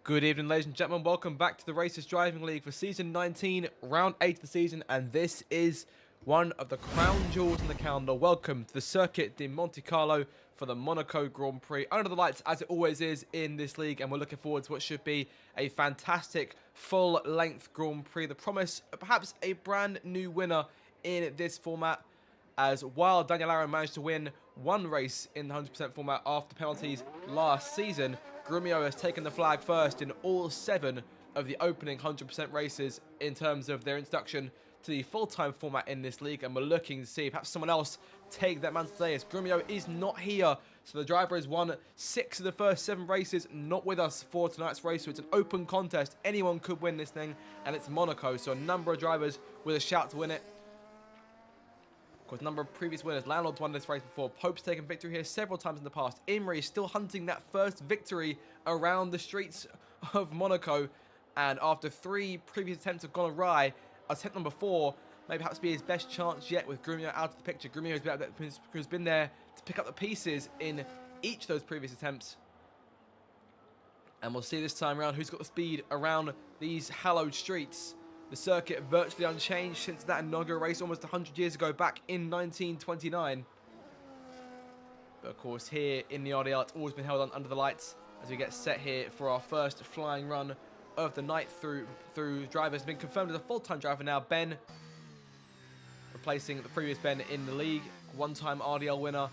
Good evening, ladies and gentlemen. Welcome back to the Racers Driving League for Season 19, Round 8 of the season, and this is one of the crown jewels in the calendar. Welcome to the Circuit de Monte Carlo for the Monaco Grand Prix. Under the lights, as it always is in this league, and we're looking forward to what should be a fantastic full-length Grand Prix. The promise of perhaps a brand new winner in this format, as while Daniel Aron managed to win one race in the 100% format after penalties last season, Grumio has taken the flag first in all 7 of the opening 100% races in terms of their introduction to the full-time format in this league, and we're looking to see perhaps someone else take that mantle today, as Grumio is not here. So the driver has won 6 of the first 7 races, not with us for tonight's race, so it's an open contest. Anyone could win this thing, and it's Monaco, so a number of drivers with a shout to win it. Of course, a number of previous winners. Landlord's won this race before. Pope's taken victory here several times in the past. Imri is still hunting that first victory around the streets of Monaco. And after 3 previous attempts have gone awry, attempt number 4 may perhaps be his best chance yet with Grumio out of the picture. Grumio has been there to pick up the pieces in each of those previous attempts. And we'll see this time around who's got the speed around these hallowed streets. The circuit virtually unchanged since that inaugural race almost 100 years ago, back in 1929. But of course, here in the RDL, it's always been held on under the lights as we get set here for our first flying run of the night through drivers. Been confirmed as a full-time driver now. Ben, replacing the previous Ben in the league, one-time RDL winner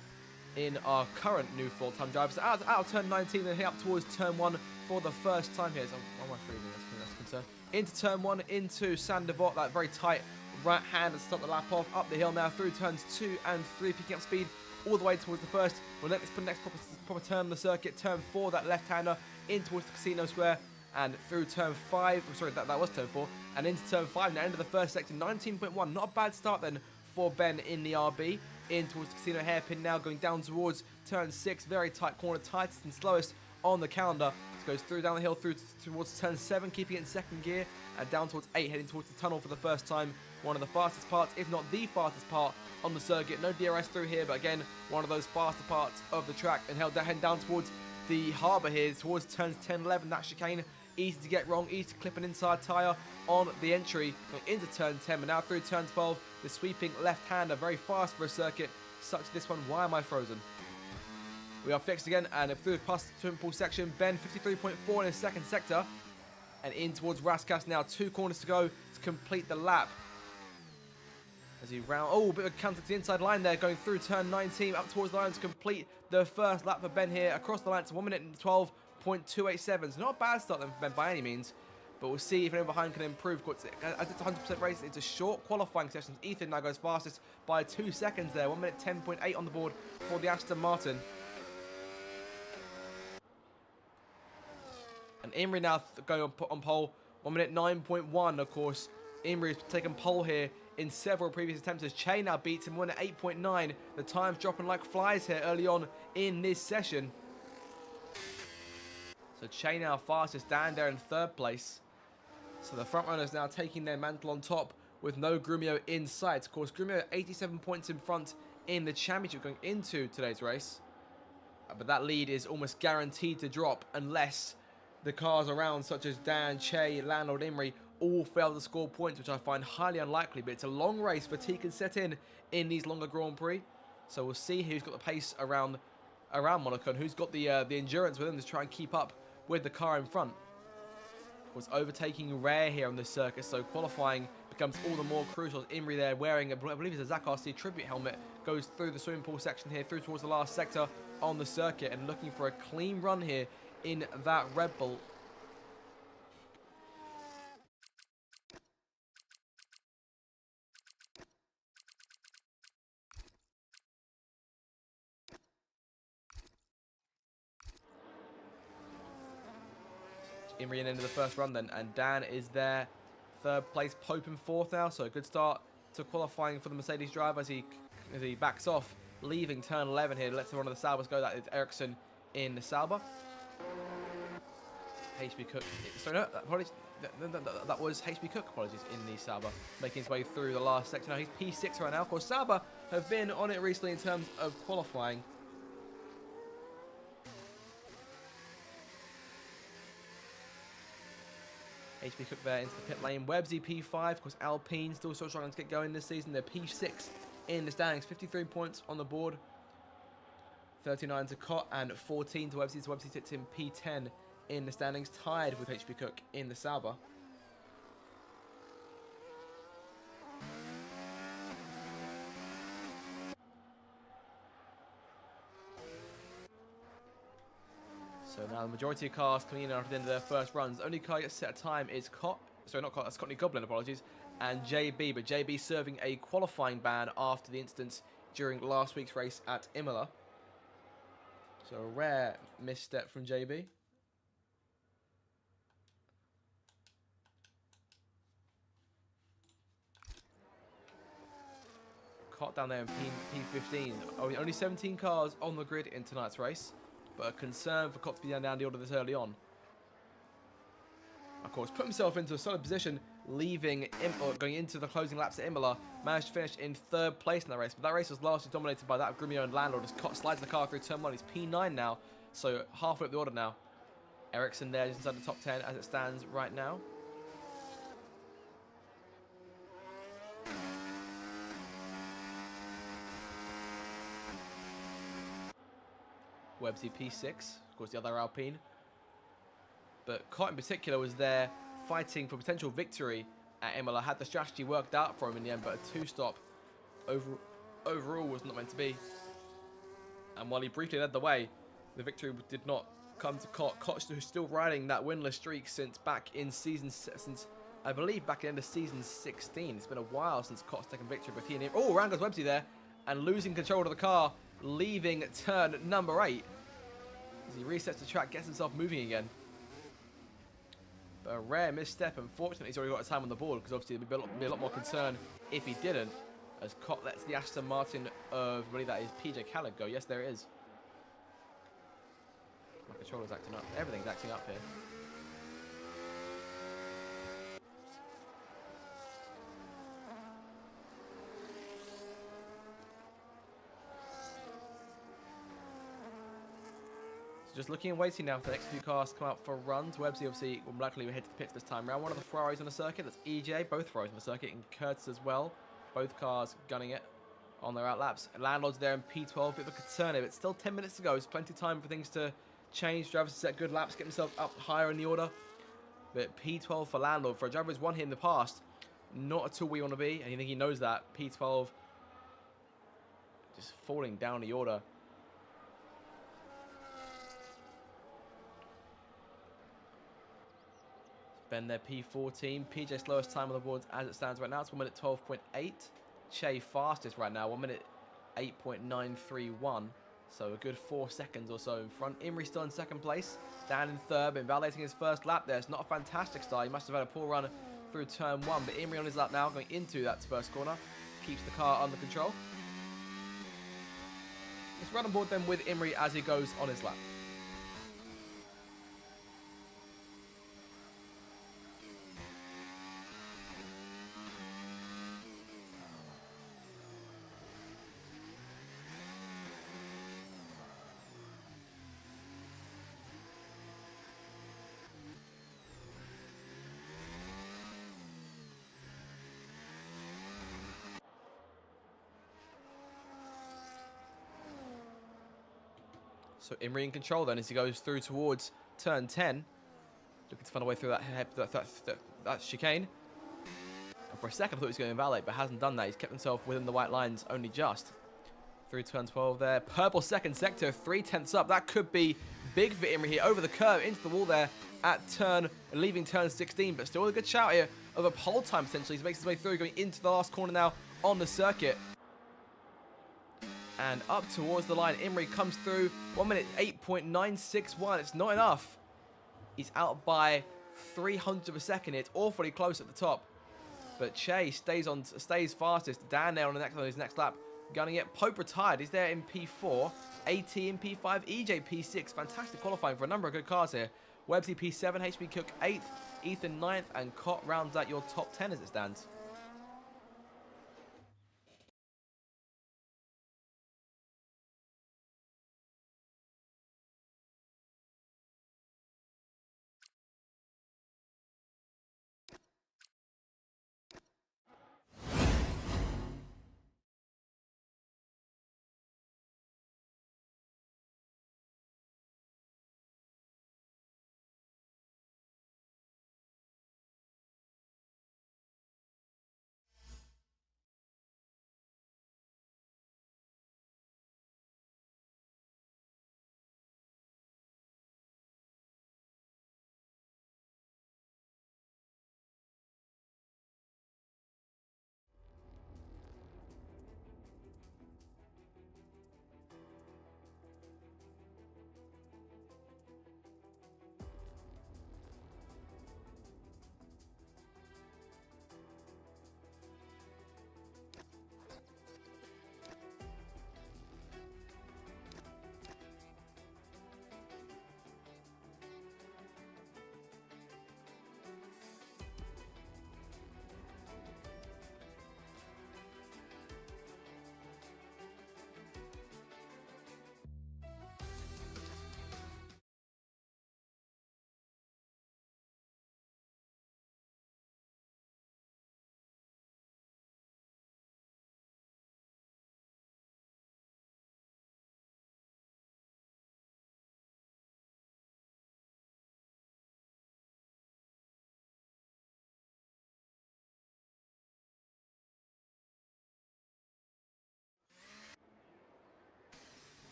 in our current new full-time drivers. Out of turn 19 and head up towards turn 1 for the first time here. So, oh my freezing, that's concerned. Into turn 1, into Saint Devot, that very tight right hand to start the lap off. Up the hill now through turns 2 and 3, picking up speed all the way towards the first. Well, let's put the next proper turn on the circuit. Turn 4, that left-hander in towards the casino square. And through turn 5, sorry, that was turn 4. And into turn 5, now into the first sector, 19.1. Not a bad start then for Ben in the RB. In towards the casino hairpin now, going down towards turn 6. Very tight corner, tightest and slowest on the calendar. Goes through down the hill through towards turn 7, keeping it in second gear, and down towards 8, heading towards the tunnel for the first time. One of the fastest parts, if not the fastest part on the circuit. No DRS through here, but again, one of those faster parts of the track, and heading down towards the harbour here, towards turns 10, 11. That chicane, easy to get wrong, easy to clip an inside tyre on the entry, going into turn 10, but now through turn 12, the sweeping left-hander, very fast for a circuit such as this one. Why am I frozen? We are fixed again, and through past the swimming pool section, Ben 53.4 in his second sector, and in towards Raskas now. 2 corners to go to complete the lap. As he round, oh, a bit of a counter to the inside line there, going through turn 19, up towards the line to complete the first lap for Ben here, across the line to 1 minute and 12.287. So not a bad start then for Ben by any means, but we'll see if anyone behind can improve. As it's a 100% race, it's a short qualifying session. Ethan now goes fastest by 2 seconds there, 1 minute 10.8 on the board for the Aston Martin. And Imri now going on pole, 1 minute 9.1, of course. Imri has taken pole here in several previous attempts as Che now beats him, 1 at 8.9. The time's dropping like flies here early on in this session. So Che now fastest, down there in 3rd place. So the front runners now taking their mantle on top with no Grumio in sight. Of course, Grumio 87 points in front in the championship going into today's race. But that lead is almost guaranteed to drop unless the cars around, such as Dan, Che, Landlord, Imri, all fail to score points, which I find highly unlikely. But it's a long race. Fatigue can set in these longer Grand Prix. So we'll see who's got the pace around Monaco and who's got the endurance with them to try and keep up with the car in front. Of course, overtaking rare here on this circuit, so qualifying becomes all the more crucial. Imri there wearing, I believe it's a Zach RC tribute helmet, goes through the swimming pool section here, through towards the last sector on the circuit, and looking for a clean run here in that Red Bull. Imri in into the first run then, and Dan is there, 3rd place. Pope in 4th now, so a good start to qualifying for the Mercedes driver as he backs off, leaving turn 11 here. Let's one of the Saubers go. That is Ericsson in the Sauber. HB Cook, sorry, no, apologies. That was HB Cook, apologies, in the Sauber, making his way through the last sector. Now he's P6 right now. Of course, Sauber have been on it recently in terms of qualifying. HP Cook there into the pit lane. Websy P5, of course, Alpine still so struggling to get going this season. They're P6 in the standings, 53 points on the board. 39 to Cott and 14 to Websy. So Websy sits in P10 in the standings, tied with HP Cook in the Sauber. So now the majority of cars coming in after the end of their first runs. The only car gets set a time is Cott. Sorry, not Cott, that's Courtney Goblin, apologies. And JB, but JB serving a qualifying ban after the instance during last week's race at Imola. So a rare misstep from JB. Caught down there in P15. Only 17 cars on the grid in tonight's race, but a concern for Cott to be down the order this early on. Of course, put himself into a solid position, going into the closing laps at Imola. Managed to finish in 3rd place in that race, but that race was largely dominated by that of Grumio and Landlord as Cott slides the car through turn 1. He's P9 now, so halfway up the order now. Ericsson there just inside the top 10 as it stands right now. Websy P6, of course the other Alpine. But Cott in particular was there fighting for potential victory at Imola. Had the strategy worked out for him in the end, but a 2-stop overall was not meant to be. And while he briefly led the way, the victory did not come to Cott. Cott who's still riding that winless streak since I believe back in the end of season 16. It's been a while since Cott's taken victory, but he and him. Oh, around goes Websy there, and losing control of the car, leaving turn number 8. As he resets the track, gets himself moving again. But a rare misstep. Unfortunately, he's already got a time on the board, because obviously there'd be a lot more concern if he didn't, as Cott lets the Aston Martin of, I believe that is PJ Khaled go. Yes, there it is. My controller's acting up. Everything's acting up here. Just looking and waiting now for the next few cars to come out for runs. Websy obviously will likely head to the pits this time around. One of the Ferraris on the circuit, that's EJ, both Ferraris on the circuit, and Curtis as well. Both cars gunning it on their outlaps. Landlord's there in P12, bit of a concern here, but still 10 minutes to go. There's plenty of time for things to change. Drivers to set good laps, get themselves up higher in the order. But P12 for Landlord, for a driver who's won here in the past, not at all where you want to be, and you think he knows that. P12 just falling down the order. Ben there, P14. PJ slowest time on the boards as it stands right now. It's 1 minute 12.8. Che fastest right now, 1 minute 8.931. So a good 4 seconds or so in front. Imri still in 2nd place. Dan in 3rd, been validating his first lap there. It's not a fantastic start. He must have had a poor run through turn 1. But Imri on his lap now, going into that first corner. Keeps the car under control. Let's run on board then with Imri as he goes on his lap. So Imri in control then as he goes through towards turn 10. Looking to find a way through that chicane. And for a second I thought he was going to invalidate, but hasn't done that. He's kept himself within the white lines only just. Through turn 12 there. Purple 2nd sector, 3/10 up. That could be big for Imri here. Over the curve, into the wall there at leaving turn 16. But still a good shout here of a pole time potentially. He makes his way through, going into the last corner now on the circuit. And up towards the line, Imri comes through, 1 minute 8.961. It's not enough. He's out by 300 of a second. It's awfully close at the top. But Che stays fastest. Dan there on his next lap, gunning it. Pope retired. He's there in P4. AT in P5. EJ P6. Fantastic qualifying for a number of good cars here. Websy P7. HP Cook 8th. Ethan 9th. And Cott rounds out your top 10 as it stands.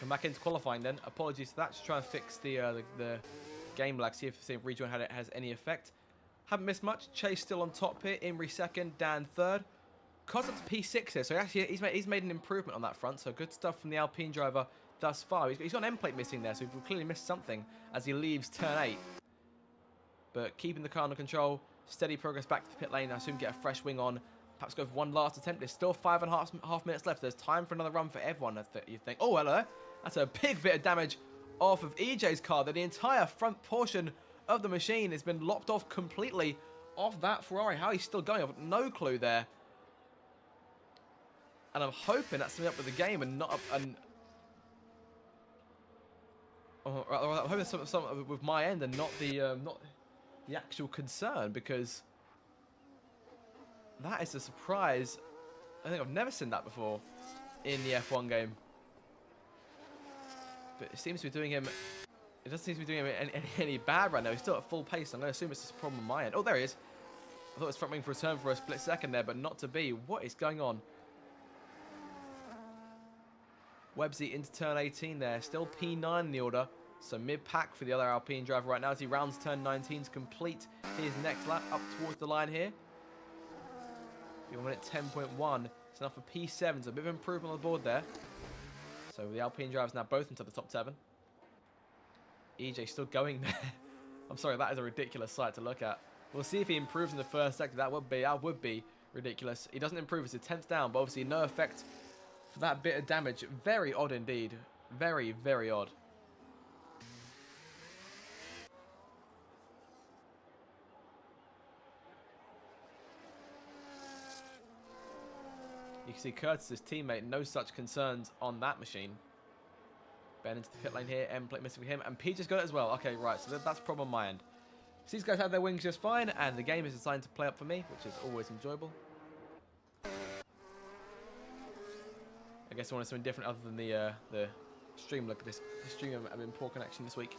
Welcome back into qualifying then. Apologies for that. Just trying to fix the game lag. See if rejoin has any effect. Haven't missed much. Chase still on top here. Imri second. Dan third. Cos up to P6 here. So actually he's made an improvement on that front. So good stuff from the Alpine driver thus far. He's got an end plate missing there. So he's clearly missed something as he leaves turn 8. But keeping the car under control. Steady progress back to the pit lane. I assume get a fresh wing on. Perhaps go for one last attempt. There's still 5.5 minutes left. There's time for another run for everyone, you think. Oh, hello. That's a big bit of damage off of EJ's car. That the entire front portion of the machine has been lopped off completely off that Ferrari. How he's still going, I've got no clue there. And I'm hoping that's something up with the game and not up... I'm hoping it's something with my end and not the actual concern, because... that is a surprise. I think I've never seen that before in the F1 game. But it seems to be doing him... it doesn't seem to be doing him any bad right now. He's still at full pace. I'm going to assume it's just a problem on my end. Oh, there he is. I thought it was front wing for a turn for a split second there, but not to be. What is going on? Websy into turn 18 there. Still P9 in the order. So mid-pack for the other Alpine driver right now as he rounds turn 19 to complete his next lap up towards the line here. 1 minute 10.1. It's enough for P7. So a bit of improvement on the board there. So the Alpine drivers now both into the top 7. EJ still going there. I'm sorry, that is a ridiculous sight to look at. We'll see if he improves in the first sector. That would be ridiculous. He doesn't improve. It's a 10th down, but obviously no effect for that bit of damage. Very odd indeed. Very, very odd. You can see Curtis's teammate, no such concerns on that machine. Ben into the pit lane here, end plate missing for him, and P just got it as well. Okay, right, so that's a problem on my end. So these guys have their wings just fine, and the game is designed to play up for me, which is always enjoyable. I guess I wanted something different other than the stream. Look at this. The stream having poor connection this week.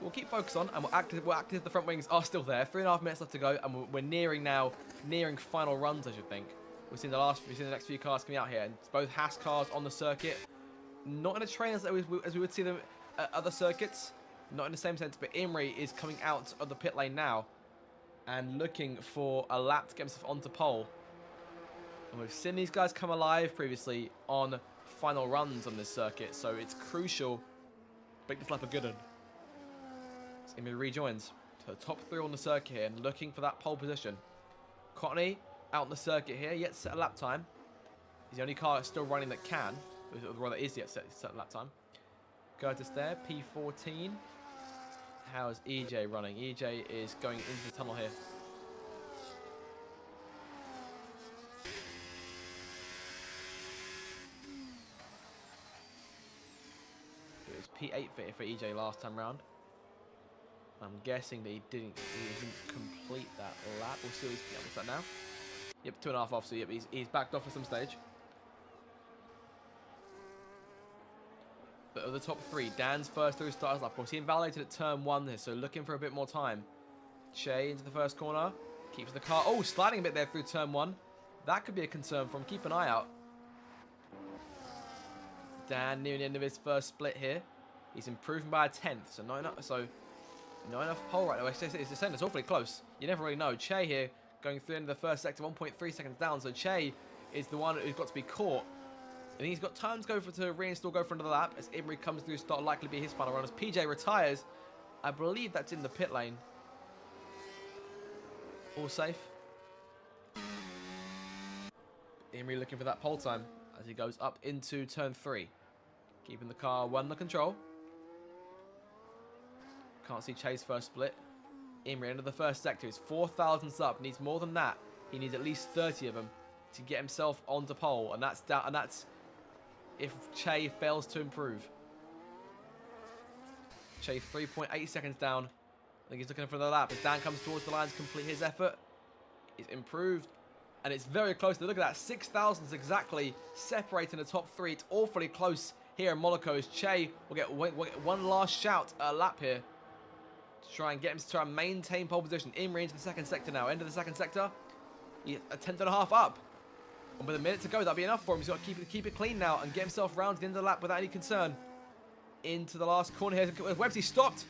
We'll keep focus on, and we'll active. The front wings are still there. 3.5 minutes left to go, and we're nearing final runs, I should think. We've seen the next few cars coming out here, and it's both Haas cars on the circuit. Not in a train as we would see them at other circuits. Not in the same sense, but Imri is coming out of the pit lane now and looking for a lap to get himself onto pole. And we've seen these guys come alive previously on final runs on this circuit, so it's crucial to make this lap a good one. Imri rejoins to the top 3 on the circuit here and looking for that pole position. Cottony out on the circuit here, yet to set a lap time. He's the only car still running that can, or that is yet set a lap time. Curtis there, P14. How is EJ running? EJ is going into the tunnel here. It was P8 for EJ last time round. I'm guessing that he didn't complete that lap. We'll see what's that now. Yep, 2.5 off, so yep, he's backed off at some stage. But of the top 3, Dan's first through starters lap. Of course, he invalidated at turn 1 here, so looking for a bit more time. Che into the first corner. Keeps the car... oh, sliding a bit there through turn 1. That could be a concern for him. Keep an eye out. Dan nearing the end of his first split here. He's improving by a 10th, so not enough pole right now. It's saying it's awfully close. You never really know. Che here going through into the first sector, 1.3 seconds down. So Che is the one who's got to be caught. I think he's got time to go for another lap as Imri comes through. Start likely to be his final run as PJ retires. I believe that's in the pit lane. All safe. Imri looking for that pole time as he goes up into turn 3, keeping the car well under control. Can't see Che's first split. Imri into the first sector. He's 4,000s up. Needs more than that. He needs at least 30 of them to get himself onto pole, and that's if Che fails to improve. Che 3.8 seconds down. I think he's looking for the lap. As Dan comes towards the line to complete his effort, he's improved, and it's very close. Look at that, 6,000s exactly separating the top 3. It's awfully close here in Monaco. As Che will get one last shout at a lap here to try and get him to try and maintain pole position. Imri into the second sector now. End of the second sector. A 10.5 up. And with a minute to go, that'll be enough for him. He's got to keep it clean now and get himself round to the end of the lap without any concern. Into the last corner here. Websy stopped.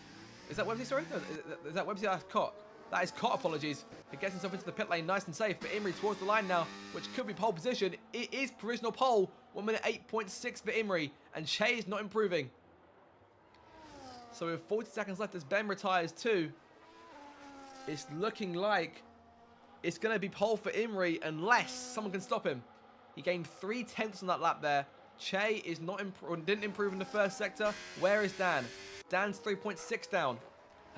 Is that Websy, sorry? No, is that Websy? That's Cott. That is Cott, apologies. He gets himself into the pit lane nice and safe, but Imrie towards the line now, which could be pole position. It is provisional pole. 1 minute 8.6 for Imrie, and Che is not improving. So with 40 seconds left as Ben retires too, it's looking like it's going to be pole for Imrie unless someone can stop him. He gained 3/10 on that lap there. Che is didn't improve in the first sector. Where is Dan? Dan's 3.6 down.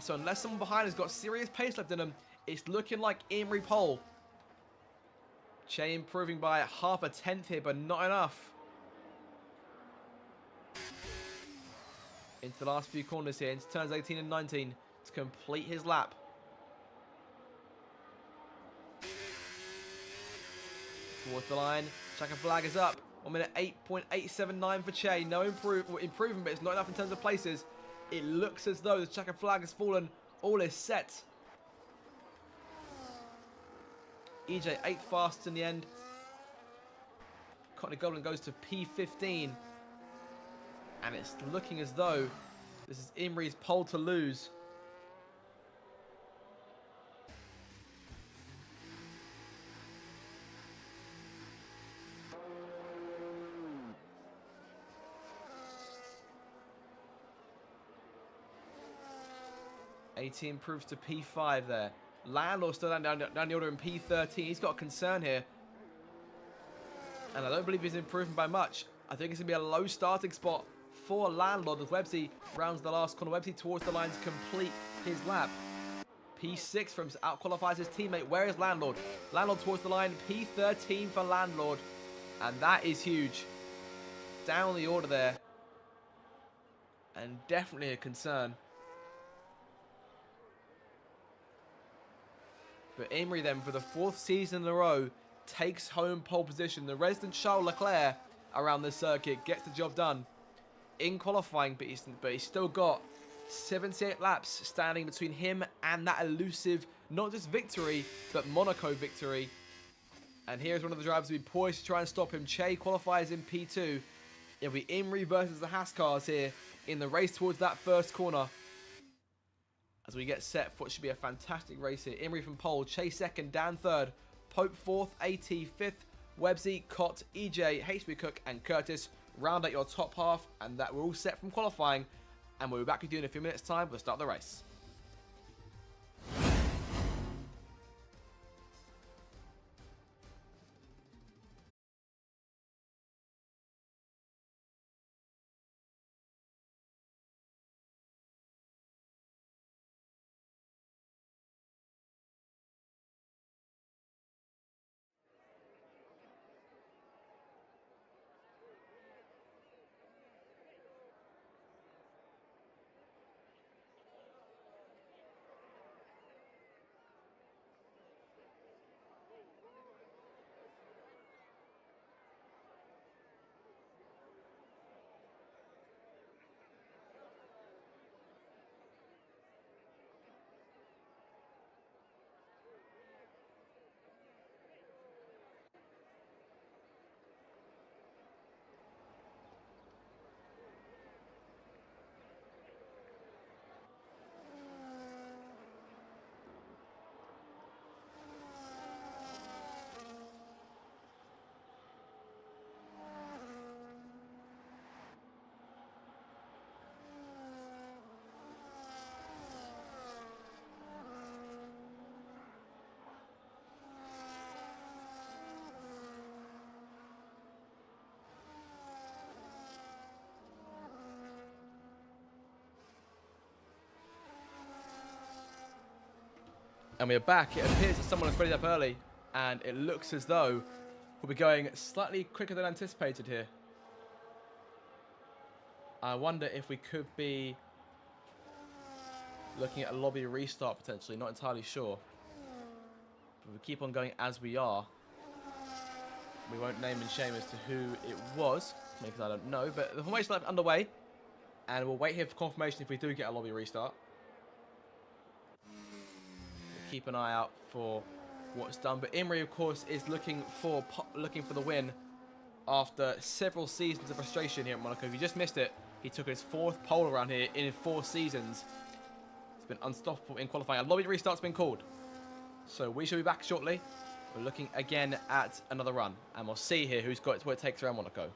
So unless someone behind has got serious pace left in him, it's looking like Imrie pole. Che improving by 0.5 here, but not enough. Into the last few corners here, into turns 18 and 19 to complete his lap. Towards the line, checkered flag is up. 1 minute 8.879 for Che. No improvement, but it's not enough in terms of places. It looks as though the checkered flag has fallen. All is set. EJ 8th fastest in the end. Courtney Goldin goes to P15. And it's looking as though this is Imrie's pole to lose. Improves to P5 there. Landlord still down the order in P13. He's got a concern here. And I don't believe he's improving by much. I think it's going to be a low starting spot for Landlord as Websy rounds the last corner. Websy towards the line to complete his lap. P6 for him to out-qualifies his teammate. Where is Landlord? Landlord towards the line. P13 for Landlord. And that is huge. Down the order there. And definitely a concern. But Imrie then, for the 4th season in a row, takes home pole position. The resident Charles Leclerc around the circuit gets the job done in qualifying, but he's still got 78 laps standing between him and that elusive, not just victory, but Monaco victory. And here's one of the drivers who will be poised to try and stop him. Che qualifies in P2. It'll be Imrie versus the Haas cars here in the race towards that first corner. As we get set for what should be a fantastic race here. Imrie from pole, Che second, Dan third, Pope fourth, AT fifth, Websy, Cott, EJ, HB Cook, and Curtis round out your top half, and that we're all set from qualifying. And we'll be back with you in a few minutes' time for the start of the race. And we are back. It appears that someone has readied up early, and it looks as though we'll be going slightly quicker than anticipated here. I wonder if we could be looking at a lobby restart potentially, not entirely sure. But we keep on going as we are. We won't name and shame as to who it was, because I don't know. But the formation lap underway, and we'll wait here for confirmation if we do get a lobby restart. Keep an eye out for what's done. But Imri, of course, is looking for the win after several seasons of frustration here at Monaco. If you just missed it, he took his 4th pole around here in 4 seasons. He's been unstoppable in qualifying. A lobby restart's been called. So we shall be back shortly. We're looking again at another run. And we'll see here who's got what it takes around Monaco.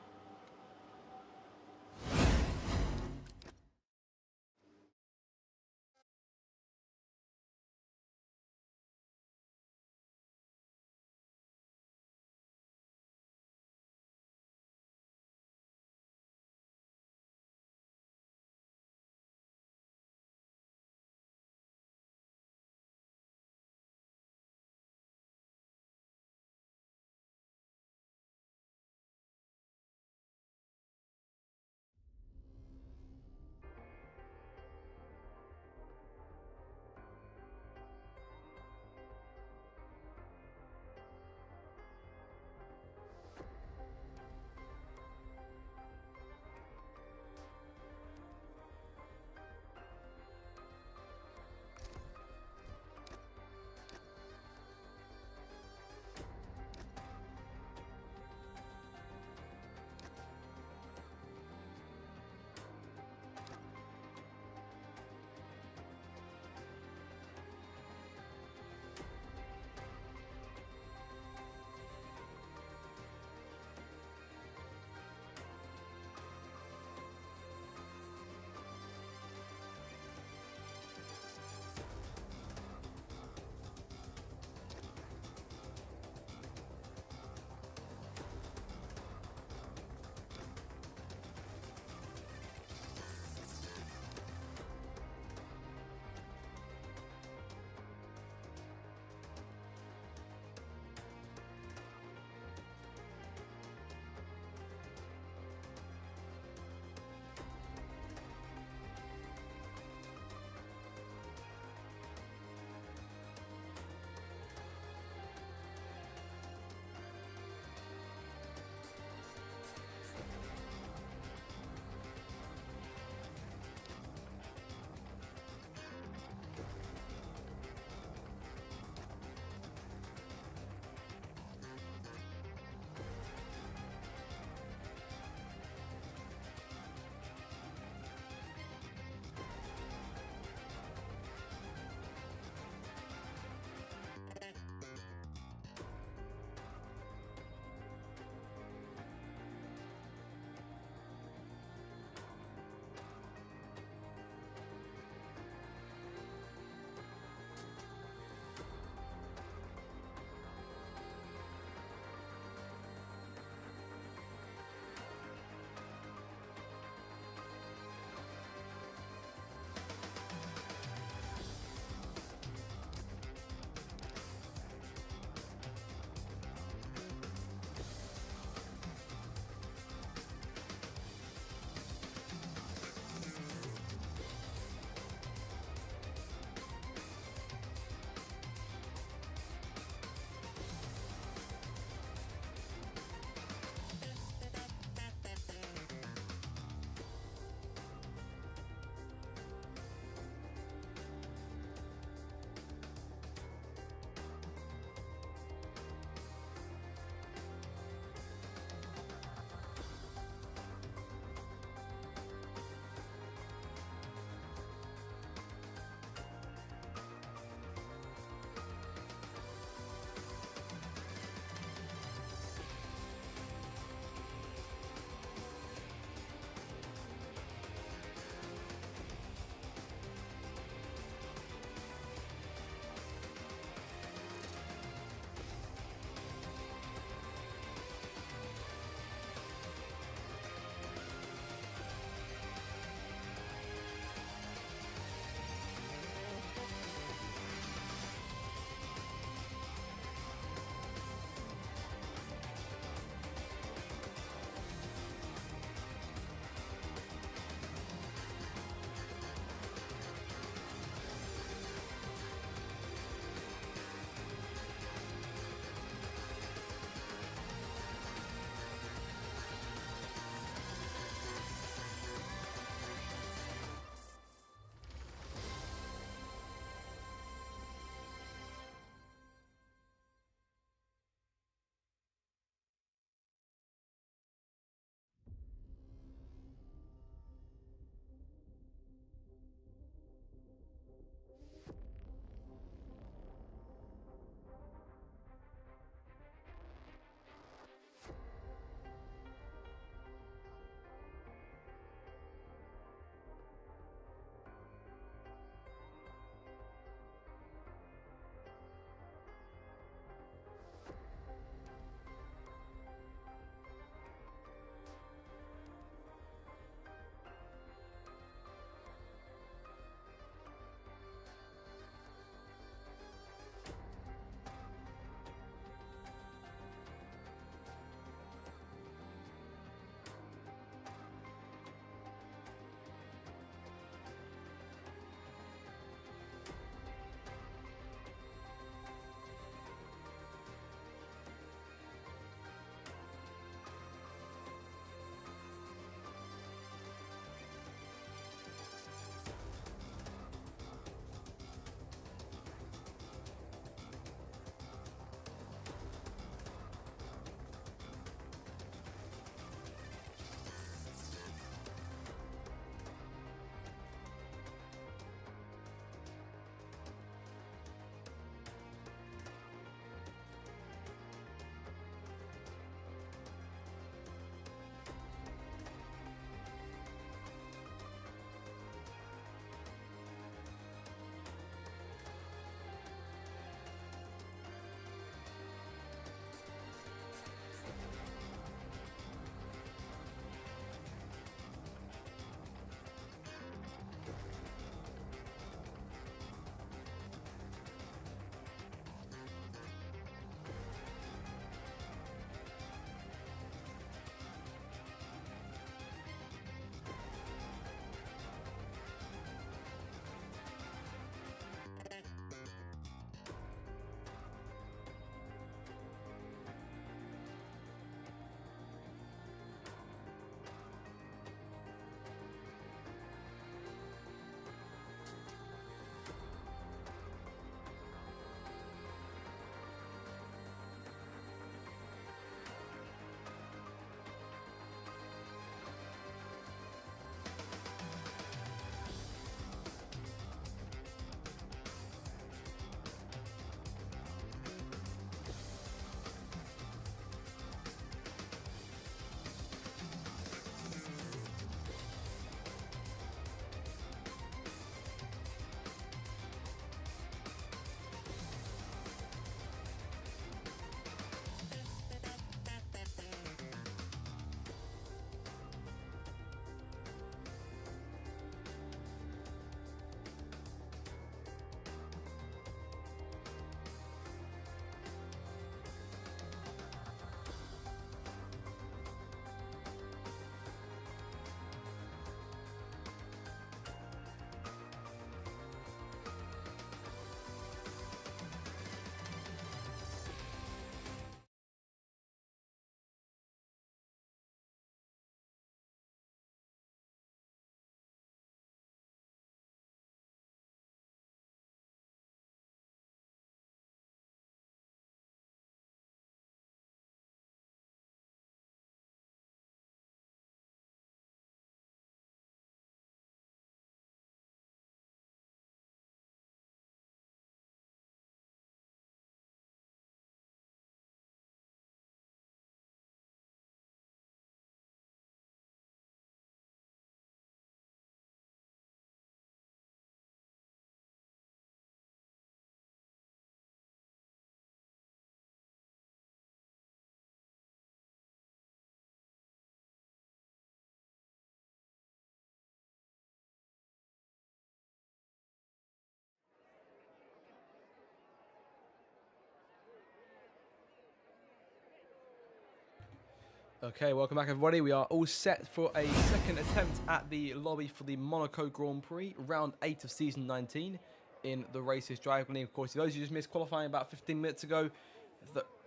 Okay, welcome back everybody. We are all set for a second attempt at the lobby for the Monaco Grand Prix, round 8 of season 19 in the Races Driving League. Of course, those who just missed qualifying about 15 minutes ago,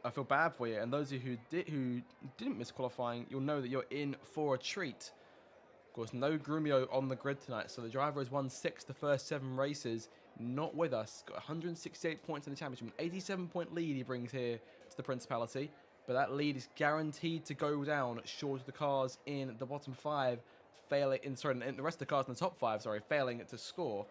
I feel bad for you. And those of you who didn't miss qualifying, you'll know that you're in for a treat. Of course, no Grumio on the grid tonight, so the driver has won 6 the first 7 races, not with us. Got 168 points in the championship, an 87-point lead he brings here to the Principality. But that lead is guaranteed to go down short of the cars in the bottom 5, failing in the rest of the cars in the top 5, failing to score.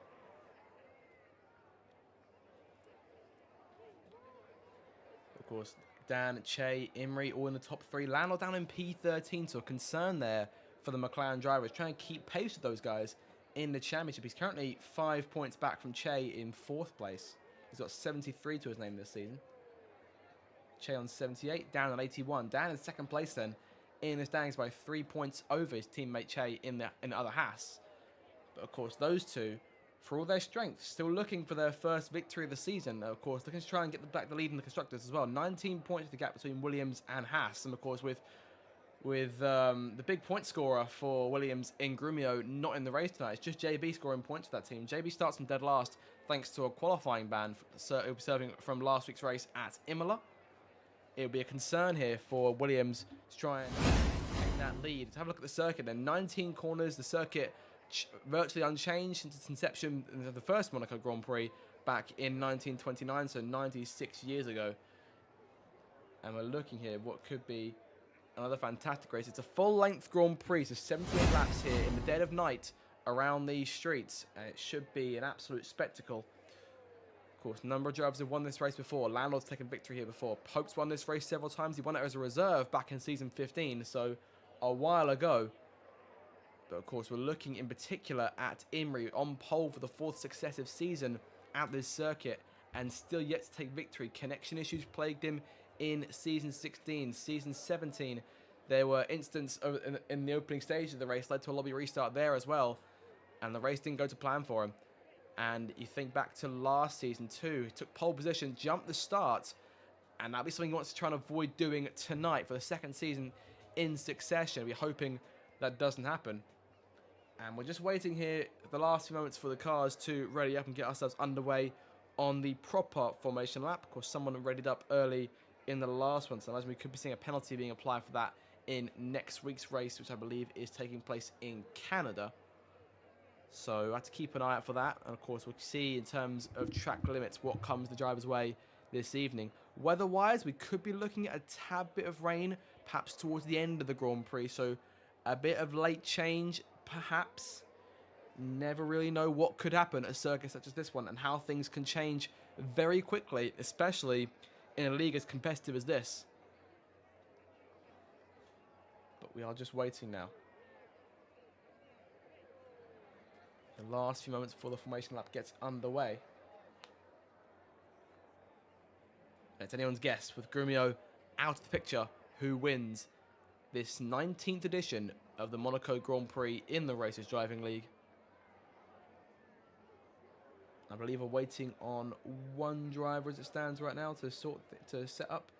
Of course, Dan, Che, Imri all in the top 3. Landau down in P13, so a concern there for the McLaren drivers, trying to keep pace with those guys in the championship. He's currently 5 points back from Che in 4th place. He's got 73 to his name this season. Che on 78, Dan on 81. Dan in 2nd place then in the standings by 3 points over his teammate Che in the other Haas. But of course, those two, for all their strength, still looking for their first victory of the season. Of course, looking to try and get back the lead in the constructors as well. 19 points the gap between Williams and Haas, and of course with the big point scorer for Williams in Grumio not in the race tonight. It's just JB scoring points for that team. JB starts from dead last thanks to a qualifying ban serving from last week's race at Imola. It will be a concern here for Williams to try and take that lead. Let's have a look at the circuit then. 19 corners, the circuit virtually unchanged since its inception in the first Monaco Grand Prix back in 1929, so 96 years ago. And we're looking here what could be another fantastic race. It's a full-length Grand Prix, so 78 laps here in the dead of night around these streets, and it should be an absolute spectacle. Of course, a number of drivers have won this race before. Landlord's taken victory here before. Pope's won this race several times. He won it as a reserve back in season 15, so a while ago. But of course, we're looking in particular at Imri on pole for the 4th successive season at this circuit and still yet to take victory. Connection issues plagued him in season 16, season 17. There were incidents in the opening stage of the race, led to a lobby restart there as well. And the race didn't go to plan for him. And you think back to last season too, he took pole position, jumped the start, and that'll be something he wants to try and avoid doing tonight for the 2nd season in succession. We're hoping that doesn't happen. And we're just waiting here the last few moments for the cars to ready up and get ourselves underway on the proper formation lap. Of course, someone readied up early in the last one, so I imagine we could be seeing a penalty being applied for that in next week's race, which I believe is taking place in Canada. So I have to keep an eye out for that. And of course, we'll see in terms of track limits what comes the driver's way this evening. Weather-wise, we could be looking at a tad bit of rain, perhaps towards the end of the Grand Prix. So a bit of late change, perhaps. Never really know what could happen at a circuit such as this one and how things can change very quickly, especially in a league as competitive as this. But we are just waiting now. The last few moments before the formation lap gets underway. It's anyone's guess, with Grumio out of the picture, who wins this 19th edition of the Monaco Grand Prix in the Races Driving League. I believe we're waiting on one driver as it stands right now to set up,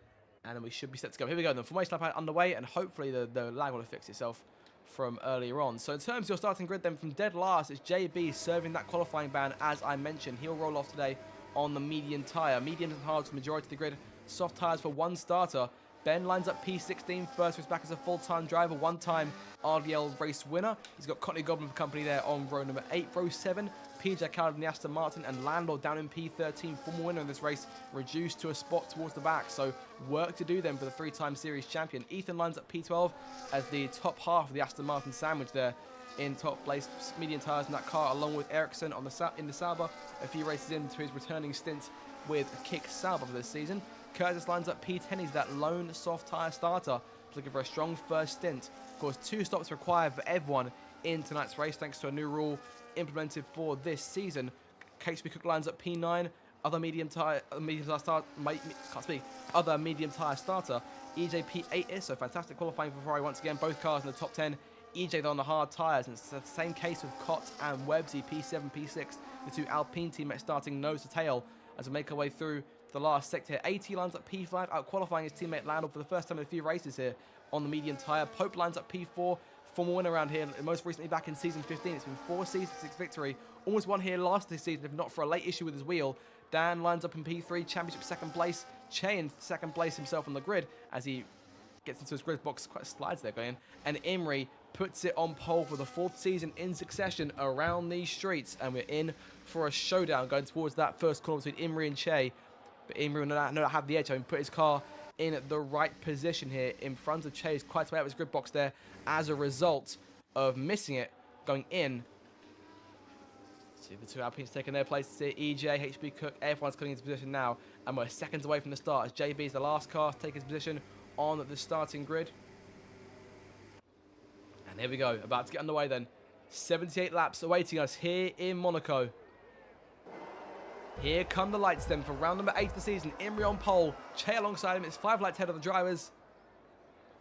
and then we should be set to go. Here we go, the formation lap underway, and hopefully the lag will have fixed itself from earlier on. So in terms of your starting grid then, from dead last, it's JB serving that qualifying ban as I mentioned. He'll roll off today on the medium tyre. Mediums and hards for the majority of the grid. Soft tyres for one starter. Ben lines up P16, first race back as a full-time driver, one-time RDL race winner. He's got Courtney Goblin for company there on row number 8. Row 7, PJ Callard in the Aston Martin, and Landor down in P13, former winner in this race, reduced to a spot towards the back. So work to do then for the 3-time series champion. Ethan lines up P12 as the top half of the Aston Martin sandwich there in top place. Medium tyres in that car, along with Ericsson in the Sauber, a few races into his returning stint with Kick Sauber for this season. Curtis lines up P10, he's that lone soft tyre starter, looking for a strong first stint. Of course, 2 stops required for everyone in tonight's race, thanks to a new rule implemented for this season. KHB Cook lines up P9, other medium tyre starter, EJ P8 is, so fantastic qualifying for Ferrari once again, both cars in the top 10. EJ on the hard tyres, and it's the same case with Cott and Websy, P7, P6, the 2 Alpine teammates starting nose to tail as we make our way through the last sector here. AT lines up P5, out qualifying his teammate Landau for the first time in a few races here on the medium tyre. Pope lines up P4. Former win around here, most recently back in season 15. It's been 4 seasons, 6 victory. Almost won here last this season, if not for a late issue with his wheel. Dan lines up in P3, championship second place. Che in second place himself on the grid as he gets into his grid box. Quite slides there going. And Imri puts it on pole for the 4th season in succession around these streets. And we're in for a showdown going towards that first corner between Imri and Che. But Imri will not have the edge, having put his car in the right position here in front of Che. He's quite way out of his grid box there as a result of missing it going in. See the two Alpines taking their places here. EJ, HB Cook, everyone's coming into position now. And we're seconds away from the start as JB is the last car to take his position on the starting grid. And here we go, about to get underway then. 78 laps awaiting us here in Monaco. Here come the lights then for round number 8 of the season. Imri on pole, Che alongside him. It's 5 lights ahead of the drivers.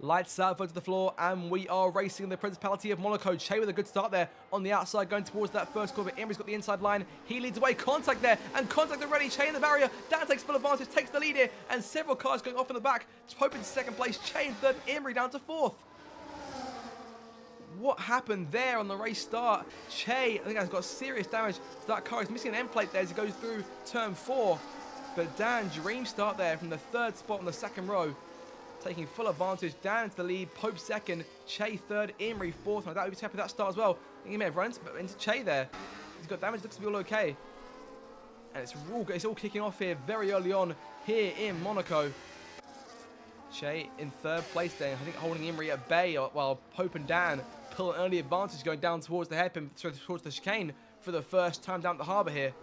Lights out, vote to the floor, and we are racing in the Principality of Monaco. Che with a good start there on the outside, going towards that first corner. Imri's got the inside line. He leads away. Contact there, and contact already. Che in the barrier. Dan takes full advantage, takes the lead here, and several cars going off in the back. Pope in second place. Che in third. Imri down to 4th. What happened there on the race start? Che, I think, has got serious damage to that car. He's missing an end plate there as he goes through turn 4. But Dan, dream start there from the 3rd spot on the 2nd row. Taking full advantage. Dan into the lead. Pope second. Che third. Imri 4th. I doubt he'll be happy with that start as well. I think he may have run into Che there. He's got damage. Looks to be all okay. And it's all kicking off here very early on here in Monaco. Che in 3rd place there. I think holding Imri at bay while Pope and Dan pull an early advantage going down towards the hairpin, towards the chicane for the first time down the harbour here.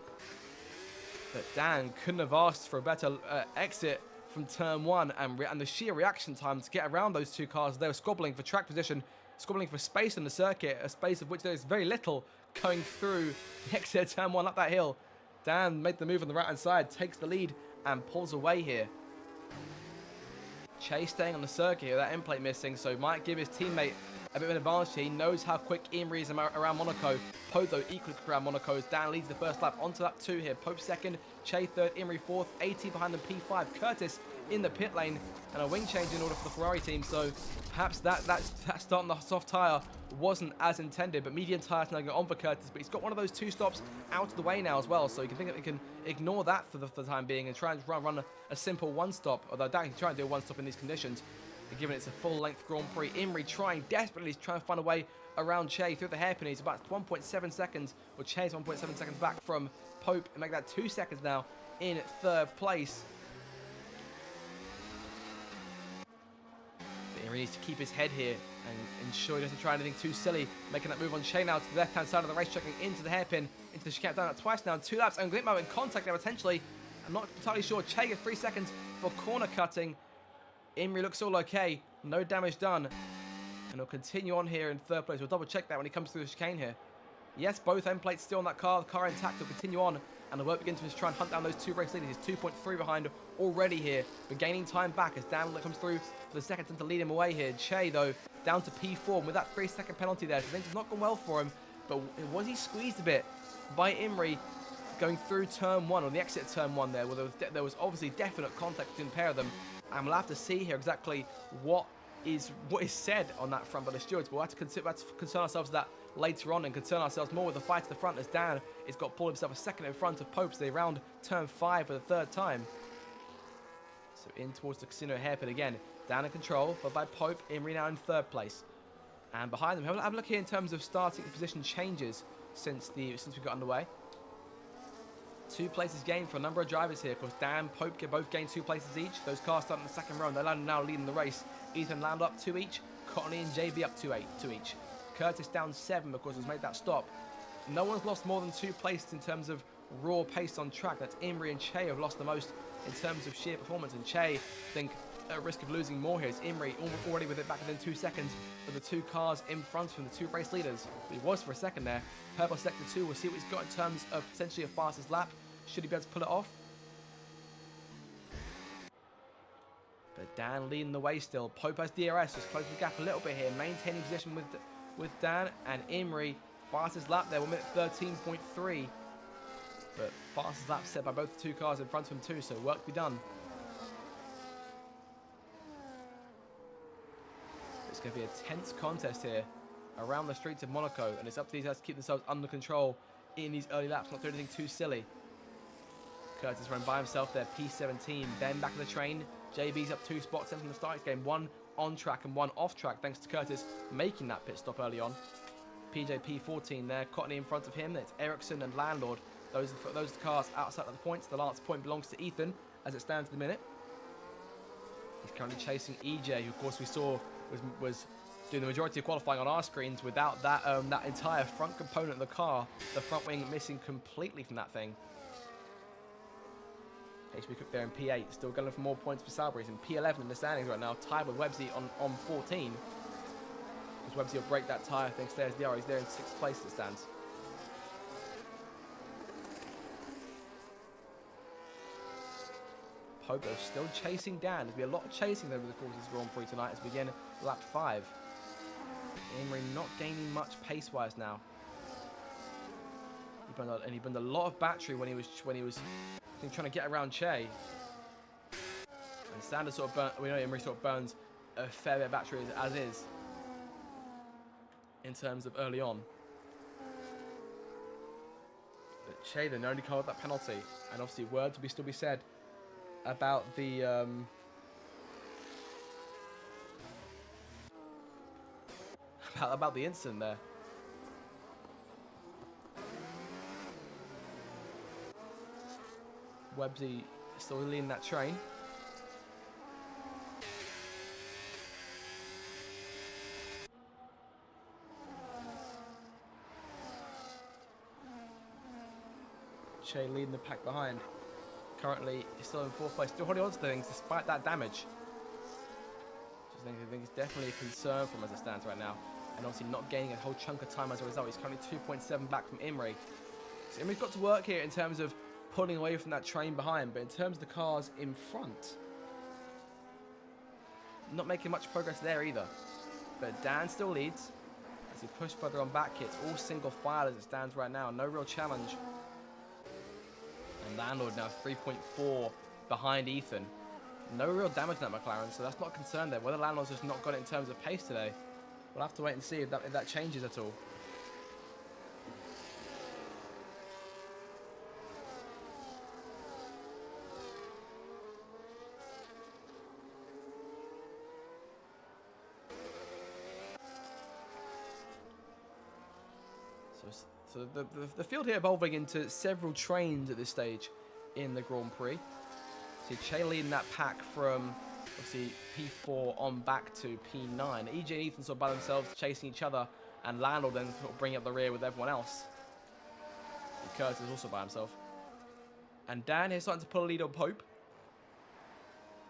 But Dan couldn't have asked for a better exit from turn 1, and the sheer reaction time to get around those two cars. They were squabbling for track position, squabbling for space in the circuit, a space of which there is very little going through the exit of turn 1 up that hill. Dan made the move on the right hand side, takes the lead and pulls away here. Che staying on the circuit here, that end plate missing, so might give his teammate a bit of an advantage here. He knows how quick Imri is around Monaco. Pope, though, equally quick around Monaco. Dan leads the first lap onto lap 2 here. Pope second, Che third, Imri 4th, 80 behind them, P5. Curtis in the pit lane, and a wing change in order for the Ferrari team. So perhaps that start on the soft tyre wasn't as intended, but medium tyres now going on for Curtis. But he's got one of those 2 stops out of the way now as well, so you can think that he can ignore that for the time being and try and run a simple 1-stop. Although I doubt he can try and do a 1-stop in these conditions, given it's a full-length Grand Prix. Imri trying desperately to try and find a way around Che through the hairpin. He's about 1.7 seconds, or Che's 1.7 seconds back from Pope, and make that 2 seconds now in 3rd place. But Imri needs to keep his head here and ensure he doesn't try anything too silly, making that move on Che now to the left-hand side of the race, checking into the hairpin, into the chicane. Done that twice now in 2 laps, and Glitmo in contact there potentially. I'm not entirely sure. Che gets 3 seconds for corner cutting. Imri looks all okay, no damage done, and he'll continue on here in 3rd place. We'll double check that when he comes through the chicane here. Yes, both end plates still on that car, the car intact. Will continue on, and the work begins to try and hunt down those 2 race leaders. He's 2.3 behind already here, but gaining time back as Dan comes through for the second time to lead him away here. Che, though, down to P4 with that 3-second penalty there. So things have not gone well for him, but was he squeezed a bit by Imri going through turn 1, or the exit of turn 1 there, where there was obviously definite contact between the pair of them. And we'll have to see here exactly what is said on that front by the stewards. But we'll have to concern ourselves with that later on, and concern ourselves more with the fight to the front, as Dan has got pulled himself a second in front of Pope, so they round turn 5 for the 3rd time. So in towards the casino hairpin again. Dan in control, followed by Pope. Imri now in 3rd place. And behind them, have a look here in terms of starting position changes since we got underway. 2 places gained for a number of drivers here. Of course, Dan, Pope both gained 2 places each. Those cars start in the 2nd row, and they're now leading the race. Ethan Land up 2 each. Cotney and JB up 2 each. Curtis down 7 because he's made that stop. No one's lost more than 2 places in terms of raw pace on track. That's Imri and Che have lost the most in terms of sheer performance. And Che, I think, at risk of losing more here. It's Imri already with it back within 2 seconds with the 2 cars in front from the 2 race leaders. He was for a second there. Purple sector 2. We'll see what he's got in terms of potentially a fastest lap. Should he be able to pull it off? But Dan leading the way still. Pope has DRS, just closing the gap a little bit here. Maintaining position with Dan, and Imri. Fastest lap there, 1 minute 13.3. But fastest lap set by both the 2 cars in front of him too, so work to be done. It's going to be a tense contest here around the streets of Monaco, and it's up to these guys to keep themselves under control in these early laps, not do anything too silly. Curtis running by himself there, P17, then back of the train. JB's up 2 spots in from the start. He's getting 1 on track and 1 off track, thanks to Curtis making that pit stop early on. PJ P14 there, Cottney in front of him. It's Ericsson and Landlord. Those are the cars outside of the points. The last point belongs to Ethan, as it stands at the minute. He's currently chasing EJ, who of course we saw was doing the majority of qualifying on our screens without that that entire front component of the car, the front wing missing completely from that thing. HB Cook there in P8, still going for more points for Salisbury. He's in P11 in the standings right now, tied with Websy on 14. Because Websy will break that tyre, I think, stays the He's there in 6th place as it stands. Pogo still chasing Dan. There's been a lot of chasing over the course of this Grand Prix tonight as we begin lap 5. Emery not gaining much pace-wise now. He burned a lot of battery when he was trying to get around Che. And Sanders sort of we know Emery sort of burns a fair bit of battery as is in terms of early on. But Che then only covered that penalty, and obviously words will still be said about the about the incident there. Websy still leading that train. Che leading the pack behind. Currently, he's still in 4th place, still holding on to things despite that damage. I think it's definitely a concern from as it stands right now. And obviously not gaining a whole chunk of time as a result. He's currently 2.7 back from Imre. So Imre's got to work here in terms of pulling away from that train behind, but in terms of the cars in front, not making much progress there either. But Dan still leads as he pushes further on back here. It's all single file as it stands right now, no real challenge. And Landlord now 3.4 behind Ethan. No real damage in that McLaren, so that's not a concern there. Whether Landlord's just not got it in terms of pace today, we'll have to wait and see if that changes at all. So the field here evolving into several trains at this stage in the Grand Prix. So Che leading that pack from obviously P4 on back to P9. EJ and Ethan sort of by themselves chasing each other, and Landlord then sort of bringing up the rear with everyone else. And Curtis is also by himself. And Dan here starting to pull a lead on Pope.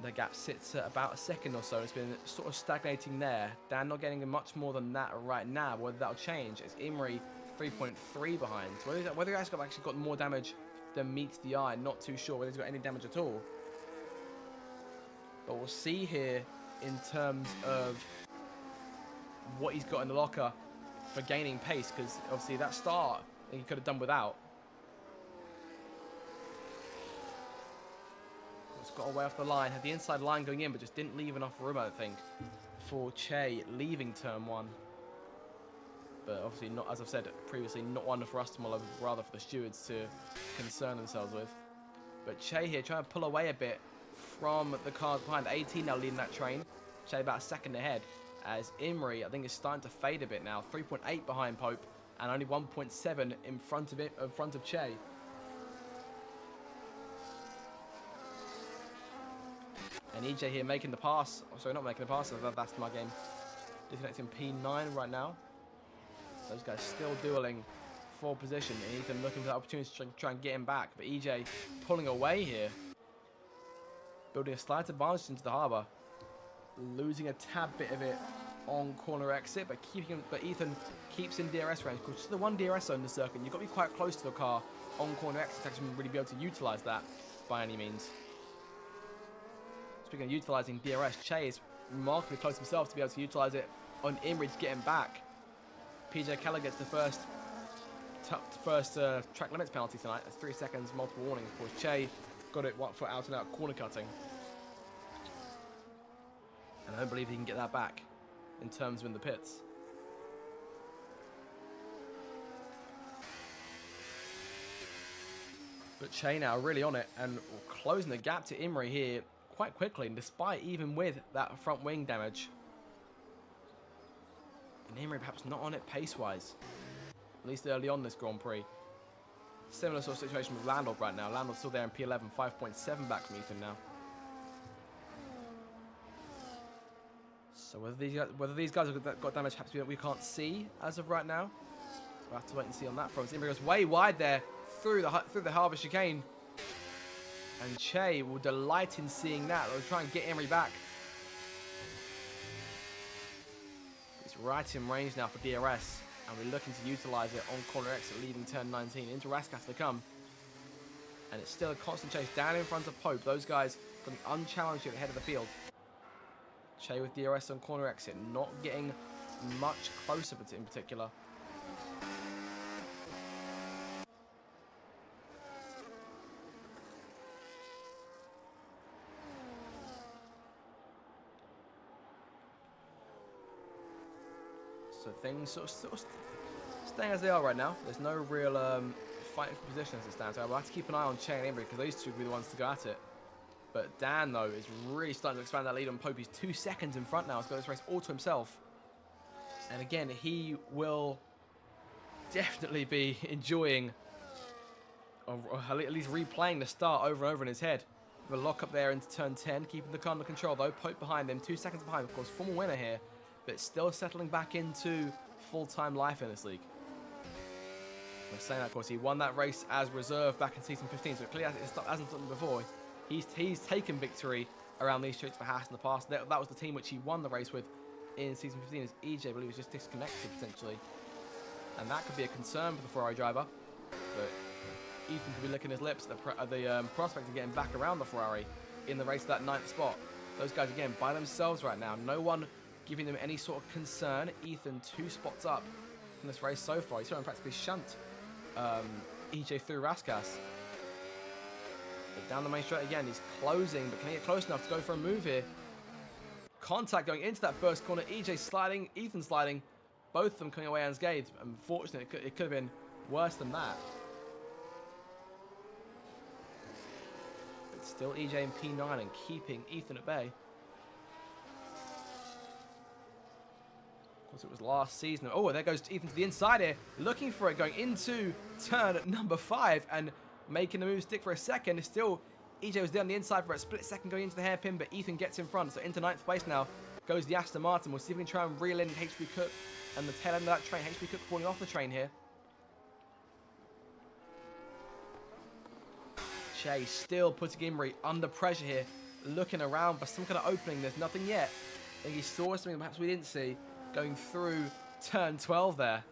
The gap sits at about a second or so. It's been sort of stagnating there. Dan not getting much more than that right now. Whether that'll change, it's Imre 3.3 behind. So whether he's actually got more damage than meets the eye, not too sure whether he's got any damage at all. But we'll see here in terms of what he's got in the locker for gaining pace, because obviously that start he could have done without. It's got away off the line, had the inside line going in, but just didn't leave enough room, I think, for Che leaving turn 1. But obviously not, as I've said previously, not one for us to mull over, rather for the stewards to concern themselves with. But Che here trying to pull away a bit from the cars behind. 18 now leading that train. Che about a second ahead, as Imre, I think, is starting to fade a bit now. 3.8 behind Pope, and only 1.7 in front of Che. And EJ here making the pass. Oh, sorry, not making the pass. That's my game. Disconnecting P9 right now. Those guys still dueling for position. And Ethan looking for that opportunity to try and get him back. But EJ pulling away here. Building a slight advantage into the harbour. Losing a tad bit of it on corner exit. But Ethan keeps in DRS range. Because just the one DRS zone in the circuit, you've got to be quite close to the car on corner exit to actually really be able to utilise that by any means. Speaking of utilising DRS, Che is remarkably close himself to be able to utilise it on Imre to get him back. PJ Keller gets the first track limits penalty tonight. That's 3 seconds, multiple warning. Of course, Che got it 1 foot out and out corner cutting. And I don't believe he can get that back. in terms of in the pits. But Che now really on it and closing the gap to Imri here quite quickly, and despite even with that front wing damage. And Imri perhaps not on it pace-wise, at least early on this Grand Prix. Similar sort of situation with Landlord right now. Landlord's still there in P11, 5.7 back from Ethan now. So whether these guys have got damage perhaps we can't see as of right now. We'll have to wait and see on that front. Imri goes way wide there through the harbour chicane. And Che will delight in seeing that. They'll try and get Imri back. It's right in range now for DRS. And we're looking to utilise it on corner exit, leaving turn 19 into Raskas to come. And it's still a constant chase down in front of Pope. Those guys going unchallenged at the head of the field. Che with DRS on corner exit, not getting much closer in particular. So things sort of staying as they are right now. There's no real fighting for position as it stands. So we'll have to keep an eye on Che and Imri because those two will be the ones to go at it. But Dan, though, is really starting to expand that lead on Pope. He's 2 seconds in front now. He's got this race all to himself. And again, he will definitely be enjoying, or at least replaying the start over and over in his head. The lock up there into turn 10, keeping the car under control, though. Pope behind him, 2 seconds behind. Of course, former winner here, but still settling back into full-time life in this league. I'm saying that, of course, he won that race as reserve back in season 15, so clearly it hasn't done before. He's taken victory around these streets for Haas in the past. That was the team which he won the race with in season 15, as EJ, I believe, was just disconnected potentially. And that could be a concern for the Ferrari driver. But Ethan could be licking his lips at the prospect of getting back around the Ferrari in the race to that 9th spot. Those guys, again, by themselves right now. No one giving them any sort of concern. Ethan 2 spots up in this race so far. He's trying to practically shunt EJ through Raskas. But down the main straight again, he's closing, but can he get close enough to go for a move here? Contact going into that first corner. EJ sliding, Ethan sliding. Both of them coming away unscathed. Unfortunately, it could have been worse than that. But still EJ in P9 and keeping Ethan at bay. Of course, it was last season. Oh, there goes Ethan to the inside here. Looking for it, going into turn number 5 and making the move stick for a second. Still, EJ was there on the inside for a split second going into the hairpin, but Ethan gets in front. So into 9th place now goes the Aston Martin. We'll see if we can try and reel in HB Cook and the tail end of that train. HB Cook falling off the train here. Che still putting Imri under pressure here, looking around for some kind of opening. There's nothing yet. I think he saw something perhaps we didn't see going through turn 12 there.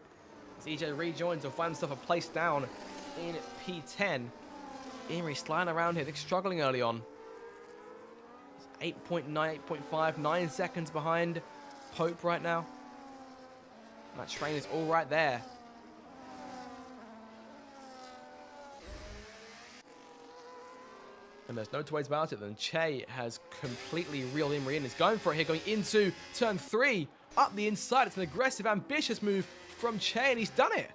As EJ rejoins, he'll find himself a place down in P10. Imri sliding around here, they're struggling early on. 8.9, 8.5, 9 seconds behind Pope right now. That train is all right there. And there's no two ways about it. Then Che has completely reeled Imri in. He's going for it here, going into turn 3. Up the inside. It's an aggressive, ambitious move from Che, and he's done it.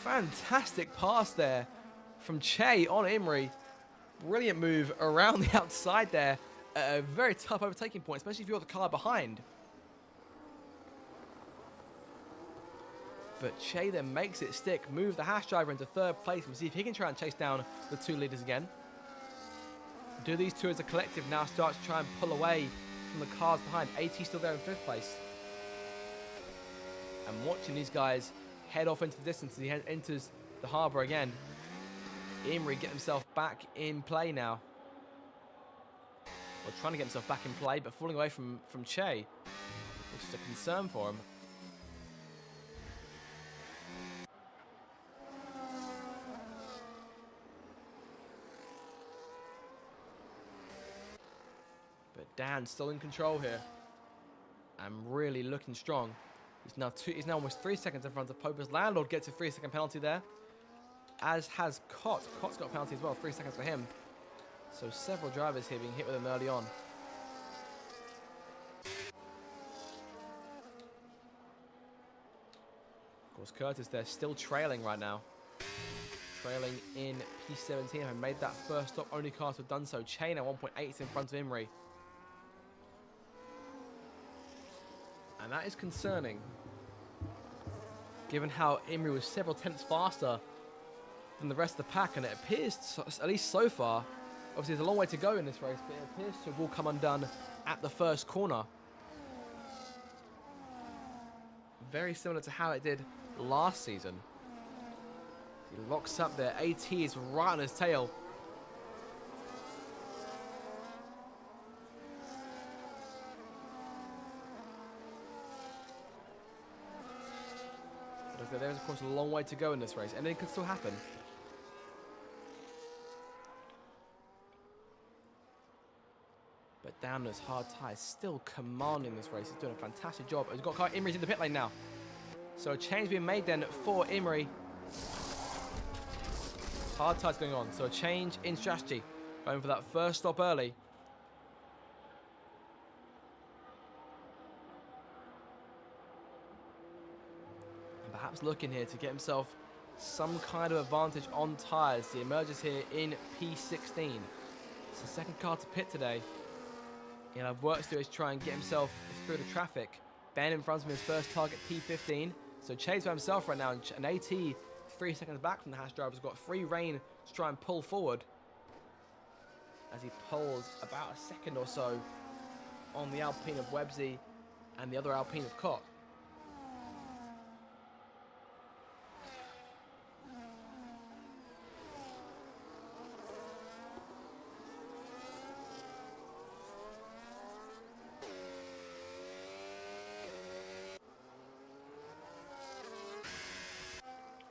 Fantastic pass there from Che on Imri. Brilliant move around the outside there. A very tough overtaking point, especially if you're the car behind. But Che then makes it stick. Move the Haas driver into 3rd place. We'll see if he can try and chase down the 2 leaders again. Do these two as a collective now start to try and pull away from the cars behind? AT still there in 5th place. And watching these guys head off into the distance as he enters the harbour again. Imri get himself back in play now. Or trying to get himself back in play, but falling away from Che, which is a concern for him. But Dan's still in control here. And really looking strong. He's now almost 3 seconds in front of Pope. As Landlord gets a 3-second penalty there. As has Cott. Cott's got a penalty as well, 3 seconds for him. So several drivers here being hit with him early on. course, Curtis there still trailing right now. Trailing in P17. Having made that first stop, only cars have done so. Chain at 1.8 in front of Imri. And that is concerning, given how Imri was several tenths faster than the rest of the pack, and it appears, at least so far, obviously there's a long way to go in this race, but it appears to have all come undone at the first corner. Very similar to how it did last season. He locks up there. AT is right on his tail. But there's, of course, a long way to go in this race. Anything could still happen. But down those hard tyres, still commanding this race. He's doing a fantastic job. He's got Imri's in the pit lane now. So a change being made then for Imri. Hard tyres going on. So a change in strategy. Going for that first stop early. And perhaps looking here to get himself some kind of advantage on tyres. He emerges here in P16. It's the second car to pit today. He'll have work to do is try and get himself through the traffic. Ben in front of him, his first target, P15. So Chase by himself right now, and AT 3 seconds back from the Haas driver has got free rein to try and pull forward. As he pulls about a second or so on the Alpine of Websy and the other Alpine of Cott.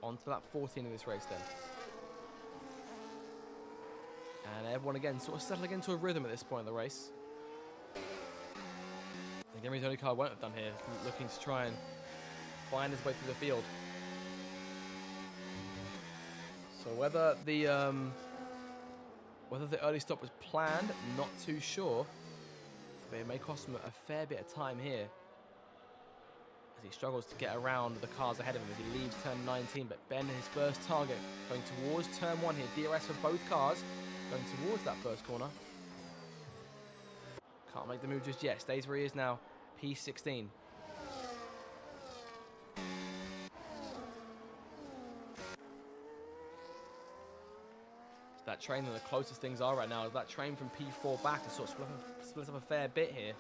On to that 14 of this race then. And everyone again sort of settling into a rhythm at this point in the race. I think Imri's only car won't have done here, looking to try and find his way through the field. So whether the early stop was planned, not too sure. But it may cost him a fair bit of time here, as he struggles to get around the cars ahead of him as he leaves turn 19. But Ben, his first target, going towards turn 1 here. DRS for both cars, going towards that first corner. Can't make the move just yet. Stays where he is now, P16. That train and the closest things are right now is that train from P4 back and sort of splits up a fair bit here.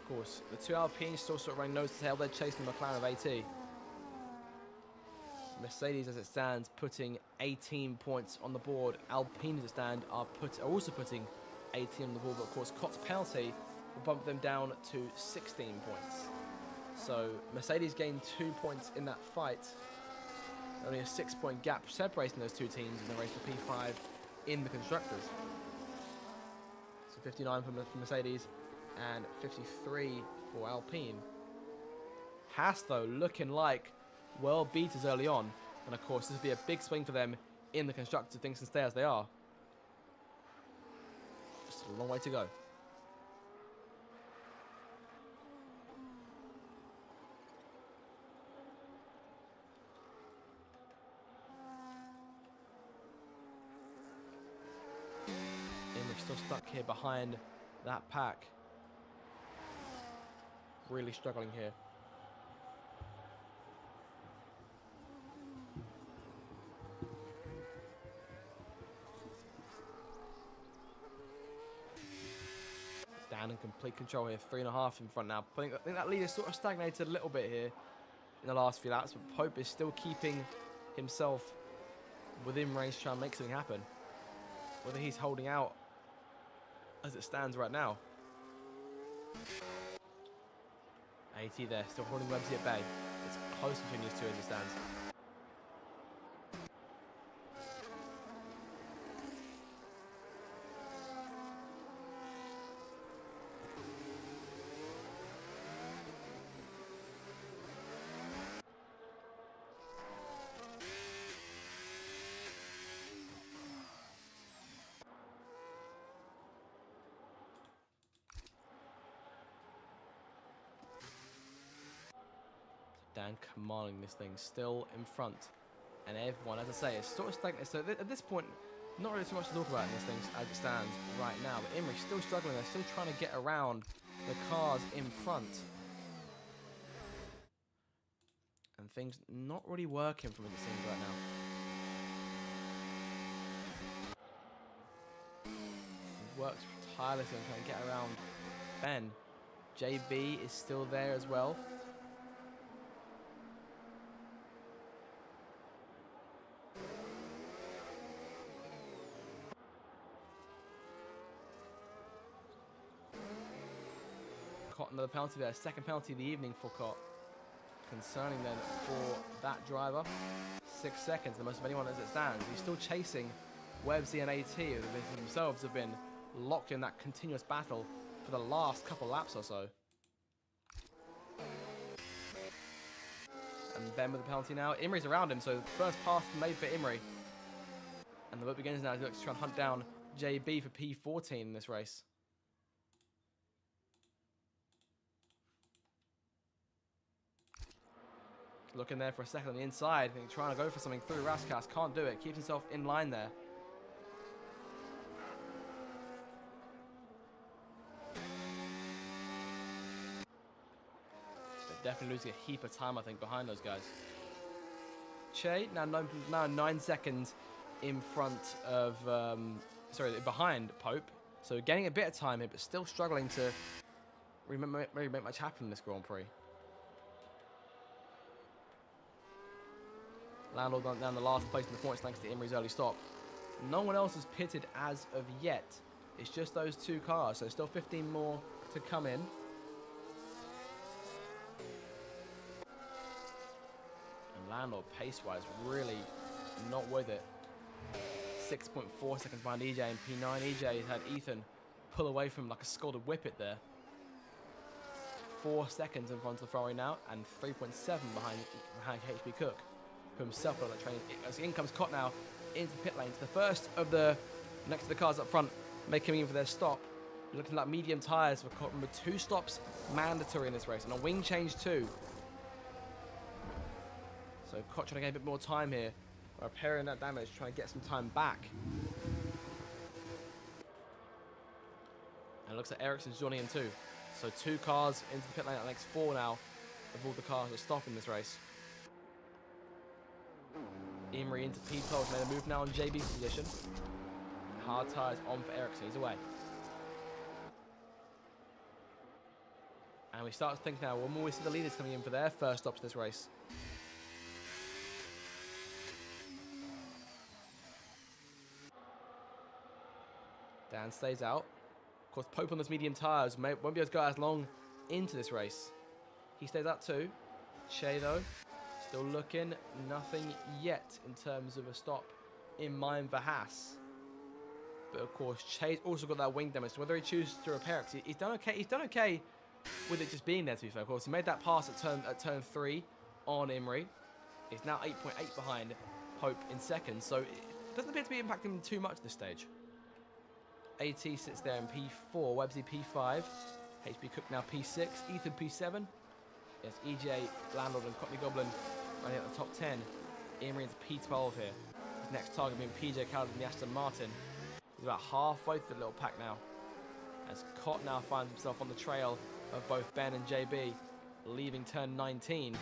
Of course, the two Alpines still sort of running nose to tail. They're chasing the McLaren of AT. Mercedes, as it stands, putting 18 points on the board. Alpine, as it stands, are also putting 18 on the board. But of course, Cott's penalty will bump them down to 16 points. So Mercedes gained 2 points in that fight. Only a 6-point gap separating those two teams in the race for P5 in the constructors. So 59 for Mercedes and 53 for Alpine. Haas, though, looking like world beaters early on. And of course, this will be a big swing for them in the constructors if things can stay as they are. Just a long way to go. Imri's still stuck here behind that pack. Really struggling here. Dan in complete control here, 3.5 in front now. I think that lead has sort of stagnated a little bit here in the last few laps, but Pope is still keeping himself within range to try and make something happen. Whether he's holding out as it stands right now. AT there, still holding Websy at bay. It's close between these two as it stands. Dan commanding this thing, still in front. And everyone, as I say, is sort of stagnant. So at this point, not really too much to talk about in this thing as it stands right now. But Imri's still struggling. They're still trying to get around the cars in front. And things not really working from as it seems right now. He works tirelessly on trying to get around Ben. JB is still there as well. Caught another penalty there. Second penalty of the evening for Cott. Concerning then for that driver. 6 seconds, the most of anyone as it stands. He's still chasing Webbsy and AT, who themselves have been locked in that continuous battle for the last couple laps or so. And Ben with the penalty now. Imri's around him, so first pass made for Imri. And the work begins now. He looks to try and hunt down JB for P14 in this race. Looking there for a second on the inside. I think trying to go for something through Raskas. Can't do it. Keeps himself in line there. They're definitely losing a heap of time, I think, behind those guys. Che now 9 seconds in front of, behind Pope. So getting a bit of time here, but still struggling to really make much happen in this Grand Prix. Landlord down the last place in the points thanks to Imri's early stop. No one else has pitted as of yet. It's just those two cars, so still 15 more to come in. And Landlord, pace-wise, really not with it. 6.4 seconds behind EJ and P9. EJ had Ethan pull away from him like a scalded whippet there. 4 seconds in front of the Ferrari now, and 3.7 behind HB Cook, who himself got that training. As in comes Cott now into the pit lane. To the first of the next to the cars up front, making in for their stop. You're looking like medium tyres for Cott. Remember, 2 stops mandatory in this race, and a wing change too. So Cott trying to get a bit more time here, repairing that damage, trying to get some time back. And it looks like Ericsson's joining in too. So 2 cars into the pit lane. That makes 4 now of all the cars that stop in this race. Imri into P12, made a move now on JB's position. Hard tyres on for Ericsson, he's away. And we start to think now, when will we see the leaders coming in for their first stops this race? Dan stays out. Of course, Pope on those medium tyres won't be able to go as long into this race. He stays out too. Che though, still looking, nothing yet in terms of a stop in mind for Haas. But of course, Che's also got that wing damage. So whether he chooses to repair it, he's done okay. He's done okay with it just being there. To be fair, of course, he made that pass at turn 3 on Imri. He's now 8.8 behind Pope in second, so it doesn't appear to be impacting him too much at this stage. AT sits there in P4, Webbsy P5, HB Cook now P6, Ethan P7. Yes, EJ, Landlord and Cockney Goblin running at the top 10. Imri into P12 here. His next target being PJ Cowden in the Aston Martin. He's about halfway through the little pack now, as Cott now finds himself on the trail of both Ben and JB, leaving turn 19. And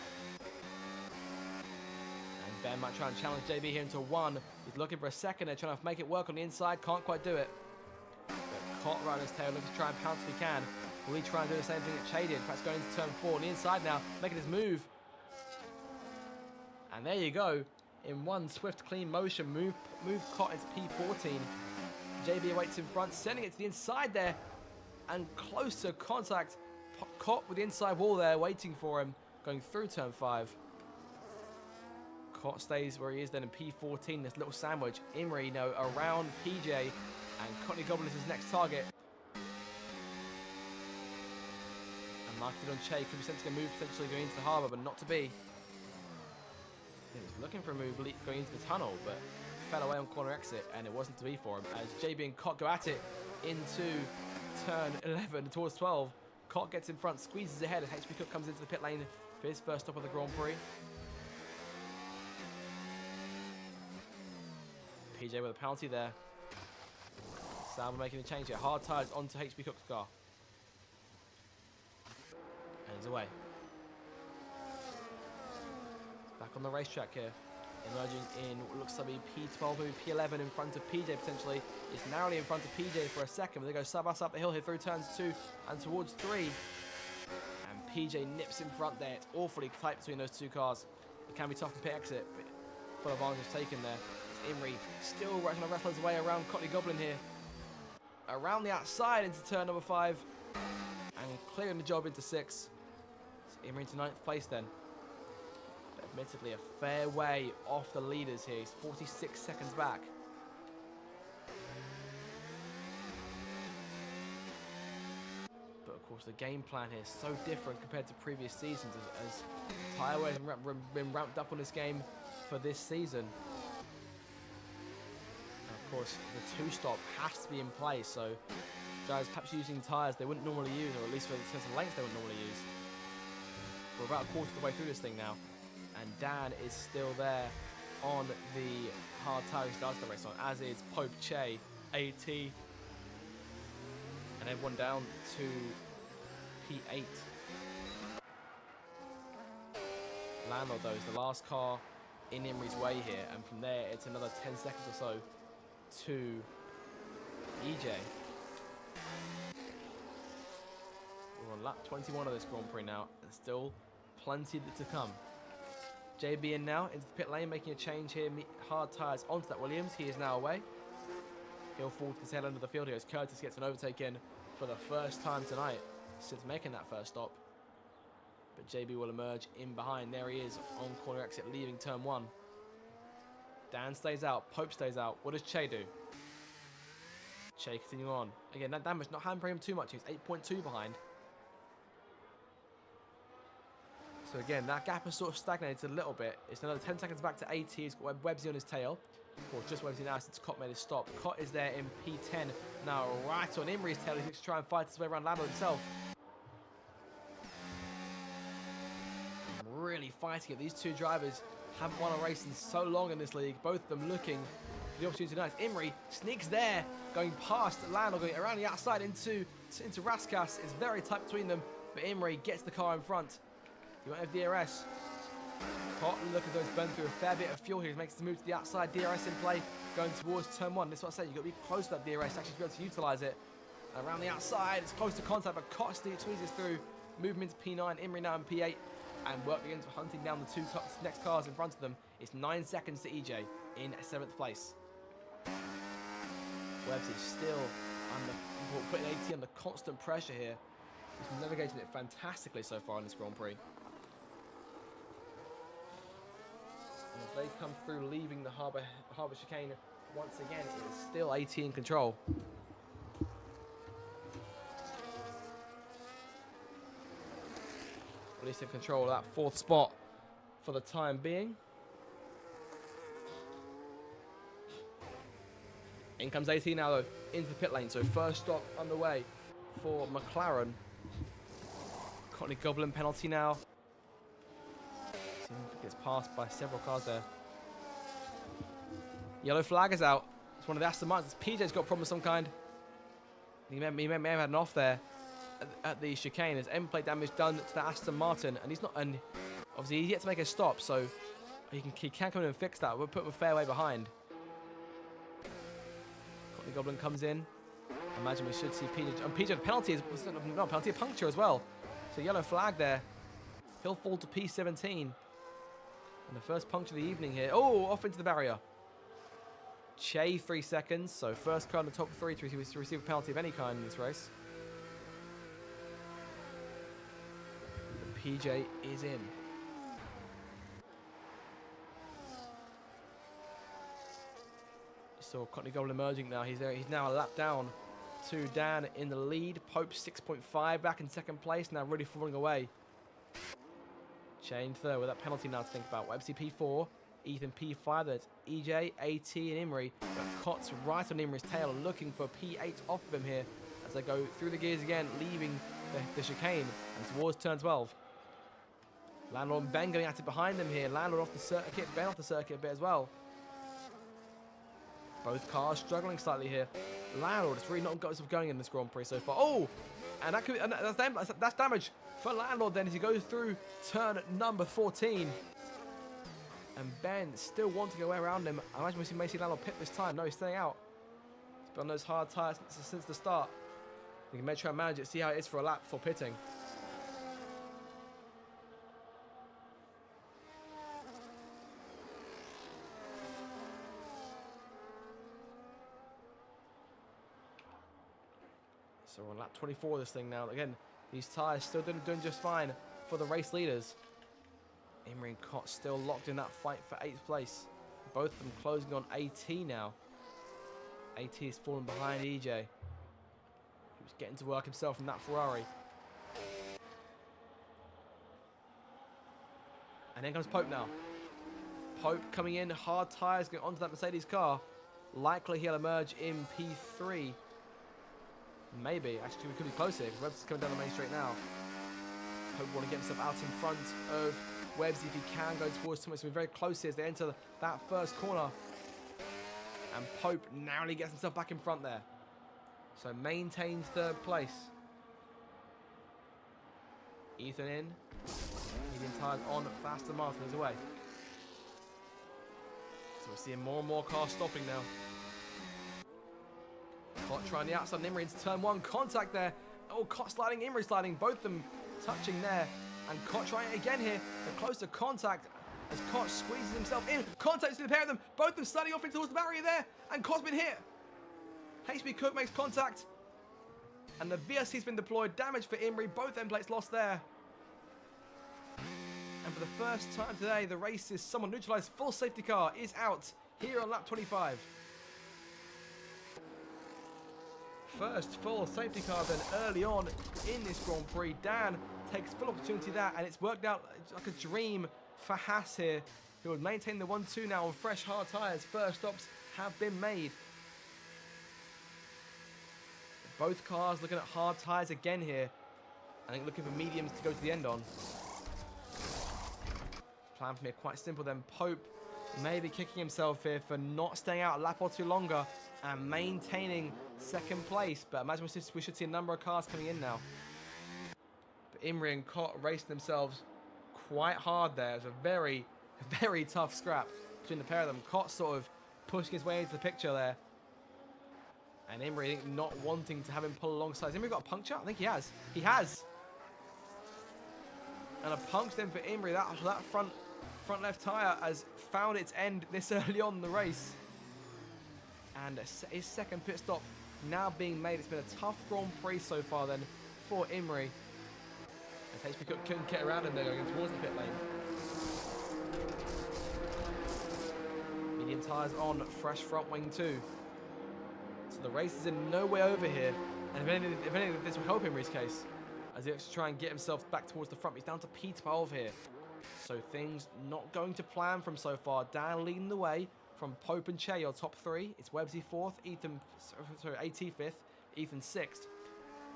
Ben might try and challenge JB here into 1. He's looking for a second there, trying to make it work on the inside, can't quite do it. But Cott right on his tail, looking to try and pounce if he can. Will he try and do the same thing that Che did? Perhaps going into turn 4 on the inside now, making his move. And there you go. In one swift, clean motion, move Cott into P14. JB awaits in front, sending it to the inside there. And close to contact. Cott with the inside wall there, waiting for him, going through turn 5. Cott stays where he is then in P14, this little sandwich. Imri, around PJ. And Cockney Goblin is his next target. And marketed on Che, could be sent to move, potentially going into the harbour, but not to be. He was looking for a move going into the tunnel, but fell away on corner exit, and it wasn't to be for him. As JB and Cott go at it into turn 11 towards 12. Cott gets in front, squeezes ahead as HB Cook comes into the pit lane his first stop of the Grand Prix. PJ with a penalty there. Sauber making the change here. Hard tyres onto HB Cook's car. And he's away. Back on the racetrack here. Emerging in what looks to be P12, maybe P11 in front of PJ potentially. It's narrowly in front of PJ for a second, but they go sub-us up the hill here through turns 2 and towards 3. And PJ nips in front there. It's awfully tight between those two cars. It can be tough in pit exit, but full advantage taken there. Imri still trying to wrestle his way around Cotley Goblin here. Around the outside into turn number 5. And clearing the job into 6. So Imri into 9th place then. But admittedly a fair way off the leaders here. He's 46 seconds back. But of course the game plan here is so different compared to previous seasons as tyre wear has been ramped up on this game for this season. Of course, the 2-stop has to be in place, so drivers perhaps using tyres they wouldn't normally use, or at least for the sense of length they wouldn't normally use. We're about a quarter of the way through this thing now, and Dan is still there on the hard tyre he started the race on, as is Pope Che, AT, and everyone down to P8. Landlord, though, is the last car in Imri's way here, and from there it's another 10 seconds or so to EJ. We're on lap 21 of this Grand Prix now, and still plenty to come. JB in now into the pit lane, making a change here. Hard tyres onto that Williams. He is now away. He'll fall to the tail end of the field here as Curtis gets an overtake in for the first time tonight since making that first stop. But JB will emerge in behind. There he is on corner exit, leaving turn 1. Dan stays out. Pope stays out. What does Che do? Che continuing on. Again, that damage not hampering him too much. He's 8.2 behind. So again, that gap has sort of stagnated a little bit. It's another 10 seconds back to AT. He's got Websy on his tail. Or just Websy now since Cott made his stop. Cott is there in P10. Now right on Imri's tail. He looks to try and fight his way around Lando himself. Really fighting it. These two drivers haven't won a race in so long in this league. Both of them looking for the opportunity tonight. Imri sneaks there, going past Lando, going around the outside into Raskas. It's very tight between them, but Imri gets the car in front. He won't have DRS. Cott, look at those burn through a fair bit of fuel here. He makes the move to the outside. DRS in play, going towards turn 1. That's what I said. You've got to be close to that DRS actually to be able to utilise it. And around the outside, it's close to contact, but Cott squeezes through. Movement to P9. Imri now in P8. And work begins for hunting down the two next cars in front of them. It's 9 seconds to EJ in 7th place. Webbs is still putting AT under constant pressure here. He's navigating it fantastically so far in this Grand Prix. And as they come through, leaving the harbour chicane once again, it is still AT in control. At least in control of that 4th spot for the time being. In comes AT now though, into the pit lane. So first stop underway for McLaren. Cotley Goblin penalty now. Gets passed by several cars there. Yellow flag is out. It's one of the Aston Martins. PJ's got a problem of some kind. He may have had an off there at the chicane. There's end plate damage done to the Aston Martin, and he's not. And obviously he's yet to make a stop, so he can come in and fix that. We'll put him a fair way behind. The Goblin comes in. I imagine we should see PJ. And PJ penalty is not penalty, a puncture as well. So yellow flag there. He'll fall to P17. And the first puncture of the evening here. Oh, off into the barrier. Che 3 seconds. So first car in the top 3 to receive a penalty of any kind in this race. PJ is in. So Cotley Goblin emerging now. He's there. He's now a lap down to Dan in the lead. Pope 6.5 back in 2nd place. Now really falling away. Chain third with that penalty now to think about. Websy P4, Ethan P5. That's EJ, AT, and Imri. But Cott's right on Imri's tail, looking for P8 off of him here as they go through the gears again, leaving the chicane and towards turn 12. Landlord and Ben going at it behind them here. Landlord off the circuit, Ben off the circuit a bit as well. Both cars struggling slightly here. Landlord has really not got himself going in this Grand Prix so far. Oh! And that's damage for Landlord then as he goes through turn number 14. And Ben still wanting to go around him. I imagine we may see Landlord pit this time. No, he's staying out. He's been on those hard tyres since the start. You can maybe try and manage it, see how it is for a lap before pitting. So we're on lap 24 of this thing now. Again, these tyres still doing just fine for the race leaders. Imrie and Cott still locked in that fight for 8th place. Both of them closing on AT now. AT is falling behind EJ. He was getting to work himself in that Ferrari. And then comes Pope now. Pope coming in, hard tyres, going onto that Mercedes car. Likely he'll emerge in P3. Maybe. Actually, we could be close here because Webb's coming down the main straight now. Pope want to get himself out in front of Webbs if he can go towards Thomas. So we're very close here as they enter that first corner. And Pope narrowly gets himself back in front there. So maintains third place. Ethan in. Medium tyres on, faster Martin is away. So we're seeing more and more cars stopping now. Cott trying the outside, Imrie into turn 1, contact there. Oh, Cott sliding, Imrie sliding, both of them touching there. And Cott trying it again here, the closer contact as Cott squeezes himself in. Contact between the pair of them, both of them sliding off into towards the barrier there. And Cott's been hit. HB Cook makes contact. And the VSC's been deployed, damage for Imrie, both end plates lost there. And for the first time today, the race is someone neutralized. Full safety car is out here on lap 25. First full safety car then early on in this Grand Prix. Dan takes full opportunity there, and it's worked out like a dream for Haas here, who would maintain the 1-2 now on fresh hard tyres. First stops have been made. Both cars looking at hard tyres again here. I think looking for mediums to go to the end on. Plan from here quite simple then. Pope maybe kicking himself here for not staying out a lap or two longer and maintaining second place. But imagine we should see a number of cars coming in now. But Imrie and Cott racing themselves quite hard there. It's a very, very tough scrap between the pair of them. Cott sort of pushing his way into the picture there. And Imrie, I think, not wanting to have him pull alongside. Has Imrie got a puncture? I think he has. He has. And a puncture then for Imrie. That front left tyre has found its end this early on in the race. And his second pit stop now being made. It's been a tough Grand Prix so far then for Imrie. As HP Cook couldn't get around him there going towards the pit lane. Medium tyres on, fresh front wing too. So the race is in no way over here. And if anything, this will help Imrie's case, as he looks to try and get himself back towards the front. He's down to P12 here. So things not going to plan from so far. Dan leading the way from Pope and Che, your top three. It's Webbsy 4th, AT 5th, Ethan 6th.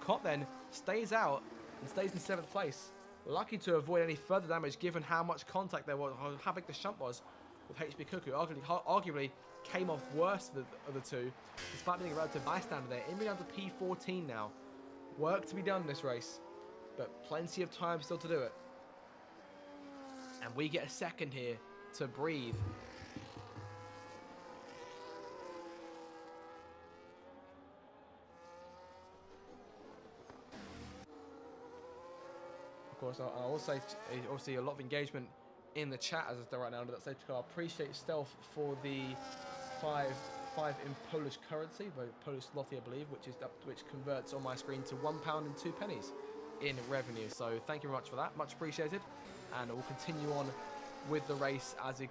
Cott then stays out and stays in 7th place. Lucky to avoid any further damage given how much contact there was, how big the shunt was with HB Cook, who arguably came off worse of the two, despite being a relative bystander there. Imrie down to P14 now. Work to be done in this race, but plenty of time still to do it. And we get a second here to breathe. Of course, I'll also say, obviously, a lot of engagement in the chat as it's done right now under that safety car. Appreciate Stealth for the 5 in Polish currency, Polish zloty, I believe, which converts on my screen to £1 and 2 pennies in revenue. So thank you very much for that, much appreciated. And we'll continue on with the race as it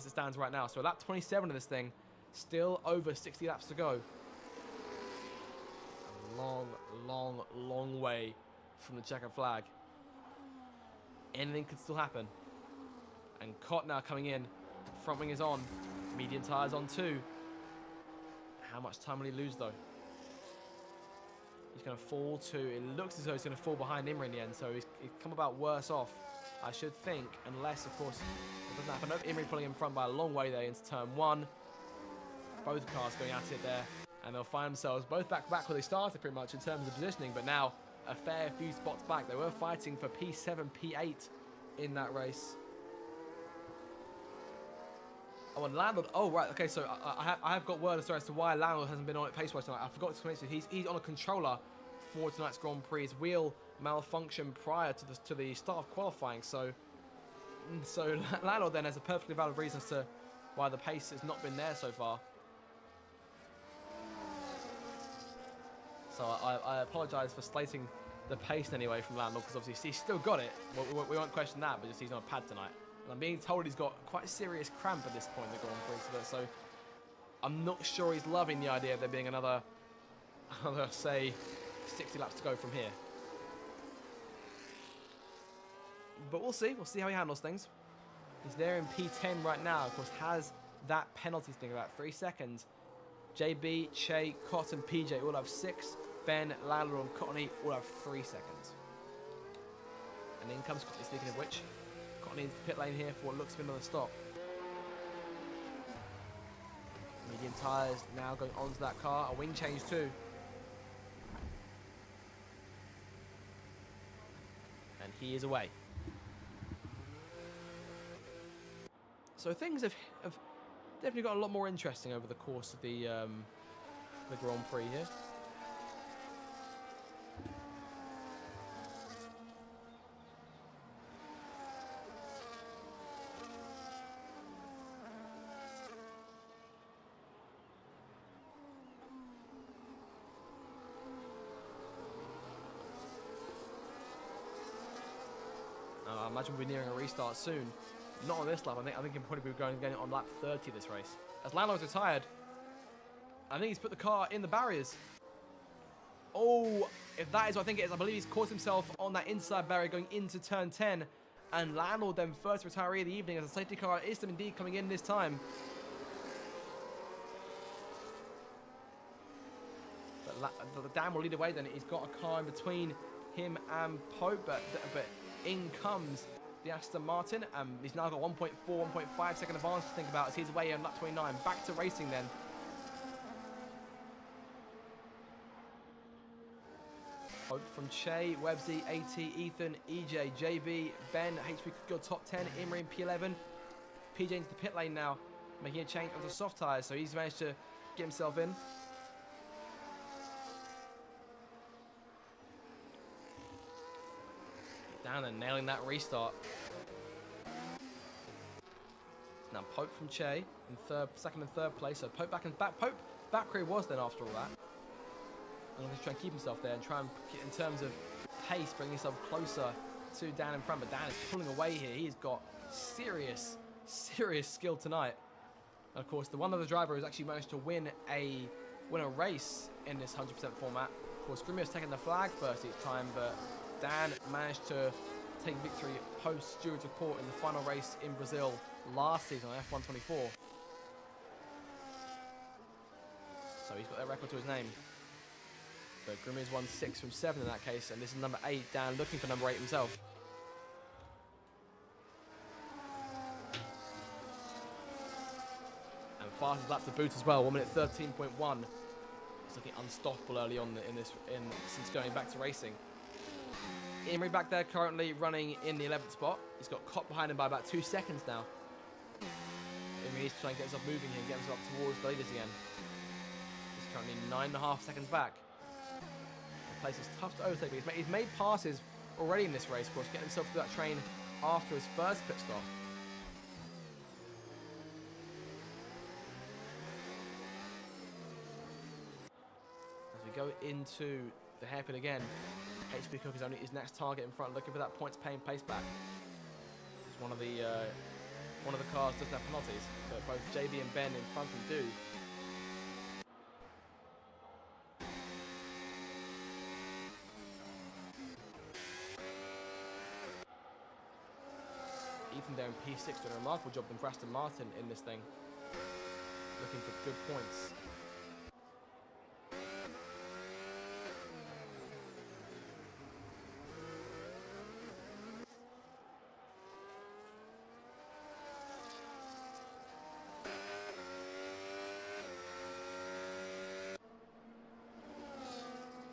stands right now. So lap 27 of this thing, still over 60 laps to go. A long way from the checkered flag. Anything could still happen. And Cott now coming in. Front wing is on. Medium tyres on too. How much time will he lose though? He's going to fall to... It looks as though he's going to fall behind Imrie in the end. So he's come about worse off I should think, unless, of course, it doesn't happen. No, Imri pulling in front by a long way there into turn 1. Both cars going at it there, and they'll find themselves both back where they started pretty much in terms of positioning, but now a fair few spots back. They were fighting for P7, P8 in that race. Oh, and Landlord. Oh, right. Okay, so I have got word as to why Landlord hasn't been on it pace-wise tonight. I forgot to mention he's on a controller for tonight's Grand Prix. His wheel malfunctioned prior to the start of qualifying, so Landlord then has a perfectly valid reason as to why the pace has not been there so far. So I apologise for slating the pace anyway from Landlord, because obviously he's still got it. We won't question that, but just he's on a pad tonight. And I'm being told he's got quite a serious cramp at this point in the Grand Prix, so I'm not sure he's loving the idea of there being another, say, 60 laps to go from here. But we'll see. We'll see how he handles things. He's there in P10 right now. Of course, has that penalty thing about 3 seconds. JB, Che, Cotton, PJ all have 6. Ben, Landlord, and Cottony all have 3 seconds. And in comes Cottony, speaking of which. Cottony into the pit lane here for what looks to be another stop. Medium tyres now going onto that car. A wing change too. And he is away. So things have definitely got a lot more interesting over the course of the Grand Prix here. I imagine we'll be nearing a restart soon. Not on this lap. I think he'll probably be going on lap 30 this race. As Landlord's retired, I think he's put the car in the barriers. Oh, if that is what I think it is, I believe he's caught himself on that inside barrier going into turn 10. And Landlord then first retiree of the evening as a safety car is indeed coming in this time. But Dan will lead away then. He's got a car in between him and Pope, but in comes the Aston Martin, and he's now got 1.4, 1.5 second advantage to think about as he's away on lap 29. Back to racing then. Hope from Che, Websy, AT, Ethan, EJ, JB, Ben, HP could go top 10, Imri in P11. PJ into the pit lane now, making a change onto soft tyres, so he's managed to get himself in. Down and nailing that restart. Now Pope from Che in second and third place. So Pope back where he was then after all that. And he's trying to keep himself there and try and, in terms of pace, bring himself closer to Dan in front. But Dan is pulling away here. He's got serious skill tonight. And of course, the one other driver who's actually managed to win a race in this 100% format. Of course, Grimio's taking the flag first each time, but Dan managed to take victory post Stewart's report in the final race in Brazil last season on F1 24. So he's got that record to his name. But Grimio's won 6 from 7 in that case, and this is number 8. Dan looking for number 8 himself. And fastest lap to boot as well, 1 minute 13.1. He's looking unstoppable early on since going back to racing. Imri back there currently running in the 11th spot. He's got Cop behind him by about 2 seconds now. Imri needs to try and get himself moving here and get himself up towards the leaders again. He's currently 9.5 seconds back. The place is tough to overtake, but he's made passes already in this race, of course, getting himself through that train after his first pit stop. As we go into the hairpin again, HP Cook is only his next target in front, looking for that points paying pace back. It's one of the cars doesn't have penalties, but both JB and Ben in front of him do. Ethan there in P6 doing a remarkable job from Aston Martin in this thing, looking for good points.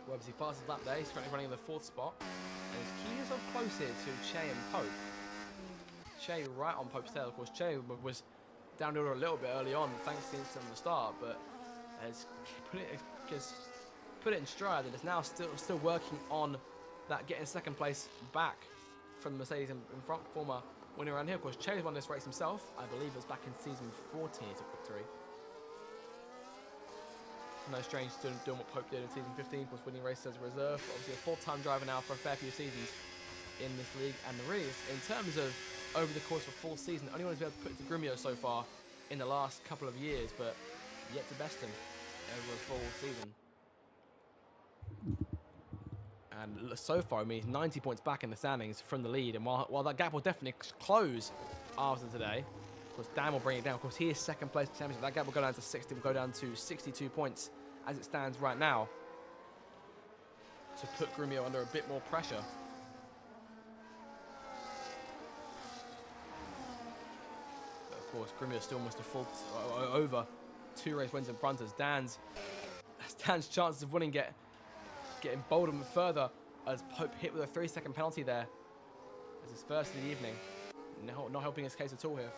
Webb's fastest lap there. He's currently running in the 4th spot. And he's keeping himself close here to Che and Pope. Che right on Pope's tail. Of course, Che was down the order a little bit early on, thanks to the incident on the start, but has put it in stride and is now still working on that getting 2nd place back from the Mercedes in front, former winner around here. Of course, Che's won this race himself. I believe it was back in season 14 he took victory. No strange doing what Pope did in season 15, of course, winning races as a reserve. But obviously a full-time driver now for a fair few seasons in this league. And really, in terms of over the course of a full season, only one who's been able to put it to Grumio so far in the last couple of years, but yet to best him over a full season. And so far, I mean, he's 90 points back in the standings from the lead. And while that gap will definitely close after today, of course, Dan will bring it down. Of course, he is 2nd place in the championship. That gap will go down to 60, will go down to 62 points as it stands right now, to put Grumio under a bit more pressure. But of course, Grumio still almost a full over 2 race wins in front as Dan's chances of winning getting bolder and further as Pope hit with a 3-second penalty there as his first of the evening. Not helping his case at all here.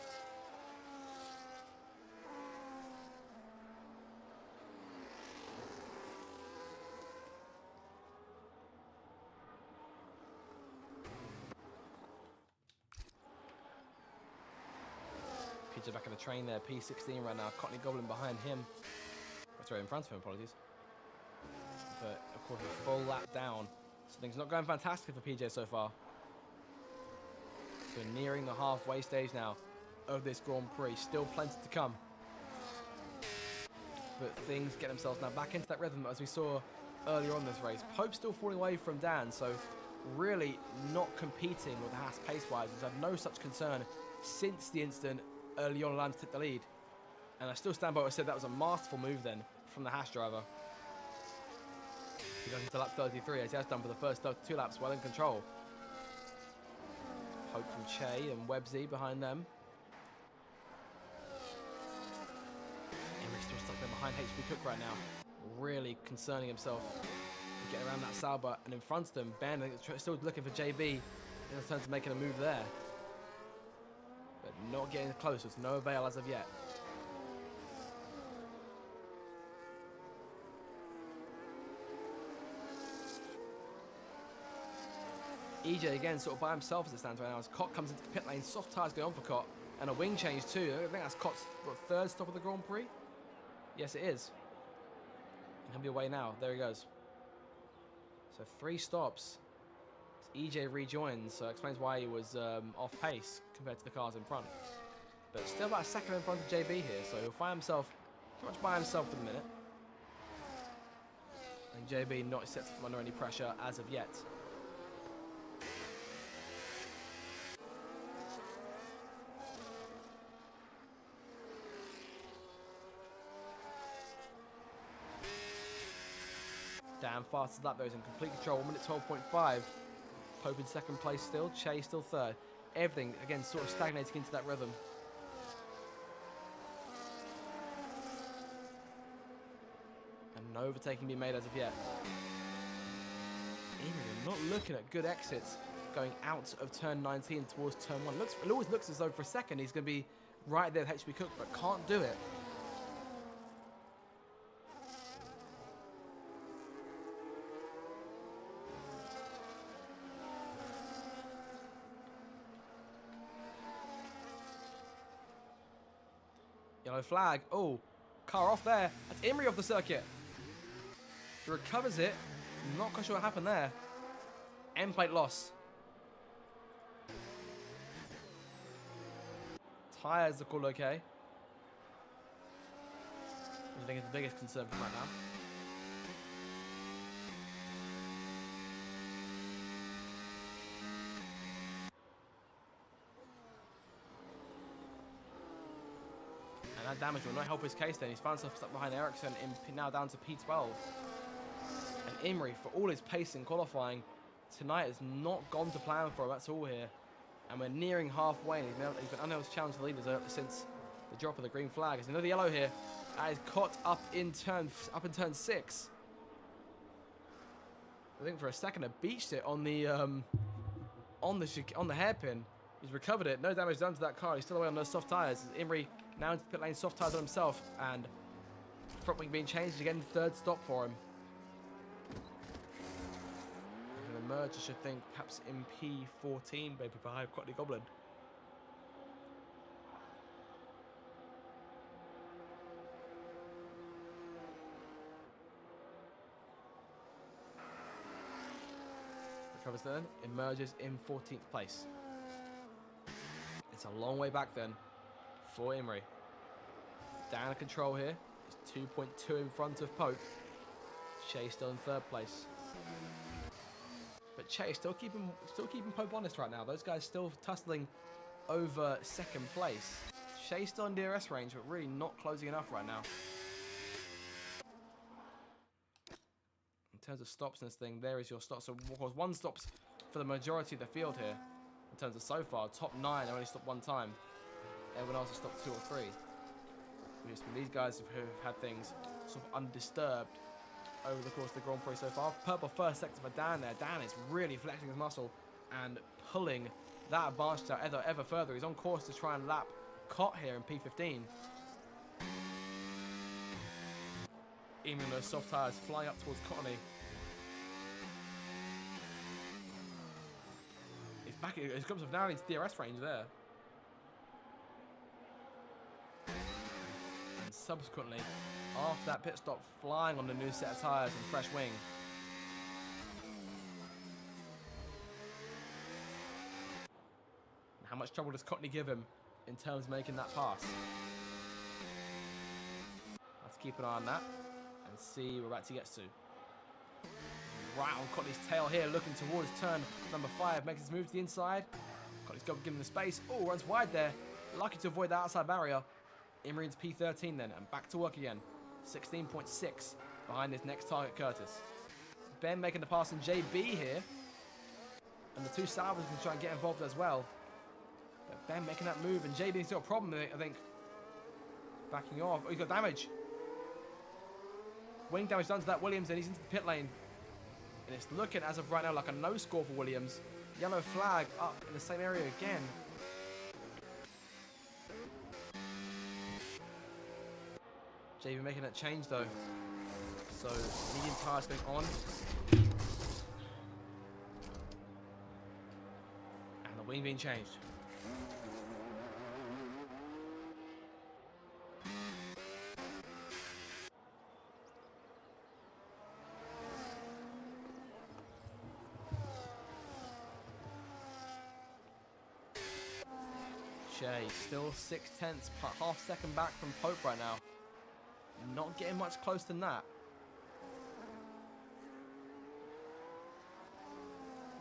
PJ back in the train there, P16 right now. Courtney Goblin behind him. Sorry, in front of him, apologies. But of course, a full lap down. So things not going fantastic for PJ so far. So nearing the halfway stage now of this Grand Prix. Still plenty to come. But things get themselves now back into that rhythm as we saw earlier on this race. Pope still falling away from Dan, so really not competing with the Haas pace-wise. He's had no such concern since the incident early on allowed to take the lead. And I still stand by what I said, that was a masterful move then from the Haas driver. He goes into lap 33 as he has done for the first 32 laps, well in control. Pope from Che and Webbsy behind them. Emery's still stuck there behind HP Cook right now. Really concerning himself. Getting around that Sauber, and in front of them, Ben still looking for JB in terms of making a move there. But not getting close, it's no avail as of yet. EJ again sort of by himself as it stands right now as Cott comes into the pit lane. Soft tyres going on for Cott, and a wing change too. I think that's Cott's 3rd stop of the Grand Prix. Yes, it is. And he'll be away now. There he goes. So 3 stops. EJ rejoins, so explains why he was off pace compared to the cars in front. But still about a second in front of JB here, so he'll find himself pretty much by himself for the minute. And JB not set under any pressure as of yet. Damn fastest lap though, is in complete control. 1 minute 12.5. Pope in 2nd place still. Che still 3rd. Everything again sort of stagnating into that rhythm. And no overtaking being made as of yet. Emery not looking at good exits going out of turn 19 towards turn 1. It always looks as though for a second he's going to be right there with HP Cook, but can't do it. Yellow flag. Oh, car off there. That's Emery off the circuit. He recovers it. Not quite sure what happened there. End plate loss. Tyres are called okay. I think it's the biggest concern for him right now. And that damage will not help his case then. He's found himself stuck behind Ericsson, now down to P12. And Emery, for all his pace in qualifying, tonight has not gone to plan for him, that's all here. And we're nearing halfway, and he's been unable to challenge the leaders since the drop of the green flag. There's another yellow here. That is caught up in turn 6. I think for a second it beached it on the hairpin. He's recovered it. No damage done to that car. He's still away on those soft tyres. Imri now into the pit lane, soft tyres on himself, and front wing being changed again. Third stop for him. And an emerge, I should think, perhaps in P14, maybe behind Quatley Goblin. Recovers then, emerges in 14th place. It's a long way back then for Imri. Down control here. It's 2.2 in front of Pope. Shea still in third place. But Che still keeping Pope honest right now. Those guys still tussling over second place. Shea still in DRS range, but really not closing enough right now. In terms of stops in this thing, there is your stop. So of course, one stops for the majority of the field here. In terms of so far, top 9 have only stopped one time. Everyone else has stopped 2 or 3. These guys have had things sort of undisturbed over the course of the Grand Prix so far. Purple first sector for Dan there. Dan is really flexing his muscle and pulling that advantage out ever further. He's on course to try and lap Cott here in P15. Even those soft tyres flying up towards Cottony. He's back. He's comes now into DRS range there. And subsequently, after that pit stop, flying on the new set of tyres and fresh wing. And how much trouble does Cottony give him in terms of making that pass? Let's keep an eye on that and see where we're about to get to. Right on Cottony's tail here, looking towards turn number 5, makes his move to the inside. Cottony's got to give him the space. Oh, runs wide there. Lucky to avoid the outside barrier. Imri into P13 then, and back to work again. 16.6 behind his next target, Curtis. Ben making the pass on JB here. And the two Salvers can try and get involved as well. But Ben making that move, and JB's got a problem with it, I think. Backing off. Oh, he's got damage. Wing damage done to that Williams, and he's into the pit lane. And it's looking, as of right now, like a no score for Williams. Yellow flag up in the same area again. JB making that change though. So medium tyres going on. And the wing being changed. Shea still 0.6, half second back from Pope right now. Not getting much closer than that.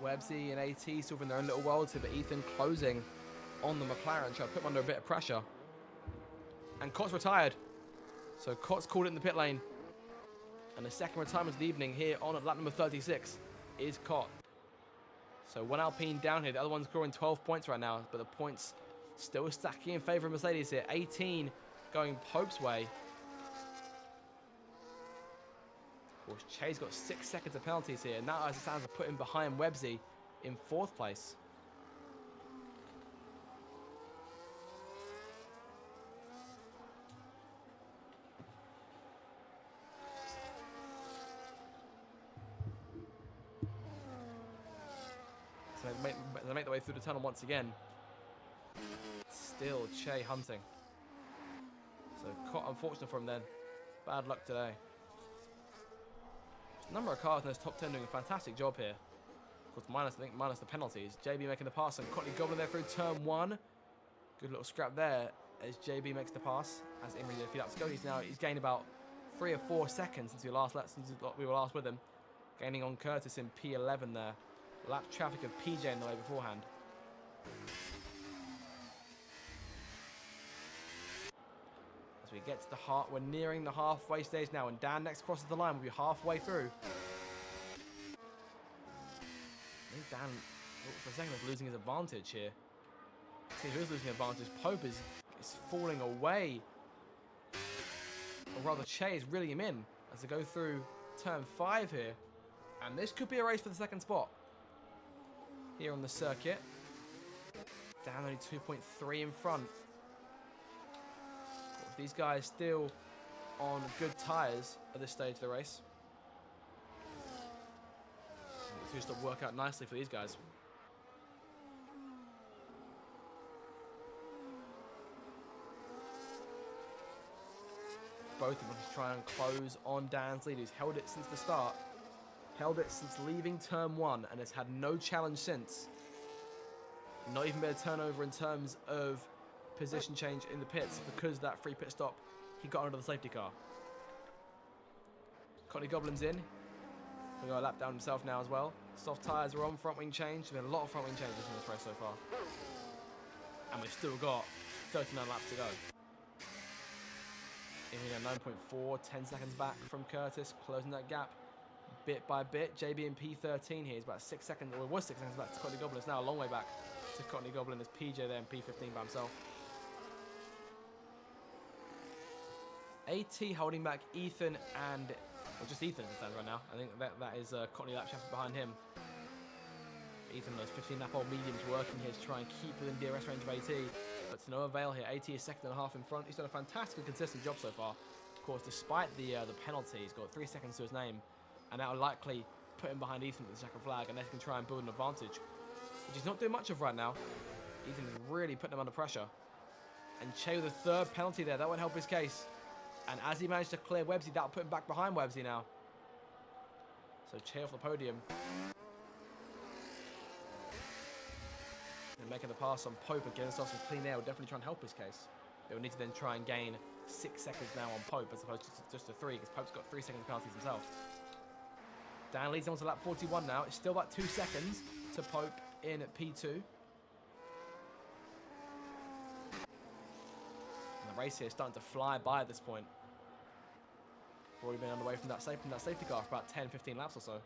Websy and AT sort of in their own little world here, but Ethan closing on the McLaren, trying to put him under a bit of pressure. And Cott's retired. So Cott's called it in the pit lane. And the second retirement of the evening here on lap number 36 is Cott. So one Alpine down here. The other one's scoring 12 points right now, but the points still stacking in favour of Mercedes here. 18 going Pope's way. Of course, Che's got 6 seconds of penalties here, and that, as it sounds, to put him behind Websy in 4th place. So they make their way through the tunnel once again. Still Che hunting. So quite unfortunate for him then. Bad luck today. There's a number of cars in this top 10 doing a fantastic job here. Of course, minus the penalties. JB making the pass and Quatley Goblin there through turn 1. Good little scrap there as JB makes the pass. As Imri did a few laps ago, he's gained about 3 or 4 seconds since we were last with him. Gaining on Curtis in P11 there. Lap traffic of PJ in the way beforehand. As we get to the heart, we're nearing the halfway stage now, and Dan next crosses the line. We'll be halfway through. I think Dan, for a second, is losing his advantage here. See who's losing advantage. Pope is falling away. Or rather, Che is reeling him in as they go through turn 5 here. And this could be a race for the second spot here on the circuit. Down only 2.3 in front. But these guys still on good tyres at this stage of the race. It's just to work out nicely for these guys. Both of them just try and close on Dan's lead, who's held it since the start. Held it since leaving turn 1 and has had no challenge since. Not even been a turnover in terms of position change in the pits because of that free pit stop he got under the safety car. Courtney Goblin's in. He'll go a lap down himself now as well. Soft tyres are on, front wing change. There's been a lot of front wing changes in this race so far. And we've still got 39 laps to go. In 9.4, 10 seconds back from Curtis, closing that gap bit by bit. JB in P13 here is about 6 seconds, or it was 6 seconds back to Courtney Goblin. It's now a long way back to Courtney Goblin. There's PJ there in P15 by himself. AT holding back Ethan and, well, just Ethan as it stands right now. I think that is Courtney Lapshaft behind him. Ethan, those 15 lap old mediums working here to try and keep within DRS range of AT, but to no avail here. AT is 2.5 in front. He's done a fantastic and consistent job so far. Of course, despite the penalty, he's got 3 seconds to his name, and that will likely put him behind Ethan with the second flag, and they can try and build an advantage, which he's not doing much of right now. Ethan is really putting him under pressure. And Che with the third penalty there, that won't help his case. And as he managed to clear Websy, that'll put him back behind Websy now. So Che off the podium. And making the pass on Pope and getting himself some clean air will definitely try and help his case. They will need to then try and gain 6 seconds now on Pope as opposed to just a 3, because Pope's got 3 second penalties himself. Dan leads on to lap 41 now. It's still about 2 seconds to Pope in at P2. And the race here is starting to fly by at this point. We've already been underway from that safety car for about 10-15 laps or so.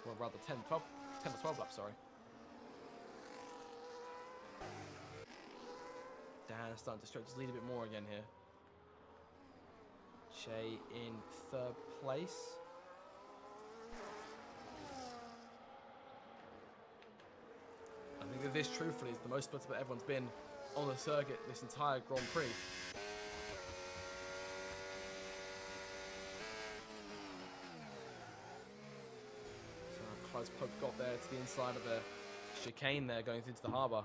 Well, rather 10 to 12 laps, sorry. Dan starting to stretch his lead a bit more again here. Che in 3rd place. I think that this, truthfully, is the most split that everyone's been on the circuit this entire Grand Prix. Close Pope got there to the inside of the chicane there going through to the harbour.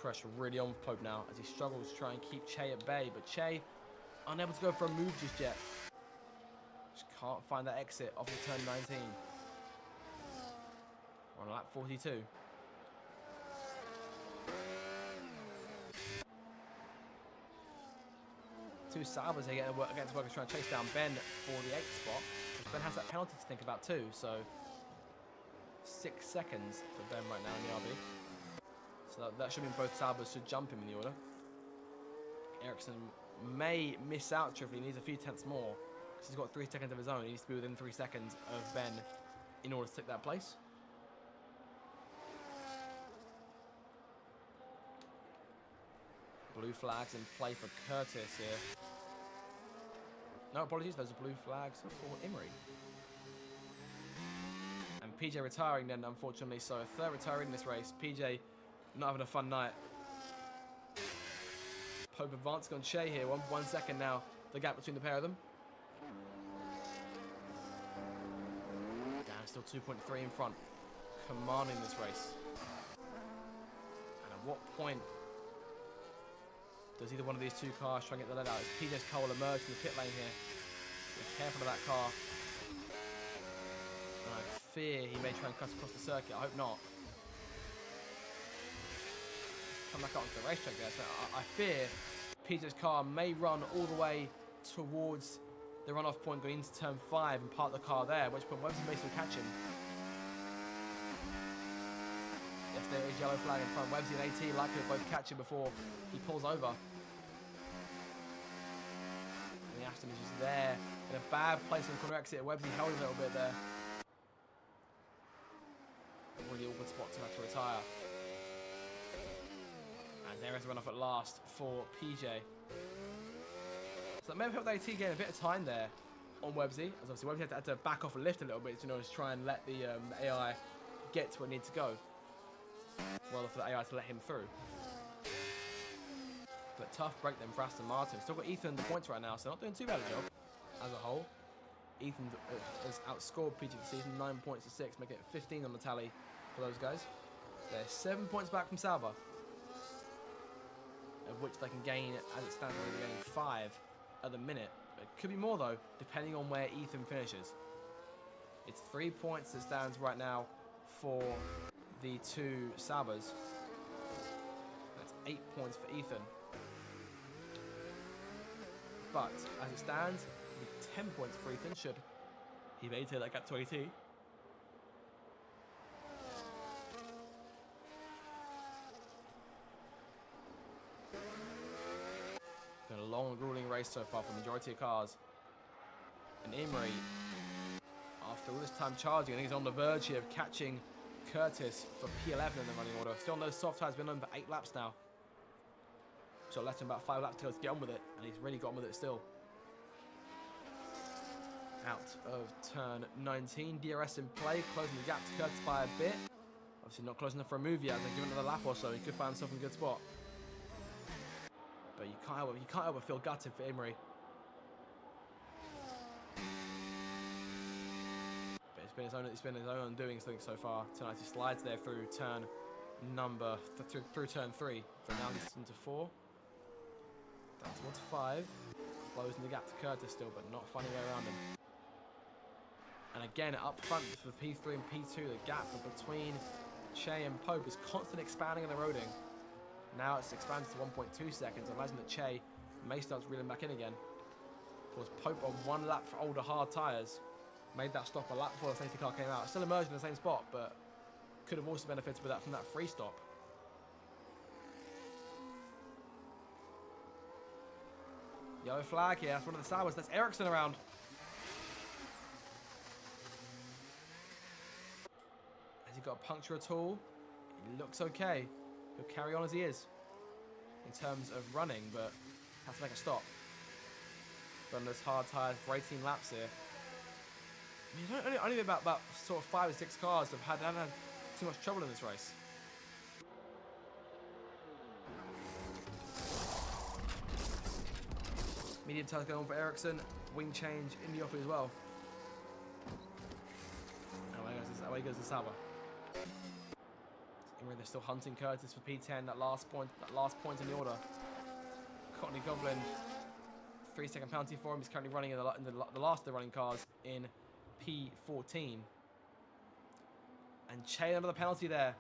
Pressure really on with Pope now as he struggles to try and keep Che at bay, but Che unable to go for a move just yet. Just can't find that exit off of turn 19. We're on lap 42. Two Sabres here against workers trying to chase down Ben for the 8th spot. Because Ben has that penalty to think about too, so 6 seconds for Ben right now in the RB. So that should mean both Sabres should jump him in the order. Ericsson may miss out triply, he needs a few tenths more. Because he's got 3 seconds of his own, he needs to be within 3 seconds of Ben in order to take that place. Blue flags in play for Curtis here. No, apologies, those are blue flags for Emery. And PJ retiring then, unfortunately, so a 3rd retiring in this race. PJ not having a fun night. Pope advancing on Che here, 1 second now, the gap between the pair of them. Dan still 2.3 in front, commanding this race. And at what point does either one of these two cars try and get the lead out? As PJ's car will emerge from the pit lane here. Be careful of that car. And I fear he may try and cut across the circuit. I hope not. Come back out onto the racetrack there. So I fear PJ's car may run all the way towards the runoff point going into turn 5 and park the car there, at which point Webster may still catch him. Yes, there is yellow flag in front. Websy and AT likely to both catch him before he pulls over. And the Aston is just there in a bad place on the corner exit. Websy held a little bit there. really awkward spot to have to retire. And there is a run off at last for PJ. So that may have helped AT gain a bit of time there on Websy, as obviously Websy had to back off a lift a little bit, you know, to try and let the AI get to where it needs to go, rather for the AI to let him through. But tough break then for Aston Martin. Still got Ethan the points right now, so not doing too bad a job as a whole. Ethan has outscored PG this season, 9 points to 6, making it 15 on the tally for those guys. They're 7 points back from Sauber, of which they can gain, as it stands, they're gaining 5 at the minute. It could be more though, depending on where Ethan finishes. It's 3 points that stands right now for the two Saubers. That's 8 points for Ethan. But as it stands, with 10 points for Ethan, should he be able to take that gap to AT. Been a long, grueling race so far for the majority of cars. And Imrie, after all this time charging, I think he's on the verge here of catching Curtis for P11 in the running order. Still on those soft tires, been on for 8 laps now. So left him about 5 laps to go to get on with it, and he's really got on with it still. Out of turn 19, DRS in play, closing the gap to Curtis by a bit. Obviously not close enough for a move yet, so give it another lap or so, he could find himself in a good spot. But you can't help but feel gutted for Imrie. But it's been his own undoing so far. Tonight he slides there through turn through turn 3. So now he's into 4. Down towards 5. Closing the gap to Curtis still, but not finding a way around him. And again, up front for P3 and P2, the gap between Che and Pope is constantly expanding in the roading. Now it's expanded to 1.2 seconds. I imagine that Che may start reeling back in again. Of course, Pope on 1 lap for older hard tyres. Made that stop a lap before the safety car came out. Still emerged in the same spot, but could have also benefited with that from that free stop. Yellow flag here. That's one of the Saubers. That's Ericsson around. Has he got a puncture at all? He looks okay. He'll carry on as he is in terms of running, but has to make a stop. Run those hard tyres for 18 laps here. I mean, only about sort of 5 or 6 cars have had too much trouble in this race. Medium tyres going on for Ericsson. Wing change in the offer as well. And away goes the Sauber. They're still hunting Curtis for P10. That last point in the order. Courtney Goblin, 3-second penalty for him. He's currently running in the last of the running cars in P14. And Che, another penalty there.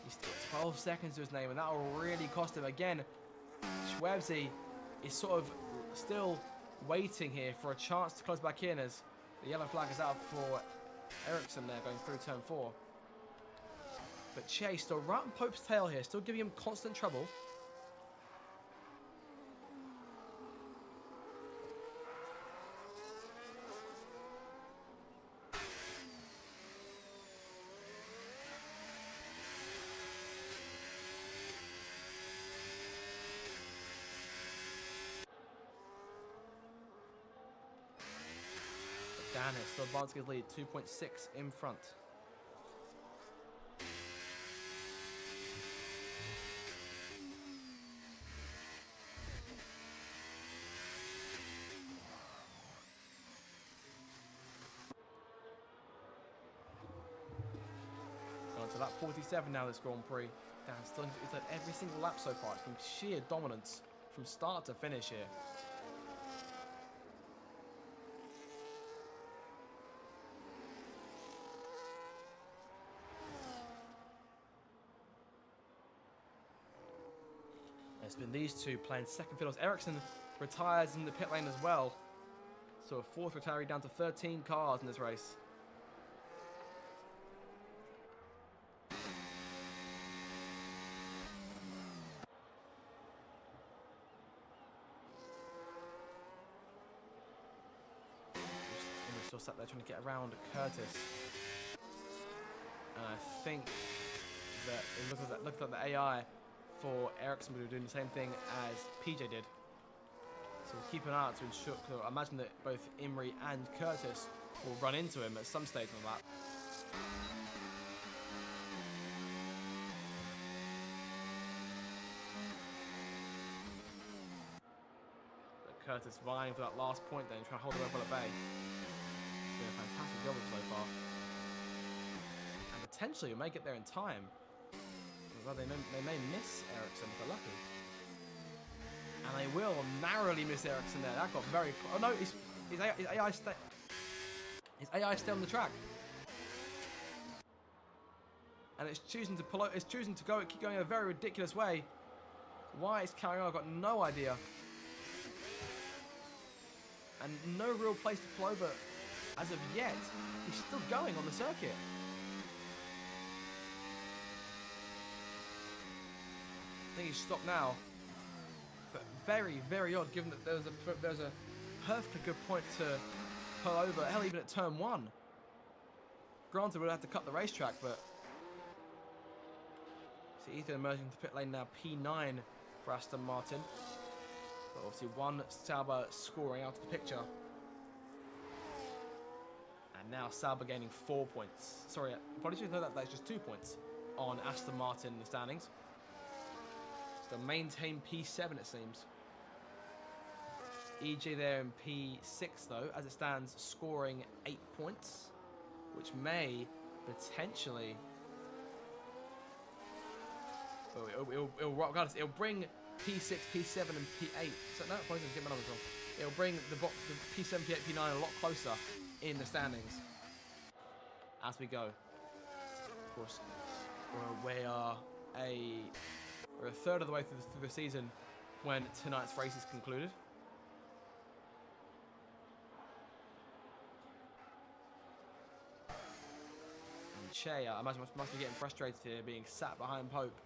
He's still 12 seconds to his name, and that will really cost him again. Schwebsy is sort of still waiting here for a chance to close back in, as the yellow flag is out for Ericsson there going through turn 4. But Che still right on Pope's tail here, still giving him constant trouble. But Dan is still advancing his lead, 2.6 in front. So lap 47 now this Grand Prix. Dan still it's like every single lap so far. It's been sheer dominance from start to finish here. It's been these two playing second fiddles. Ericsson retires in the pit lane as well. So a 4th retiree down to 13 cars in this race. Still sat there trying to get around Curtis. And I think that it looked like the AI for Ericsson will be doing the same thing as PJ did. So we'll keep an eye out to ensure. I imagine that both Imri and Curtis will run into him at some stage on the lap. But Curtis vying for that last point then, trying to hold the Red Bull at bay. Doing a fantastic job of it so far. And potentially we may get there in time. Well, they may miss Ericsson if they're lucky. And they will narrowly miss Ericsson there. That got very close. Oh no, his AI still on the track. And it's choosing to pull out, it's choosing to go, keep going in a very ridiculous way. Why it's carrying on, I've got no idea. And no real place to pull over as of yet. He's still going on the circuit. I think he's stopped now. But very, very odd, given that there's a perfectly good point to pull over. Hell, even at turn 1. Granted, we'll have to cut the racetrack, but see Ethan emerging to pit lane now. P9 for Aston Martin. But obviously, one Sauber scoring out of the picture. And now Sauber gaining 4 points. Sorry, apologies, no, that's just 2 points on Aston Martin in the standings. So maintain P7 it seems. EJ there in P6 though, as it stands, scoring 8 points, which may potentially. Oh, it'll bring P6, P7, and P8. So no, apologies, get my numbers wrong. It'll bring the P7, P8, P9 a lot closer in the standings as we go. Of course, we're a third of the way through the season when tonight's race is concluded. And Che, I imagine, must be getting frustrated here, being sat behind Pope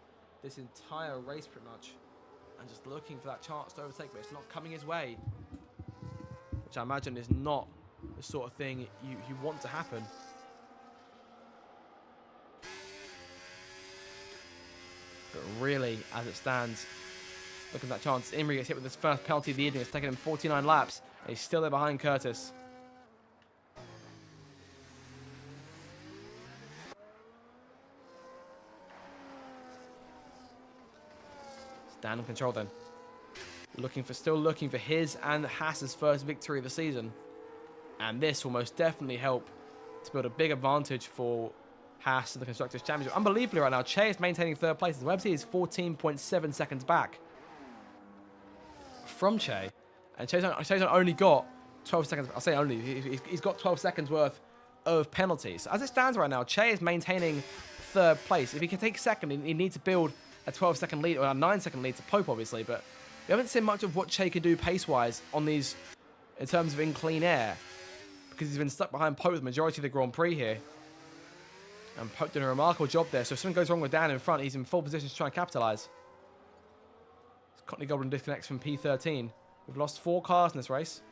this entire race pretty much, and just looking for that chance to overtake, but it's not coming his way, which I imagine is not the sort of thing you want to happen. But really, as it stands, look at that chance. Imri gets hit with his first penalty of the evening. It's taken him 49 laps. And he's still there behind Curtis. Stand in control then. Still looking for his and Haas's first victory of the season. And this will most definitely help to build a big advantage for Haas in the Constructors' Championship. Unbelievably right now, Che is maintaining third place. The Websy is 14.7 seconds back from Che. And Che's only got 12 seconds. I say only. He's got 12 seconds worth of penalties. As it stands right now, Che is maintaining third place. If he can take second, he needs to build a 12-second lead, or a 9-second lead to Pope, obviously. But we haven't seen much of what Che can do pace-wise on these, in terms of in clean air, because he's been stuck behind Pope the majority of the Grand Prix here. And Pope doing a remarkable job there. So if something goes wrong with Dan in front, he's in full position to try and capitalise. Courtney Goldwyn disconnects from P13. We've lost 4 cars in this race.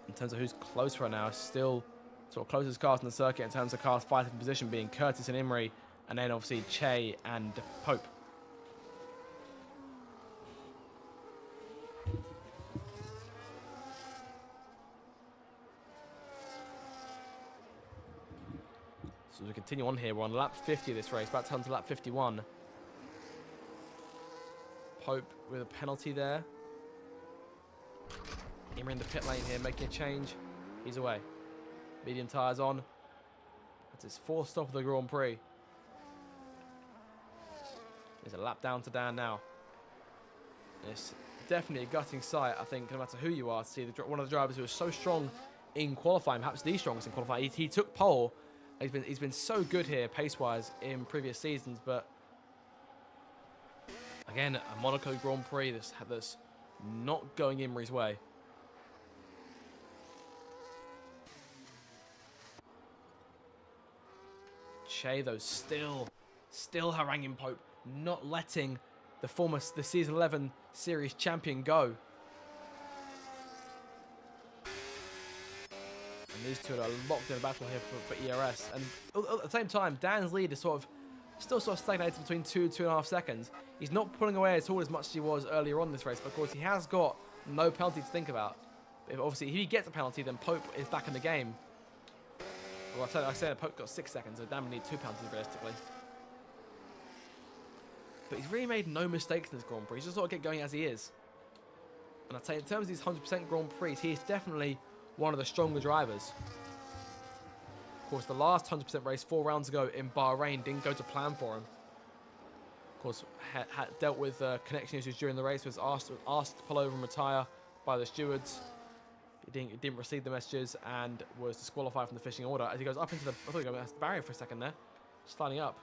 In terms of who's close right now, still sort of closest cars in the circuit in terms of cars fighting for position being Curtis and Imri, and then obviously Che and Pope. So as we continue on here, we're on lap 50 of this race, about to come to lap 51. Pope with a penalty there. Imri in the pit lane here, making a change. He's away. Medium tyres on. That's his 4th stop of the Grand Prix. There's a lap down to Dan now. It's definitely a gutting sight, I think, no matter who you are, to see one of the drivers who was so strong in qualifying, perhaps the strongest in qualifying. He took pole. He's been so good here pace-wise in previous seasons, but again, a Monaco Grand Prix that's not going Imri's way. Che, though, still haranguing Pope, not letting the Season 11 Series champion go. And And these two are locked in a battle here for ERS. And at the same time, Dan's lead is still stagnated between 2.5 seconds. He's not pulling away at all as much as he was earlier on this race, but of course he has got no penalty to think about. Obviously, if he gets a penalty, then Pope is back in the game. Well, I said Pope got 6 seconds, so Dan would need 2 penalties realistically. But he's really made no mistakes in this Grand Prix. He's just sort of get going as he is. And I'd say in terms of these 100% Grand Prix, he is definitely one of the stronger drivers. Of course, the last 100% race 4 rounds ago in Bahrain didn't go to plan for him. Of course, had dealt with connection issues during the race, was asked to pull over and retire by the stewards. He didn't receive the messages and was disqualified from the finishing order as he goes up into the, I thought he was going past the barrier for a second there. Sliding up,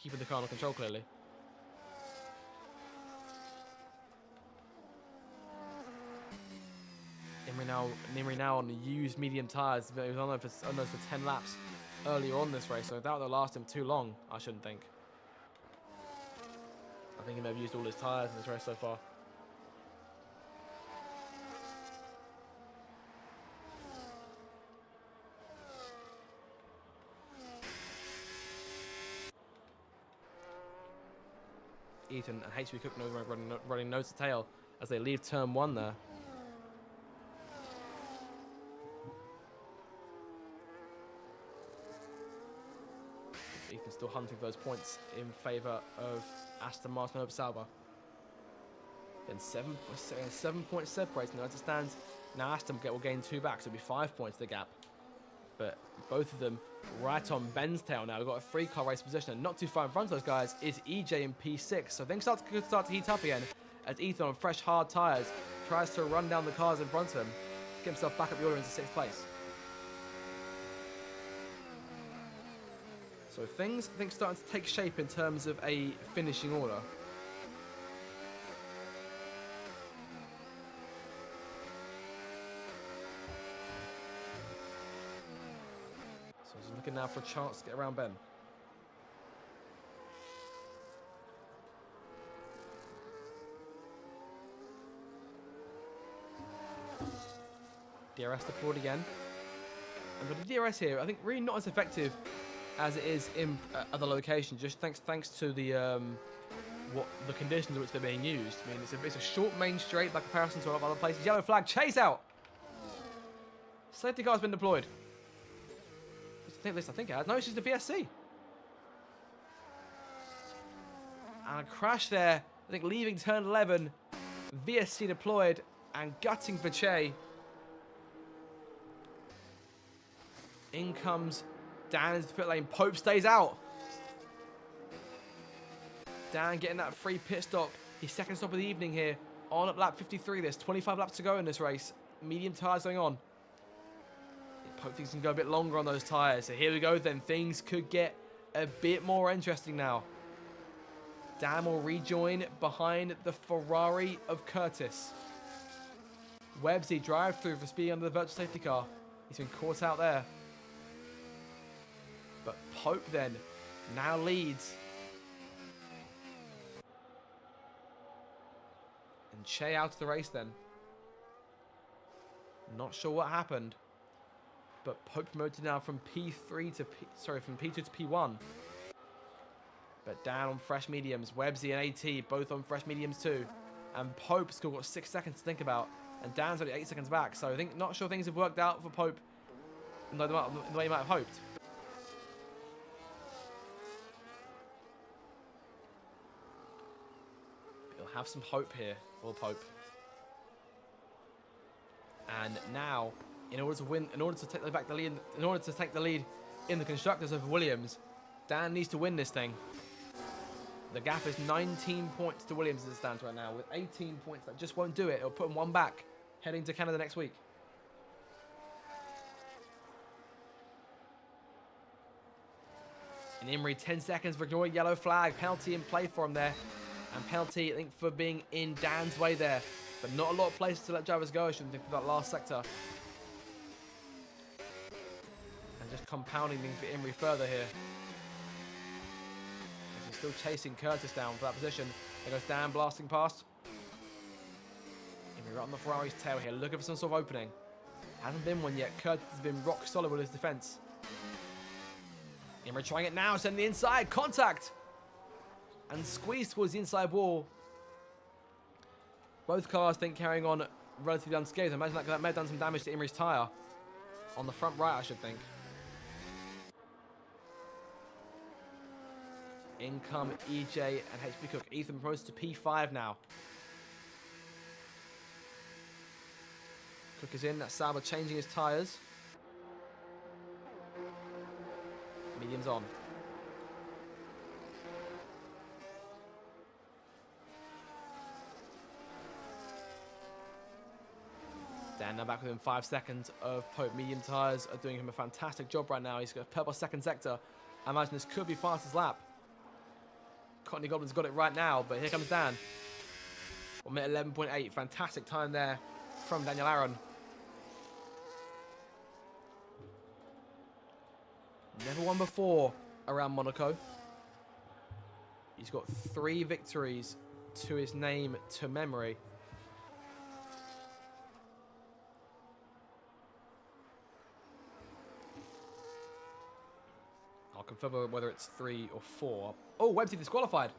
keeping the car under control clearly. Nimri now on the used medium tyres. He was on those for 10 laps earlier on this race, so that will last him too long, I shouldn't think. I think he may have used all his tyres in this race so far. Ethan and HB Cook running nose to tail as they leave turn 1 there. Ethan's still hunting for those points in favour of Aston Martin over Sauber. Then 7 points separating as it stands. Now Aston will gain 2 back, so it'll be 5 points the gap. But both of them right on Ben's tail now. We've got a 3-car race position, and not too far in front of those guys is EJ in P6. So things start to heat up again as Ethan on fresh hard tyres tries to run down the cars in front of him, get himself back up the order into 6th place. So things, I think, starting to take shape in terms of a finishing order. So he's looking now for a chance to get around Ben. DRS deployed again. And with the DRS here, I think really not as effective as it is in other locations, just thanks to the the conditions in which they're being used. I mean, it's a short main straight by comparison to a lot of other places. Yellow flag, chase out. Safety car's been deployed. I think it has. No, it's just the VSC. And a crash there. I think leaving turn 11, VSC deployed and gutting for Che. In comes Dan into the pit lane. Pope stays out. Dan getting that free pit stop. His second stop of the evening here on at lap 53. There's 25 laps to go in this race. Medium tyres going on. Pope thinks he can go a bit longer on those tyres. So here we go then. Things could get a bit more interesting now. Dan will rejoin behind the Ferrari of Curtis. Webbsy drive through for speed under the virtual safety car. He's been caught out there. But Pope then now leads. And Che out of the race then. Not sure what happened. But Pope promoted now from P3 to from P2 to P1. But Dan on fresh mediums. Webbsy and AT both on fresh mediums too. And Pope's still got 6 seconds to think about. And Dan's only 8 seconds back. So I think not sure things have worked out for Pope in the way you might have hoped. Have some hope here, will Pope. And now, in order to take the lead in the constructors over Williams, Dan needs to win this thing. The gap is 19 points to Williams as it stands right now, with 18 points that just won't do it. It'll put him 1 back, heading to Canada next week. And Imrie, 10 seconds for ignoring yellow flag. Penalty in play for him there. And penalty, I think, for being in Dan's way there. But not a lot of places to let drivers go, I shouldn't think, for that last sector. And just compounding things for Imrie further here. As he's still chasing Curtis down for that position. There goes Dan blasting past. Imrie right on the Ferrari's tail here, looking for some sort of opening. Hasn't been one yet. Curtis has been rock solid with his defense. Imre trying it now, sending the inside. Contact! And squeeze towards the inside wall. Both cars, I think, carrying on relatively unscathed. Imagine that may have done some damage to Imre's tyre. On the front right, I should think. In come EJ and HP Cook. Ethan promoted to P5 now. Cook is in. That's Sauber changing his tyres. Medium's on. Dan now back within 5 seconds of Pope. Medium tyres are doing him a fantastic job right now. He's got a purple second sector. I imagine this could be fastest lap. Cottony Goblin's got it right now, but here comes Dan. 1 minute 11.8. Fantastic time there from Daniel Aaron. Never won before around Monaco. He's got 3 victories to his name to memory. I'll confirm whether it's 3 or 4. Oh, Websy disqualified.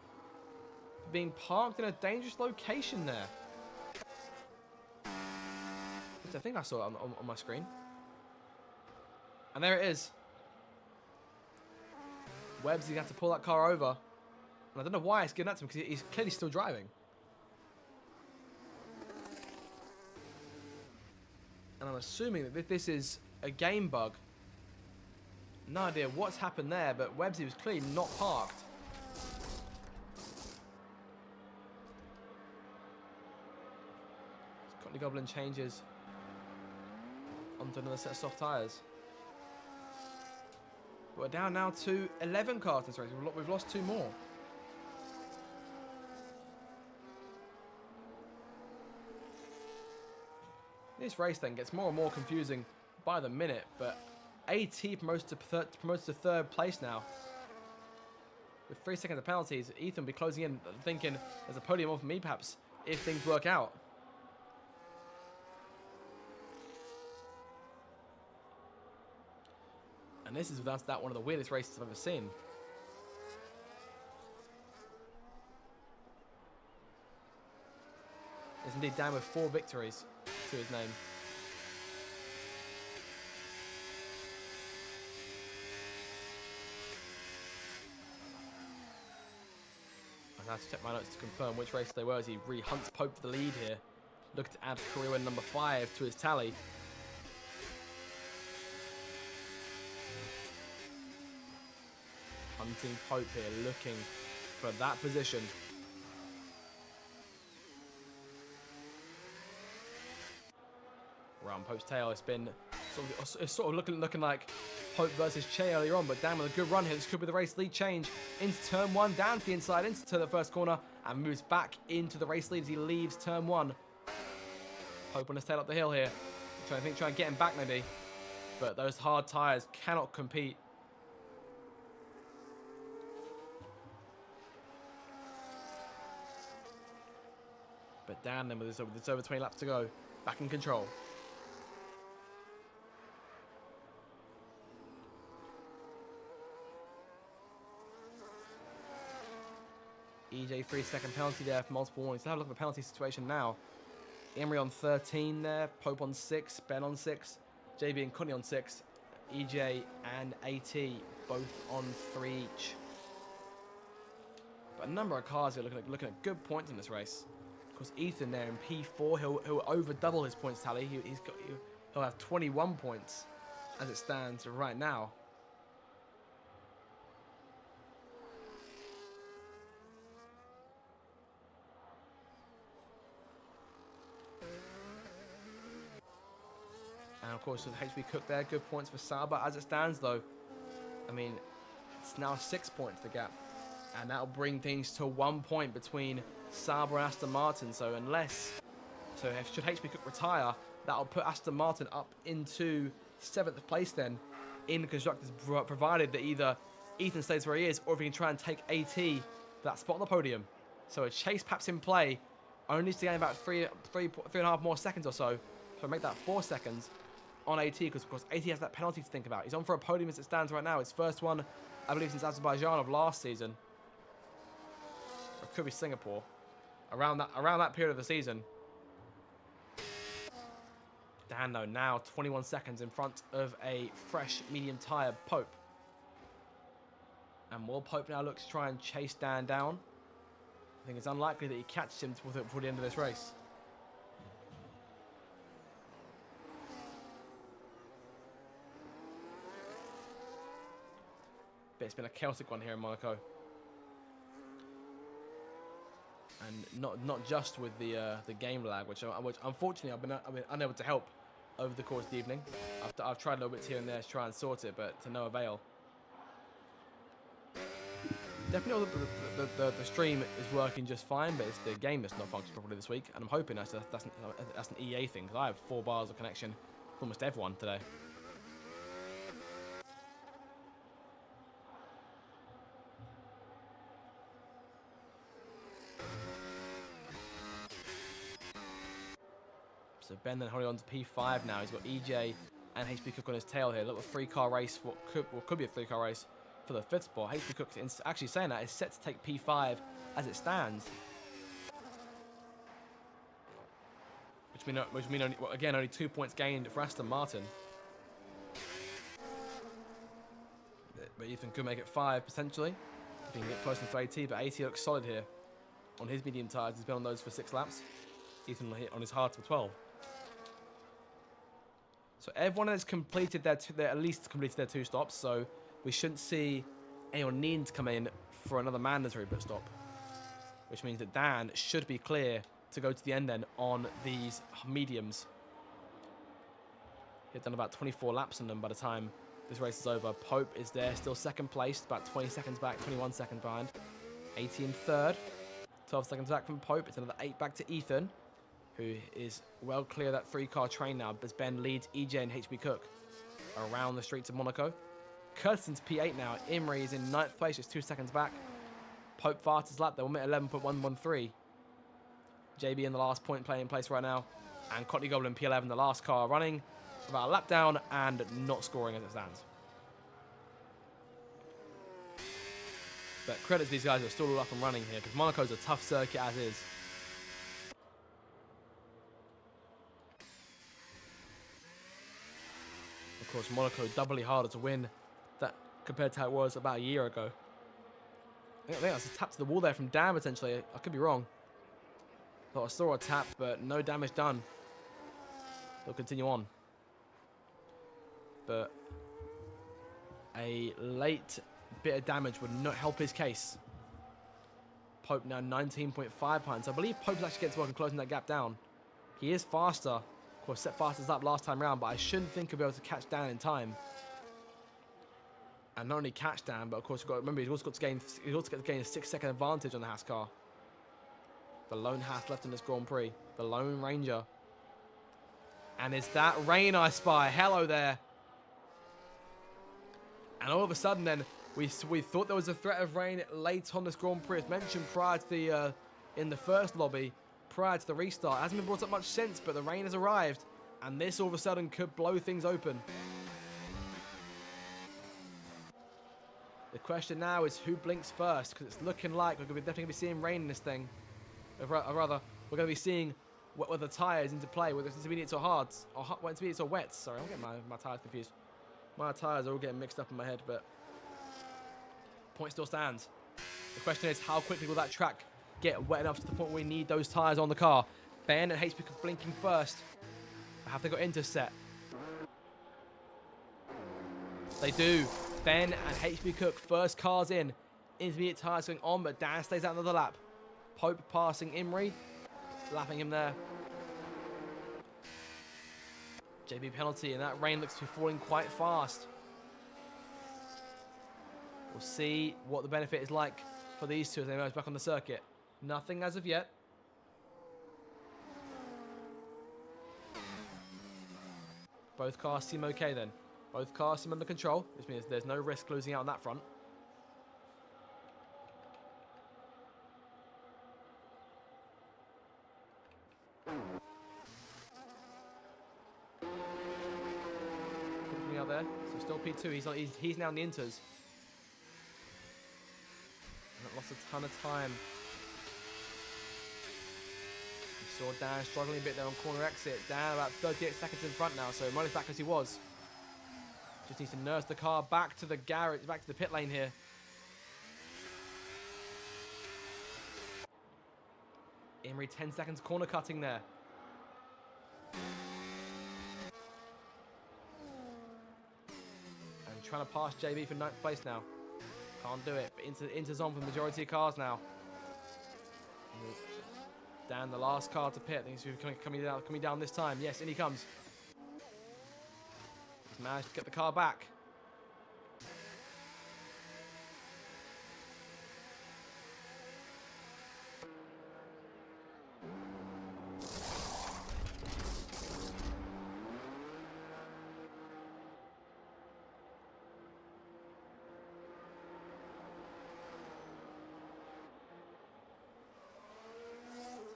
Being parked in a dangerous location there. Which I think I saw it on my screen. And there it is. Webb's going to have to pull that car over. And I don't know why it's giving that to him, because he's clearly still driving. And I'm assuming that this is a game bug. No idea what's happened there, but Webbsy was clearly not parked. Cottony Goblin changes onto another set of soft tyres. We're down now to 11 cars in this race. We've lost 2 more. This race then gets more and more confusing by the minute, but AT promotes to 3rd place now. With 3 seconds of penalties, Ethan will be closing in, thinking there's a podium on for me perhaps, if things work out. And this is without that one of the weirdest races I've ever seen. It's indeed Dan with 4 victories to his name. I have to check my notes to confirm which race they were as he re-hunts Pope for the lead here. Look to add career win number 5 to his tally. Hunting Pope here, looking for that position. Around Pope's tail, it's been sort of looking like Pope versus Che earlier on, but Dan with a good run here. This could be the race lead change into turn 1, down to the inside, into the first corner, and moves back into the race lead as he leaves turn 1. Pope on his tail up the hill here. Try and get him back maybe, but those hard tyres cannot compete. But Dan then with this over 20 laps to go, back in control. EJ 3-second penalty there for multiple warnings. Let's have a look at the penalty situation now. Imre on 13 there, Pope on 6, Ben on 6, JB and Cottony on 6, EJ and AT both on 3 each. But a number of cars here looking at good points in this race. Of course, Ethan there in P4, he'll over double his points tally. He'll have 21 points as it stands right now. And of course, with HP Cook there, good points for Sauber. As it stands though, I mean, it's now 6 points the gap. And that'll bring things to 1 point between Sauber and Aston Martin. So should HP Cook retire, that'll put Aston Martin up into 7th place then in the constructors, provided that either Ethan stays where he is, or if he can try and take AT for that spot on the podium. So a chase perhaps in play, only needs to gain about three and a half more seconds or so, to make that 4 seconds. on AT because, of course, AT has that penalty to think about. He's on for a podium as it stands right now. His first one, I believe, since Azerbaijan of last season. Or it could be Singapore. Around that period of the season. Dando now 21 seconds in front of a fresh medium tyre Pope. And will Pope now look to try and chase Dan down? I think it's unlikely that he catches him before the end of this race. But it's been a chaotic one here in Monaco. And not just with the game lag, which unfortunately I've been unable to help over the course of the evening. I've tried a little bit here and there to try and sort it, but to no avail. Definitely the stream is working just fine, but it's the game that's not functioning properly this week, and I'm hoping that's an EA thing, because I have 4 bars of connection with almost everyone today. So Ben then holding on to P5 now. He's got EJ and HP Cook on his tail here. Look, a 3-car race, what could be a 3-car race for the 5th spot. HP Cook, actually saying that, is set to take P5 as it stands. Which mean only 2 points gained for Aston Martin. But Ethan could make it 5 potentially if he can get close to AT. But AT looks solid here on his medium tyres. He's been on those for 6 laps. Ethan on his hards for 12. So everyone has completed at least completed their 2 stops. So we shouldn't see anyone needing to come in for another mandatory pit stop, which means that Dan should be clear to go to the end then on these mediums. He'd done about 24 laps on them by the time this race is over. Pope is there, still second place, about 20 seconds back, 21 seconds behind. 18 third, 12 seconds back from Pope. It's another 8 back to Ethan, who is well clear of that 3-car train now as Ben leads EJ and HB Cook around the streets of Monaco. Curtison's P8 now. Imrie is in 9th place, just 2 seconds back. Pope fastest lap, they'll admit 11.113. JB in the last point playing in place right now. And Cotley Goblin P11, the last car, running about a lap down and not scoring as it stands. But credit to these guys who are still all up and running here, because Monaco's a tough circuit as is. Of course, Monaco doubly harder to win that compared to how it was about a year ago. I think that's a tap to the wall there from Dan, potentially. I could be wrong. Thought I saw a tap, but no damage done. They'll continue on. But a late bit of damage would not help his case. Pope now 19.5 points. I believe Pope's actually getting to work and closing that gap down. He is faster. Of course, set fastest up last time round, but I shouldn't think he'll be able to catch Dan in time. And not only catch Dan, but of course, you've got to remember, he's also got to gain a 6-second advantage on the Haas car. The lone Haas left in this Grand Prix. The Lone Ranger. And it's that rain I spy. Hello there. And all of a sudden then, we thought there was a threat of rain late on this Grand Prix. As mentioned prior to the, in the first lobby, prior to the restart. It hasn't been brought up much since, but the rain has arrived. And this all of a sudden could blow things open. The question now is who blinks first, because it's looking like we're definitely going to be seeing rain in this thing. Or rather, we're going to be seeing whether the tyres into play, whether it's intermediates or hards, or intermediates or wets. Sorry, I'm getting my tyres confused. My tyres are all getting mixed up in my head, but point still stands. The question is, how quickly will that track get wet enough to the point where we need those tyres on the car? Ben and HP blinking first. Have they got intercept? They do. Ben and HB Cook, first cars in. Intermediate tyres going on, but Dan stays out another lap. Pope passing Imrie, lapping him there. JB penalty, and that rain looks to be falling quite fast. We'll see what the benefit is like for these two as they emerge back on the circuit. Nothing as of yet. Both cars seem okay then. Both cars seem under control, which means there's no risk losing out on that front. restart there. So still P2. He's now in the inters. Not lost a ton of time. You saw Dan struggling a bit there on corner exit. Dan about 38 seconds in front now, so not as back as he was. Just needs to nurse the car back to the garage, back to the pit lane here. Imrie 10 seconds corner cutting there. And trying to pass JB for 9th place now. Can't do it, but Inter's on for the majority of cars now. Dan, the last car to pit. I think he's coming down this time. Yes, in he comes. He's managed to get the car back.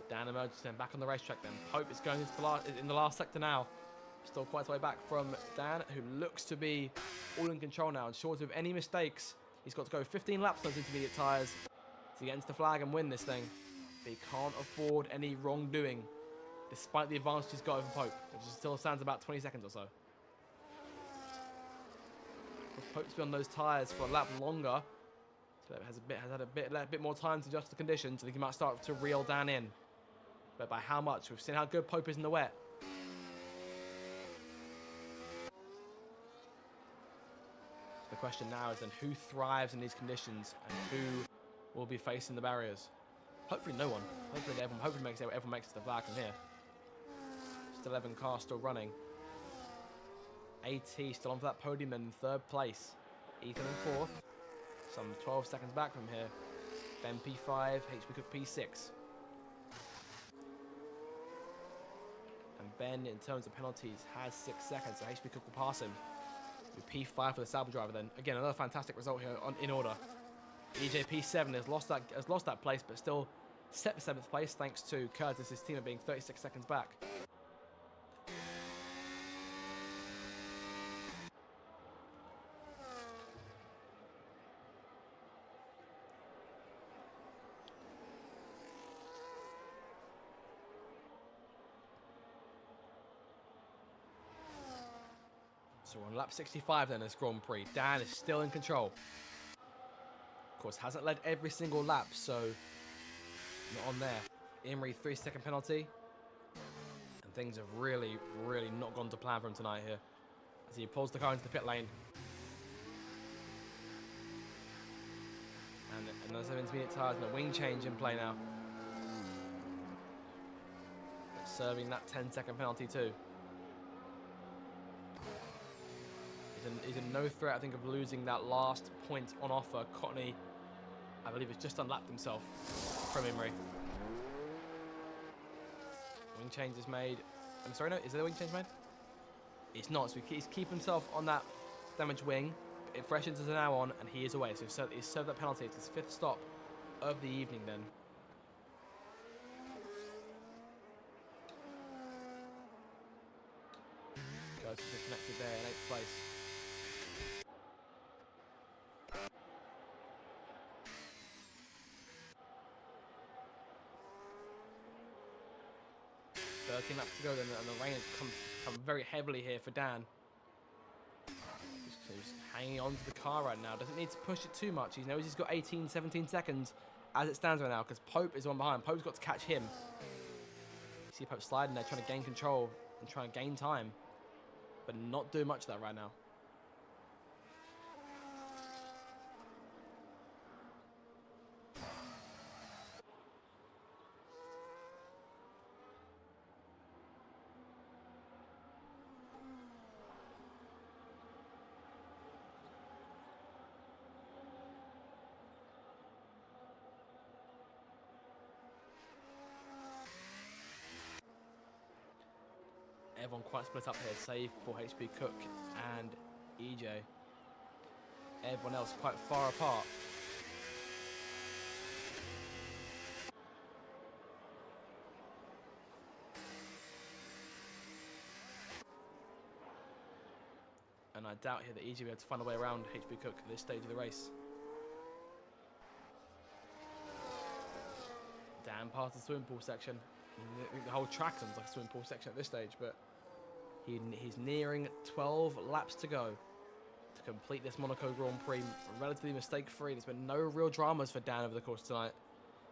Dan emerges then back on the racetrack then. Pope is going into the last sector now. Still quite a way back from Dan, who looks to be all in control now. And short of any mistakes, he's got to go 15 laps on those intermediate tyres to get into the flag and win this thing. But he can't afford any wrongdoing, despite the advantage he's got over Pope, which still stands about 20 seconds or so. If Pope's been on those tyres for a lap longer, so it has had a bit more time to adjust the conditions, so he might start to reel Dan in. But by how much? We've seen how good Pope is in the wet. The question now is then who thrives in these conditions and who will be facing the barriers? Hopefully no one. Hopefully everyone makes it to the flag from here. Still 11 cars still running. AT still on for that podium in 3rd place. Ethan in 4th. Some 12 seconds back from here. Ben P5, HP Cook P6. And Ben, in terms of penalties, has 6 seconds, so HP Cook will pass him. With P5 for the Sauber driver then. Again, another fantastic result here in order. EJ P7 has lost that place, but still set for 7th place thanks to Curtis' team being 36 seconds back. So we're on lap 65 then as Grand Prix. Dan is still in control. Of course, hasn't led every single lap, so not on there. Imrie 3-second penalty. And things have really, really not gone to plan for him tonight here. As he pulls the car into the pit lane. And there's some intermediate tyres and a wing change in play now. Serving that 10-second penalty too. He's in no threat, I think, of losing that last point on offer. Cotney, I believe, has just unlapped himself from Imrie. Wing change is made. I'm sorry, no, is there a wing change made? It's not, so he's keeping himself on that damaged wing. It freshens is now on, and he is away. So he's served that penalty. It's his 5th stop of the evening then. Goes disconnected there in 8th place. Laps to go then, and the rain has come very heavily here for Dan. He's hanging on to the car right now. Doesn't need to push it too much. He knows he's got 18, 17 seconds as it stands right now because Pope is on behind. Pope's got to catch him. You see Pope sliding there, trying to gain control and trying to gain time, but not doing much of that right now. Everyone quite split up here, save for HP Cook and EJ. Everyone else quite far apart. And I doubt here that EG will be able to find a way around HB Cook at this stage of the race. Dan past the swimming pool section. I think the whole track sounds like a swimming pool section at this stage, but he's nearing 12 laps to go to complete this Monaco Grand Prix relatively mistake-free. There's been no real dramas for Dan over the course tonight,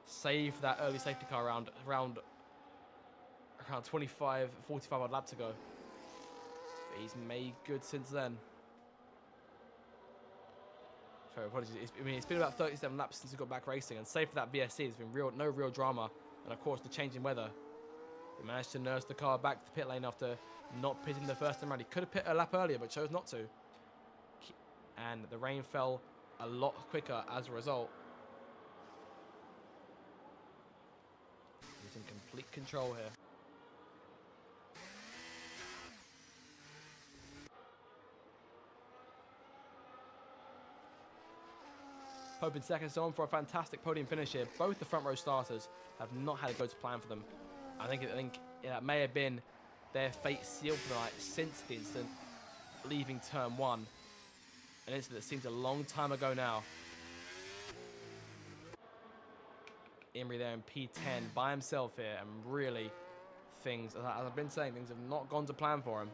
save for that early safety car around 25, 45 odd laps to go. But he's made good since then. Sorry, apologies. It's been about 37 laps since he got back racing, and save for that VSC, there's been no real drama. And of course, the change in weather. He managed to nurse the car back to the pit lane after not pitting the first time around. He could have pit a lap earlier, but chose not to. And the rain fell a lot quicker as a result. He's in complete control here. Pope in second, so on for a fantastic podium finish here. Both the front row starters have not had a go to plan for them. I think that may have been their fate sealed for the night since the incident leaving turn 1. An incident that seems a long time ago now. Imrie there in P10 by himself here, and really things, as I've been saying, things have not gone to plan for him.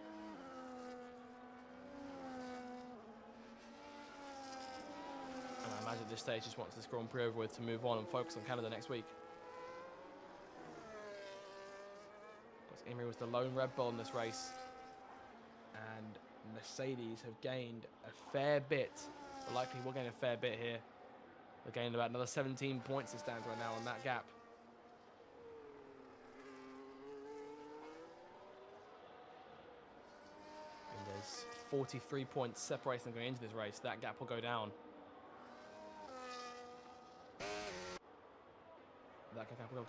And I imagine at this stage just wants this Grand Prix over with to move on and focus on Canada next week. Because Imrie was the lone Red Bull in this race, and Mercedes have gained a fair bit. Well, likely will gain a fair bit here. They're gaining about another 17 points it stands right now on that gap. And there's 43 points separating them going into this race. That gap will go down. That gap will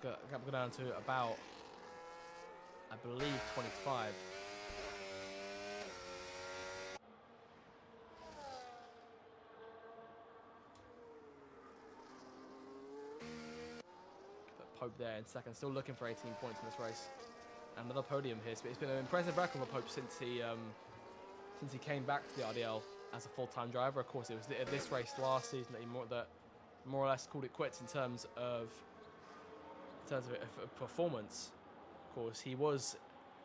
go down to about, I believe, 25. Pope there in second, still looking for 18 points in this race. Another podium here. It's been an impressive record for Pope since he came back to the RDL as a full-time driver. Of course, it was at this race last season that he more or less called it quits in terms of performance. Of course, he was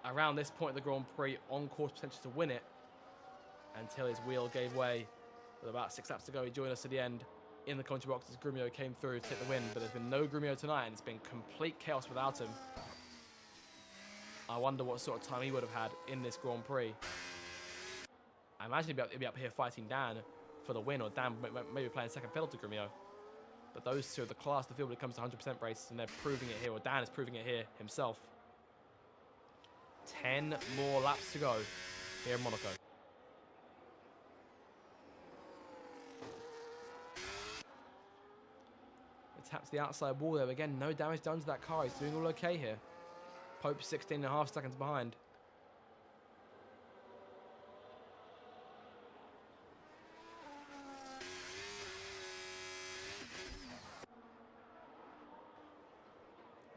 around this point of the Grand Prix on course potential to win it until his wheel gave way. With about 6 laps to go, he joined us at the end in the commentary box as Grumio came through to take the win, but there's been no Grumio tonight, and it's been complete chaos without him. I wonder what sort of time he would have had in this Grand Prix. I imagine he'd be up here fighting Dan for the win, or Dan maybe playing second fiddle to Grumio. But those two are the class of the field when it comes to 100% races, and they're proving it here, or Dan is proving it here himself. 10 more laps to go here in Monaco. Taps the outside wall there. Again, no damage done to that car. He's doing all okay here. Pope 16.5 seconds behind.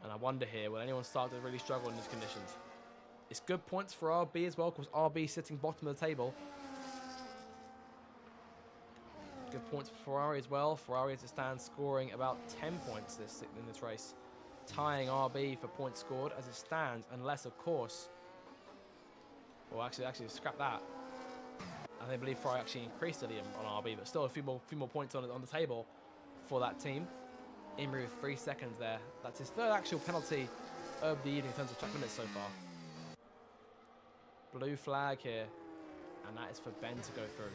And I wonder here, will anyone start to really struggle in these conditions? It's good points for RB as well, because RB sitting bottom of the table. Good points for Ferrari as well. Ferrari as it stands scoring about 10 points in this race, tying RB for points scored as it stands, unless of course, well actually scrap that. I believe Ferrari actually increased it on RB, but still a few more points on the table for that team. Imrie with 3 seconds there. That's his third actual penalty of the evening in terms of track limits so far. Blue flag here, and that is for Ben to go through.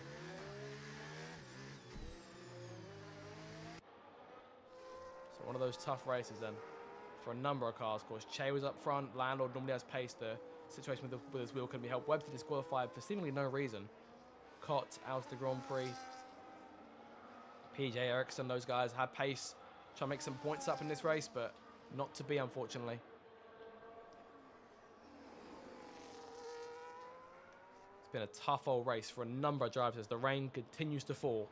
One of those tough races then for a number of cars. Of course, Che was up front. Landlord normally has pace. The situation with his wheel couldn't be helped. Webster disqualified for seemingly no reason. Cott out of the Grand Prix. PJ Ericsson, those guys had pace. Trying to make some points up in this race, but not to be, unfortunately. It's been a tough old race for a number of drivers as the rain continues to fall.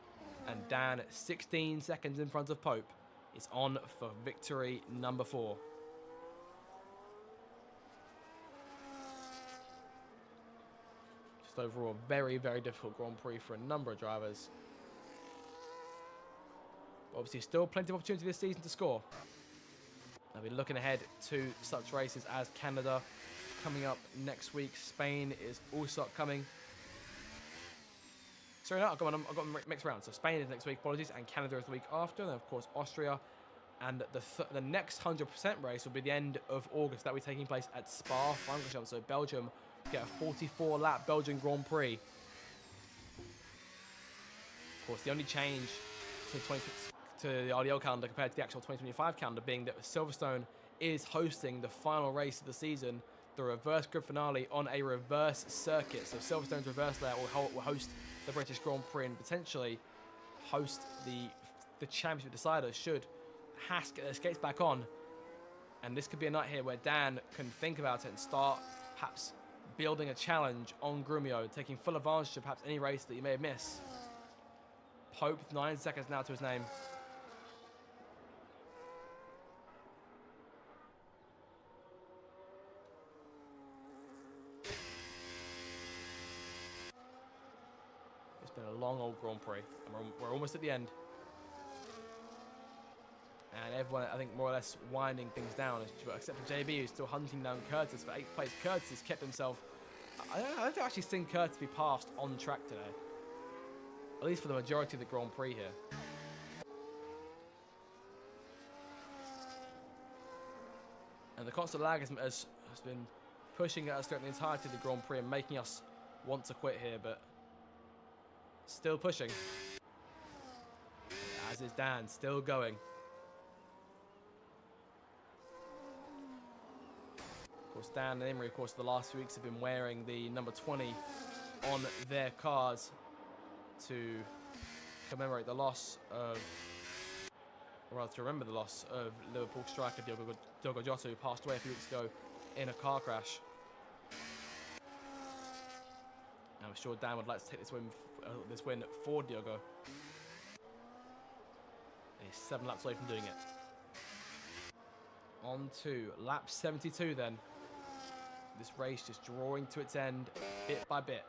And Dan, 16 seconds in front of Pope, is on for victory number 4. Just So overall, very, very difficult Grand Prix for a number of drivers. But obviously, still plenty of opportunity this season to score. I'll be looking ahead to such races as Canada coming up next week. Spain is also upcoming. Sorry, no, I've got them mixed around. So Spain is next week, apologies, and Canada is the week after. And then, of course, Austria. And the next 100% race will be the end of August. That will be taking place at Spa-Francorchamps. So Belgium get a 44-lap Belgian Grand Prix. Of course, the only change to the RDL calendar compared to the actual 2025 calendar being that Silverstone is hosting the final race of the season, the reverse grid finale on a reverse circuit. So Silverstone's reverse layout will host the British Grand Prix and potentially host the championship decider should Haas get their skates back on. And this could be a night here where Dan can think about it and start perhaps building a challenge on Grumio, taking full advantage of perhaps any race that you may have missed. Pope, 9 seconds now to his name. It's been a long old Grand Prix, and we're almost at the end. And everyone, I think, more or less winding things down, except for JB, who's still hunting down Curtis for 8th place. Curtis has kept himself... I don't actually seen Curtis be passed on track today. At least for the majority of the Grand Prix here. And the constant lag has been pushing at us throughout the entirety of the Grand Prix and making us want to quit here, but still pushing. As is Dan, still going. Of course, Dan and Emery, of course, the last few weeks have been wearing the number 20 on their cars to commemorate the loss of, or rather to remember the loss of Liverpool striker Diogo Jota, who passed away a few weeks ago in a car crash. I'm sure Dan would like to take this win for Diogo. And he's 7 laps away from doing it. On to lap 72 then. This race just drawing to its end bit by bit.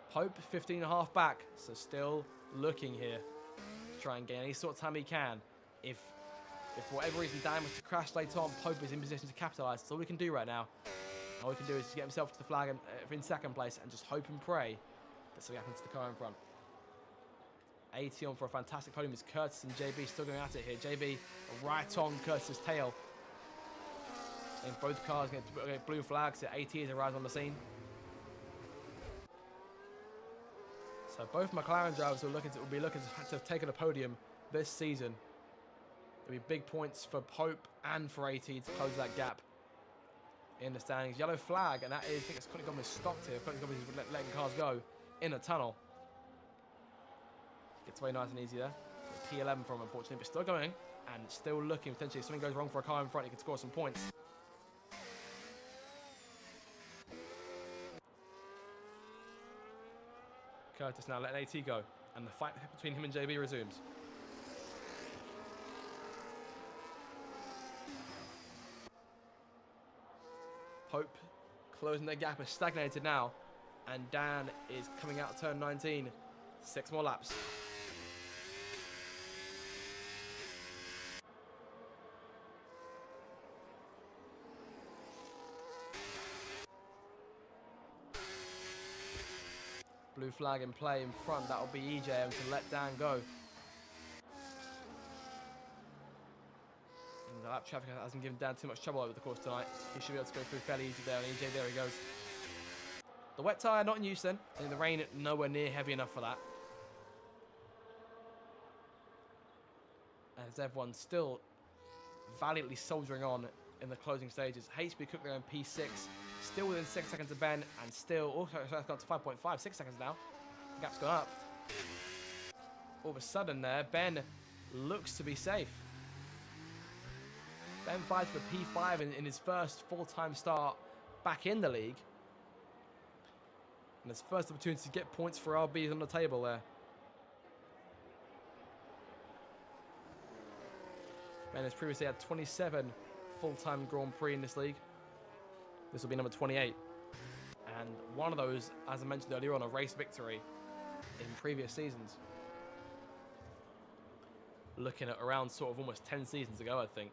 Pope 15.5 back, so still looking here to try and gain any sort of time he can. If for whatever reason Dan was to crash later on, Pope is in position to capitalise. That's all we can do right now. All we can do is get himself to the flag in second place and just hope and pray that something happens to the car in front. 80 on for a fantastic podium is Curtis and JB still going at it here. JB right on Curtis' tail. I think both cars get blue flags. 80 as they arrive on the scene. So both McLaren drivers will be looking to have taken a podium this season. There'll be big points for Pope and for AT to close that gap in the standings. Yellow flag, and that is, I think it's Connie Gomez stopped here. Connie Gomez is letting cars go in a tunnel. Gets away nice and easy there. P11 from him, unfortunately, but still going and still looking. Potentially, if something goes wrong for a car in front, he could score some points. Curtis now letting AT go, and the fight between him and JB resumes. Pope closing their gap is stagnated now, and Dan is coming out of turn 19. 6 more laps. Blue flag in play in front. That'll be EJ and can let Dan go. And the lap traffic hasn't given Dan too much trouble over the course tonight. He should be able to go through fairly easy there. And EJ, there he goes. The wet tyre not in use then. And the rain nowhere near heavy enough for that. As everyone's still valiantly soldiering on in the closing stages. HB Cook there in P6. Still within 6 seconds of Ben, and still also has got to 5.5, 6 seconds now. The gap's gone up. All of a sudden there, Ben looks to be safe. Ben fights for P5 in his first full-time start back in the league. And his first opportunity to get points for RB is on the table there. Ben has previously had 27 full-time Grand Prix in this league. This will be number 28. And one of those, as I mentioned earlier on, a race victory in previous seasons. Looking at around sort of almost 10 seasons ago, I think.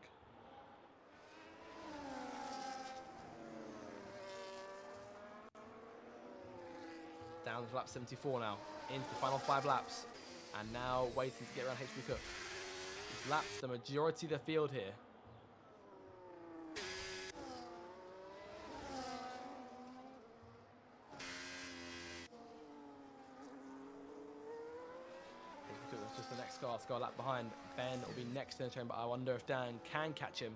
Down to lap 74 now, into the final 5 laps. And now waiting to get around HP Cook. He's lapped the majority of the field here. It's just the next car, a lap behind. Ben will be next in the train, but I wonder if Dan can catch him.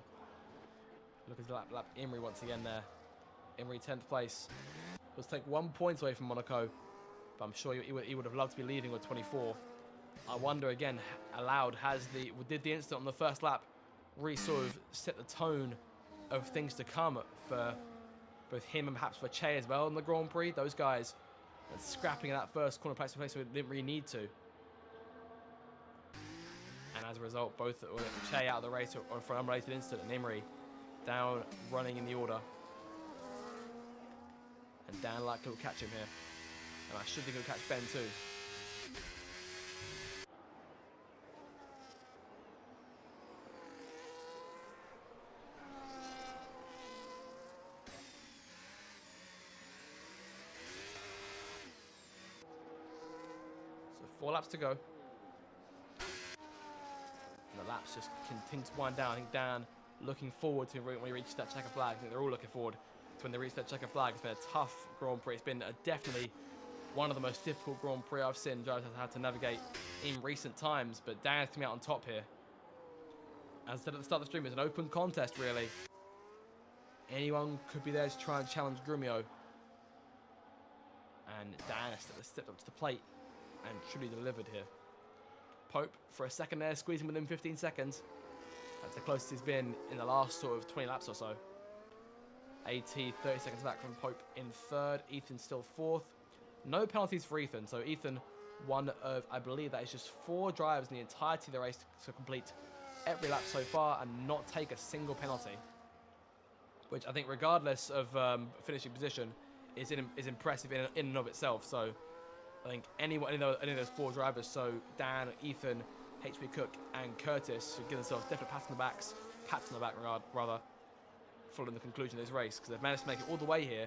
Look at the lap Imrie once again there. Imrie 10th place. Let's take 1 point away from Monaco, but I'm sure he would have loved to be leading with 24. I wonder again, aloud, did the incident on the first lap really sort of set the tone of things to come for both him and perhaps for Che as well in the Grand Prix? Those guys scrapping in that first corner place where they didn't really need to. And as a result, both Che out of the race or for an unrelated incident, and Imrie down running in the order. And Dan likely will catch him here. And I should think he'll catch Ben too. So 4 laps to go. And the laps just continue to wind down. I think Dan looking forward to when he reaches that checker flag. I think they're all looking forward to when they reach that checker flag. It's been a tough Grand Prix. It's been definitely one of the most difficult Grand Prix I've seen drivers have had to navigate in recent times. But Dan's coming out on top here. As I said at the start of the stream, it's an open contest, really. Anyone could be there to try and challenge Grumio. And Dan has stepped up to the plate and truly delivered here. Pope for a second there, squeezing within 15 seconds. That's the closest he's been in the last sort of 20 laps or so. AT 30 seconds back from Pope in 3rd. Ethan still 4th. No penalties for Ethan. So Ethan, one of, I believe that is just 4 drivers in the entirety of the race to complete every lap so far and not take a single penalty. Which I think, regardless of finishing position, is impressive in and of itself. So I think any of those 4 drivers, so Dan, Ethan, HP Cook, and Curtis, should give themselves definite pats on the back, rather, following the conclusion of this race, because they've managed to make it all the way here.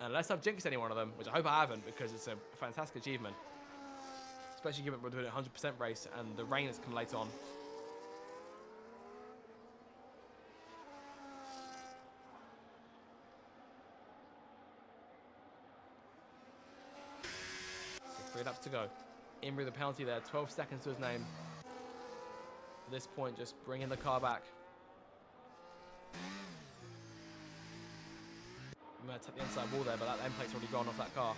And unless I've jinxed any one of them, which I hope I haven't, because it's a fantastic achievement, especially given we're doing a 100% race and the rain has come late on. So 3 laps to go. Imrie the penalty there, 12 seconds to his name. At this point, just bringing the car back. I'm going to take the inside wall there, but that end plate's already gone off that car.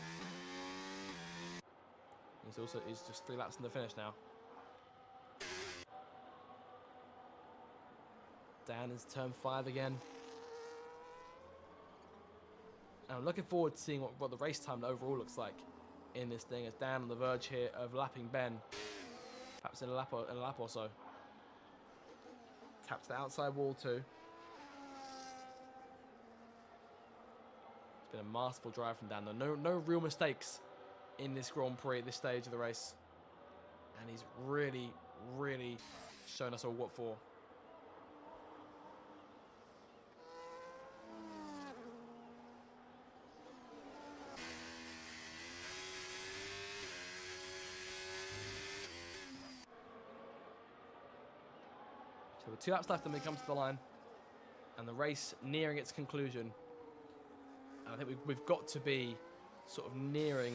He's just 3 laps in the finish now. Dan is turn 5 again. And I'm looking forward to seeing what the race time overall looks like in this thing, as Dan on the verge here of lapping Ben, perhaps in a lap or so. Taps the outside wall too. It's been a masterful drive from Dan. No real mistakes in this Grand Prix at this stage of the race, and he's really shown us all what for. So with 2 laps left and we come to the line, and the race nearing its conclusion. And I think we've got to be sort of nearing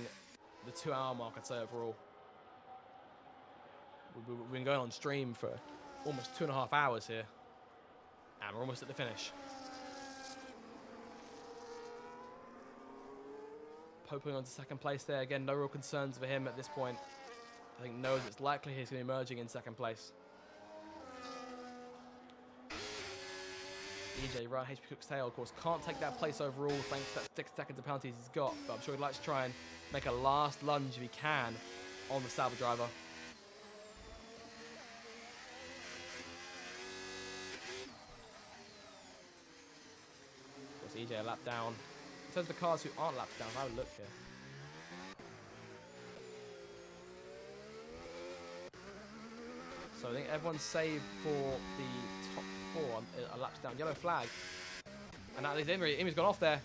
the 2-hour mark, I'd say, overall. We've been going on stream for almost 2.5 hours here, and we're almost at the finish. Pope on to 2nd place there. Again, no real concerns for him at this point. I think knows it's likely he's going to be emerging in 2nd place. EJ right HP Cook's tail, of course, can't take that place overall thanks to that 6 seconds of penalties he's got, but I'm sure he'd like to try and make a last lunge if he can on the Sauber driver. Of course, EJ a lap down, terms of the cars who aren't laps down, I would look here. So I think everyone's saved for the top 4 are laps down. Yellow flag. And that leaves Imri. Imri's gone off there.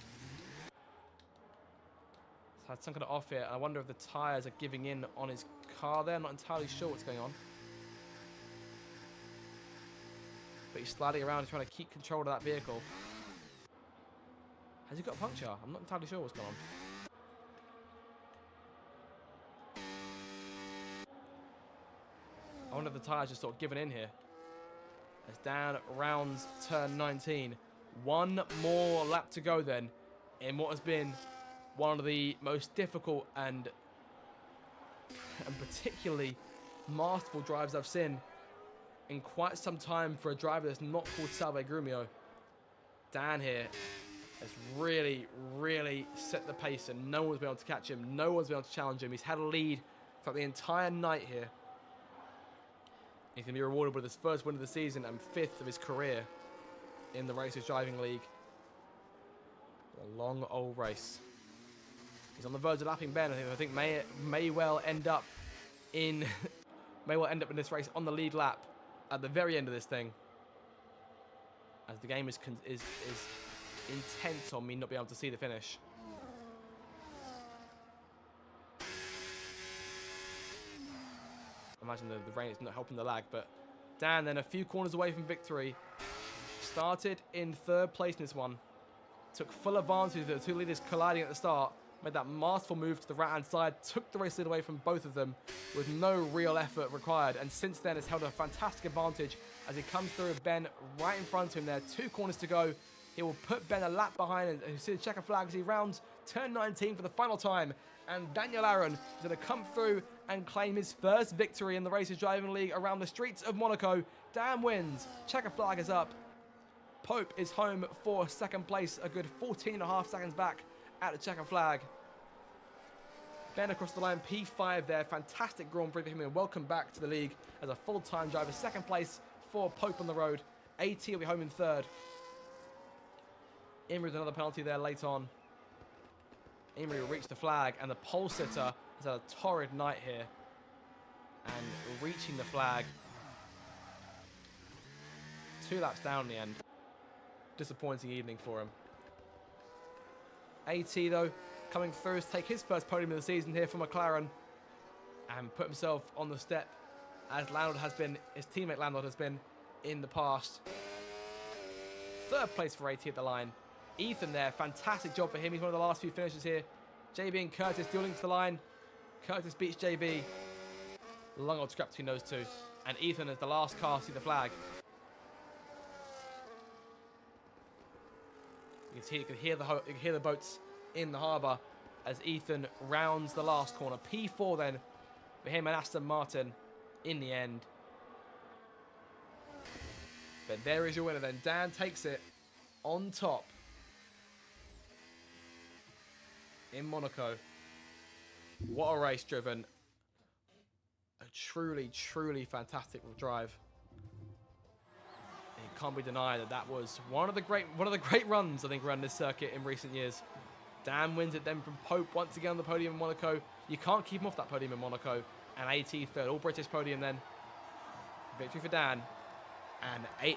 He's had some kind of off here. I wonder if the tyres are giving in on his car there. I'm not entirely sure what's going on. But he's sliding around trying to keep control of that vehicle. Has he got a puncture? I'm not entirely sure what's going on. I wonder if the tyres just sort of given in here. As Dan rounds turn 19. One more lap to go then in what has been one of the most difficult and particularly masterful drives I've seen in quite some time for a driver that's not called Salve Grumio. Dan here has really, really set the pace and no one's been able to catch him. No one's been able to challenge him. He's had a lead throughout the entire night here. He's going to be rewarded with his first win of the season and 5th of his career in the Racers Driving League. A long old race. He's on the verge of lapping Ben. I think may well end up in this race on the lead lap at the very end of this thing, as the game is intense on me not being able to see the finish. I imagine the rain is not helping the lag, but Dan then a few corners away from victory. Started in 3rd place in this one. Took full advantage of the 2 leaders colliding at the start. Made that masterful move to the right-hand side. Took the race lead away from both of them with no real effort required. And since then has held a fantastic advantage as he comes through with Ben right in front of him there. 2 corners to go. He will put Ben a lap behind and you see the checker flag as he rounds turn 19 for the final time. And Daniel Aaron is going to come through and claim his first victory in the Racers Driving League around the streets of Monaco. Dan wins. Checker flag is up. Pope is home for 2nd place, a good 14.5 seconds back at the checker flag. Ben across the line, P5 there. Fantastic Grand Prix for him and welcome back to the league as a full-time driver. 2nd place for Pope on the road. AT will be home in 3rd. Imri with another penalty there late on. Imri will reach the flag and the pole sitter has had a torrid night here. And reaching the flag. 2 laps down in the end. Disappointing evening for him. AT though coming through to take his first podium of the season here for McLaren and put himself on the step as Landau has been, his teammate Landau has been in the past. 3rd place for AT at the line. Ethan there, fantastic job for him. He's one of the last few finishers here. JB and Curtis dueling to the line. Curtis beats JB. Long old scrap between those 2. And Ethan is the last car to see the flag. You can hear the boats in the harbour as Ethan rounds the last corner. P4 then for him and Aston Martin in the end. But there is your winner then. Dan takes it on top in Monaco. What a race driven. A truly, truly fantastic drive. It can't be denied that that was one of the great runs I think around this circuit in recent years. Dan wins it then from Pope once again on the podium in Monaco. You can't keep him off that podium in Monaco. And AT 3rd, all British podium then. Victory for Dan.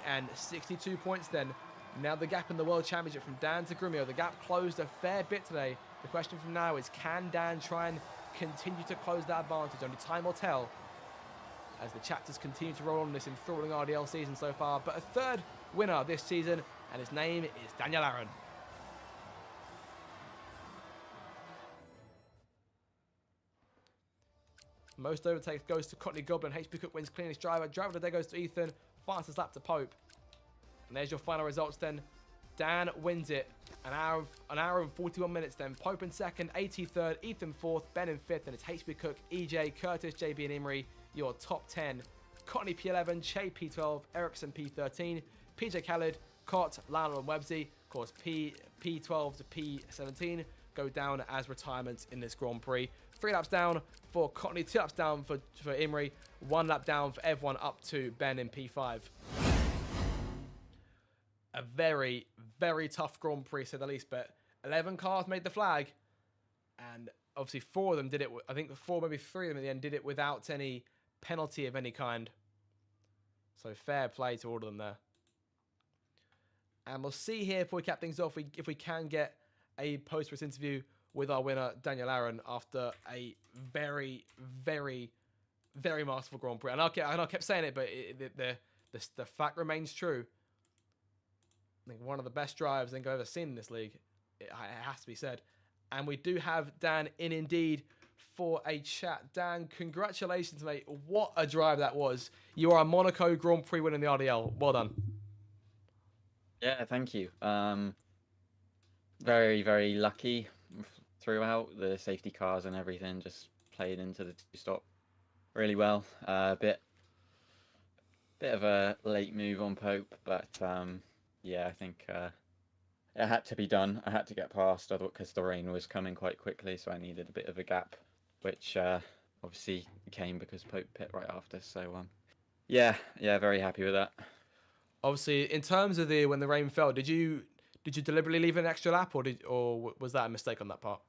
And 62 points then. Now the gap in the World Championship from Dan to Grumio. The gap closed a fair bit today. The question from now is, can Dan try and continue to close that advantage? Only time will tell as the chapters continue to roll on this enthralling RDL season so far. But a 3rd winner this season, and his name is Daniel Aaron. Most overtakes goes to Courtney Goblin. HP Cook wins cleanest driver. Driver of the day goes to Ethan. Fastest lap to Pope. And there's your final results then. Dan wins it. An hour and 41 minutes then. Pope in 2nd, AT 3rd, Ethan 4th, Ben in 5th, and it's HP Cook, EJ, Curtis, JB and Imri, your top 10. Courtney P11, Che P12, Ericsson P13, PJ Khaled, Cott, Lionel and Websey. Of course, P12 to P17 go down as retirements in this Grand Prix. 3 laps down for Courtney, 2 laps down for Imri, 1 lap down for everyone up to Ben in P5. A very, very tough Grand Prix, to say the least, but 11 cars made the flag, and obviously 4 of them did it. I think the 4, maybe 3 of them in the end did it without any penalty of any kind. So fair play to all of them there. And we'll see here before we cap things off if we can get a post-race interview with our winner, Daniel Aaron, after a very, very, very masterful Grand Prix. And I kept saying it, but the fact remains true. I think one of the best drives I think I've ever seen in this league. It has to be said. And we do have Dan in indeed for a chat. Dan, congratulations, mate. What a drive that was. You are a Monaco Grand Prix winner in the RDL. Well done. Yeah, thank you. Very, very lucky throughout. The safety cars and everything just played into the two-stop really well. Bit of a late move on Pope, but yeah, I think it had to be done. I had to get past, because the rain was coming quite quickly, so I needed a bit of a gap, which obviously came because Pope pit right after. So yeah, very happy with that. Obviously, in terms of when the rain fell, did you deliberately leave an extra lap, or was that a mistake on that part?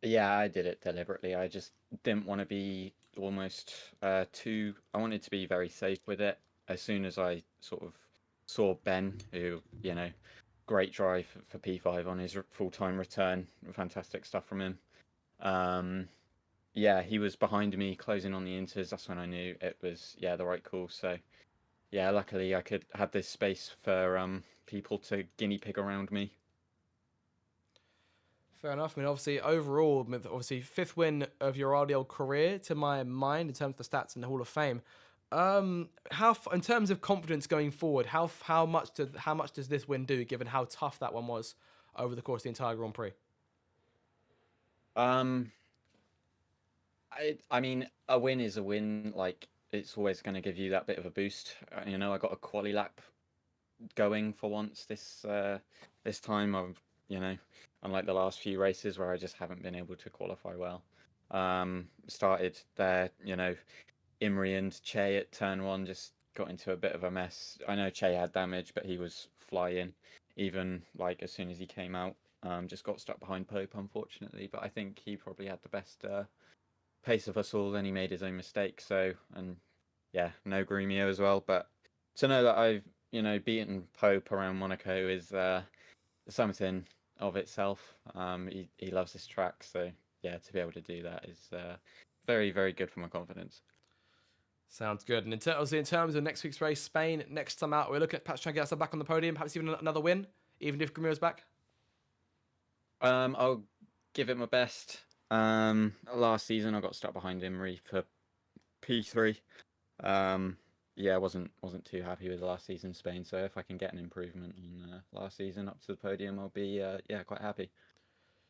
Yeah, I did it deliberately. I just didn't want to be almost too. I wanted to be very safe with it. As soon as I sort of saw Ben, who, great drive for P5 on his full-time return, fantastic stuff from him. Yeah, he was behind me closing on the inters. That's when I knew it was the right call. So yeah, luckily I had this space for people to guinea pig around me. Fair enough. I mean, obviously, overall, 5th win of your RDL career, to my mind, in terms of the stats in the Hall of Fame. In terms of confidence going forward, how much does this win do, given how tough that one was over the course of the entire Grand Prix? I mean, a win is a win. Like, it's always going to give you that bit of a boost. I got a quali lap going for once this time. Unlike the last few races where I just haven't been able to qualify well. Started there, Imri and Che at turn 1 just got into a bit of a mess. I know Che had damage, but he was flying. Even as soon as he came out, just got stuck behind Pope, unfortunately. But I think he probably had the best pace of us all, and he made his own mistakes. So, and yeah, no Grumio as well. But to know that I've beaten Pope around Monaco is something of itself. He loves this track, so yeah, to be able to do that is very, very good for my confidence. Sounds good. And in terms of next week's race, Spain, next time out, we're looking at perhaps trying to get us back on the podium, perhaps even another win, even if Grimio's back. I'll give it my best. Last season I got stuck behind Imri for P3. Yeah, I wasn't too happy with last season's Spain, so if I can get an improvement on last season up to the podium, I'll be quite happy.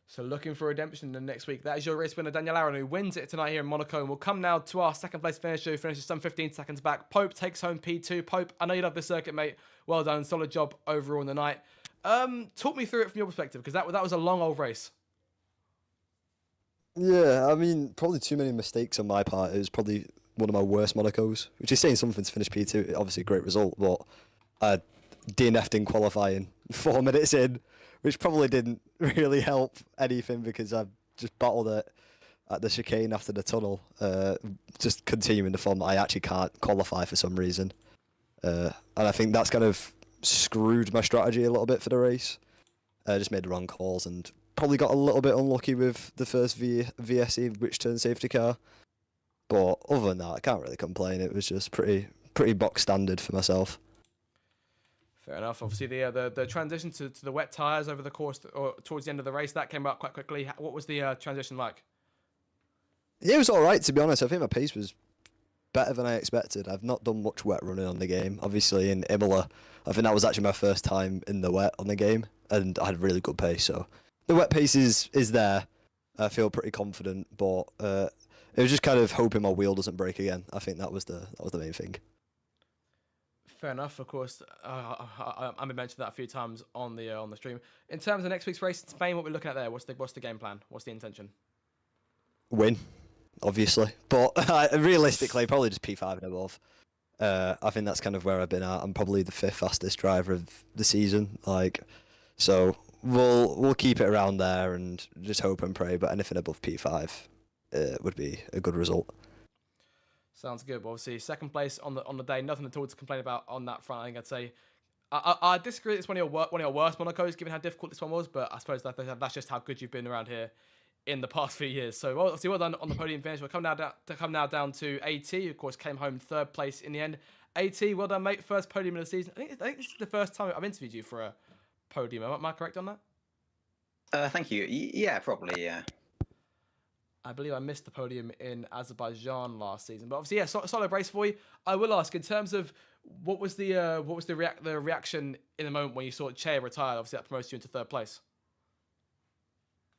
So looking for redemption in the next week. That is your race winner, Daniel Aaron, who wins it tonight here in Monaco. And we'll come now to our second place finisher, who finishes some 15 seconds back. Pope takes home P2. Pope, I know you love this circuit, mate. Well done. Solid job overall in the night. Talk me through it from your perspective, because that was a long old race. Yeah, I mean, probably too many mistakes on my part. It was probably one of my worst Monacos, which is saying something to finish P2. Obviously a great result, but I DNF'd in qualifying 4 minutes in, which probably didn't really help anything because I just battled it at the chicane after the tunnel, just continuing the form that I actually can't qualify for some reason. And I think that's kind of screwed my strategy a little bit for the race. I just made the wrong calls and probably got a little bit unlucky with the first VSE, which turned safety car. But other than that, I can't really complain. It was just pretty box standard for myself. Fair enough. Obviously, the transition to the wet tyres over the course or towards the end of the race, that came out quite quickly. What was the transition like? Yeah, it was all right, to be honest. I think my pace was better than I expected. I've not done much wet running on the game. Obviously, in Imola, I think that was actually my first time in the wet on the game, and I had really good pace. So the wet pace is there. I feel pretty confident, but it was just kind of hoping my wheel doesn't break again. I think that was the main thing. Fair enough. Of course, I've mentioned that a few times on the stream. In terms of next week's race in Spain, what we're looking at there? What's the game plan? What's the intention? Win, obviously, but realistically, probably just P5 and above. I think that's kind of where I've been at. I'm probably the 5th fastest driver of the season, so we'll keep it around there and just hope and pray. But anything above P5 would be a good result. Sounds good. But obviously, second place on the day, nothing at all to complain about on that front. I think I'd say I disagree. It's one of your worst Monacos, given how difficult this one was. But I suppose that's just how good you've been around here in the past few years. So obviously, well done on the podium finish. We'll come now down to AT, who of course came home third place in the end. AT, well done, mate. First podium of the season. I think this is the first time I've interviewed you for a podium. Am I correct on that? Thank you. Yeah, probably. Yeah. I believe I missed the podium in Azerbaijan last season, but obviously, yeah, solid race for you. I will ask, in terms of what was the reaction in the moment when you saw Che retire? Obviously, that promotes you into third place.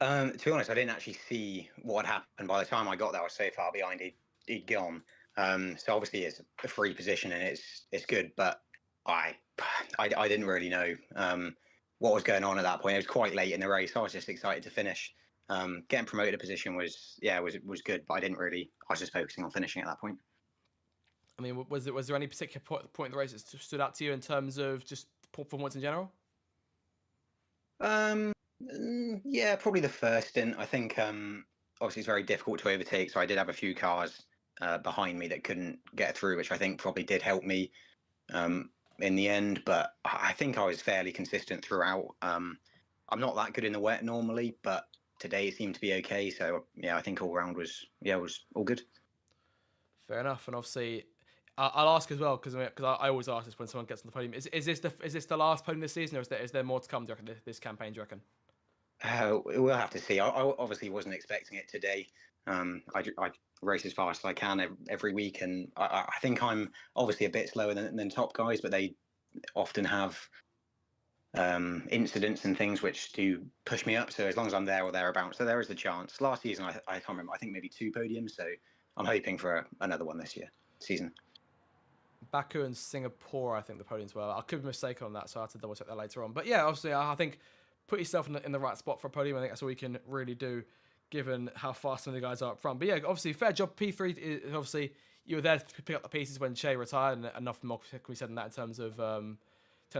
To be honest, I didn't actually see what had happened. By the time I got there, I was so far behind he'd gone. So obviously, it's a free position and it's good, but I didn't really know what was going on at that point. It was quite late in the race. I was just excited to finish. Getting promoted a position was good, but I didn't really. I was just focusing on finishing at that point. I mean, was there any particular point in the race that stood out to you in terms of just performance in general? Yeah, probably the first stint. I think obviously it's very difficult to overtake, so I did have a few cars behind me that couldn't get through, which I think probably did help me in the end. But I think I was fairly consistent throughout. I'm not that good in the wet normally, but today it seemed to be okay. So yeah, I think all round was all good. Fair enough. And obviously, I'll ask as well because I always ask this when someone gets on the podium. Is this the last podium this season, or is there more to come? Do you reckon, this campaign? Do you reckon? We'll have to see. I obviously wasn't expecting it today. I race as fast as I can every week, and I think I'm obviously a bit slower than top guys, but they often have incidents and things which do push me up. So as long as I'm there or thereabouts, so there is a chance. Last season, I can't remember. I think maybe 2 podiums. So I'm hoping for another one this season. Baku and Singapore, I think the podiums were. I could be mistaken on that, so I have to double check that later on. But yeah, obviously, I think put yourself in the right spot for a podium. I think that's all we can really do, given how fast some of the guys are up front. But yeah, obviously, fair job. P3 is obviously you were there to pick up the pieces when Che retired, and enough more can be said in that in terms of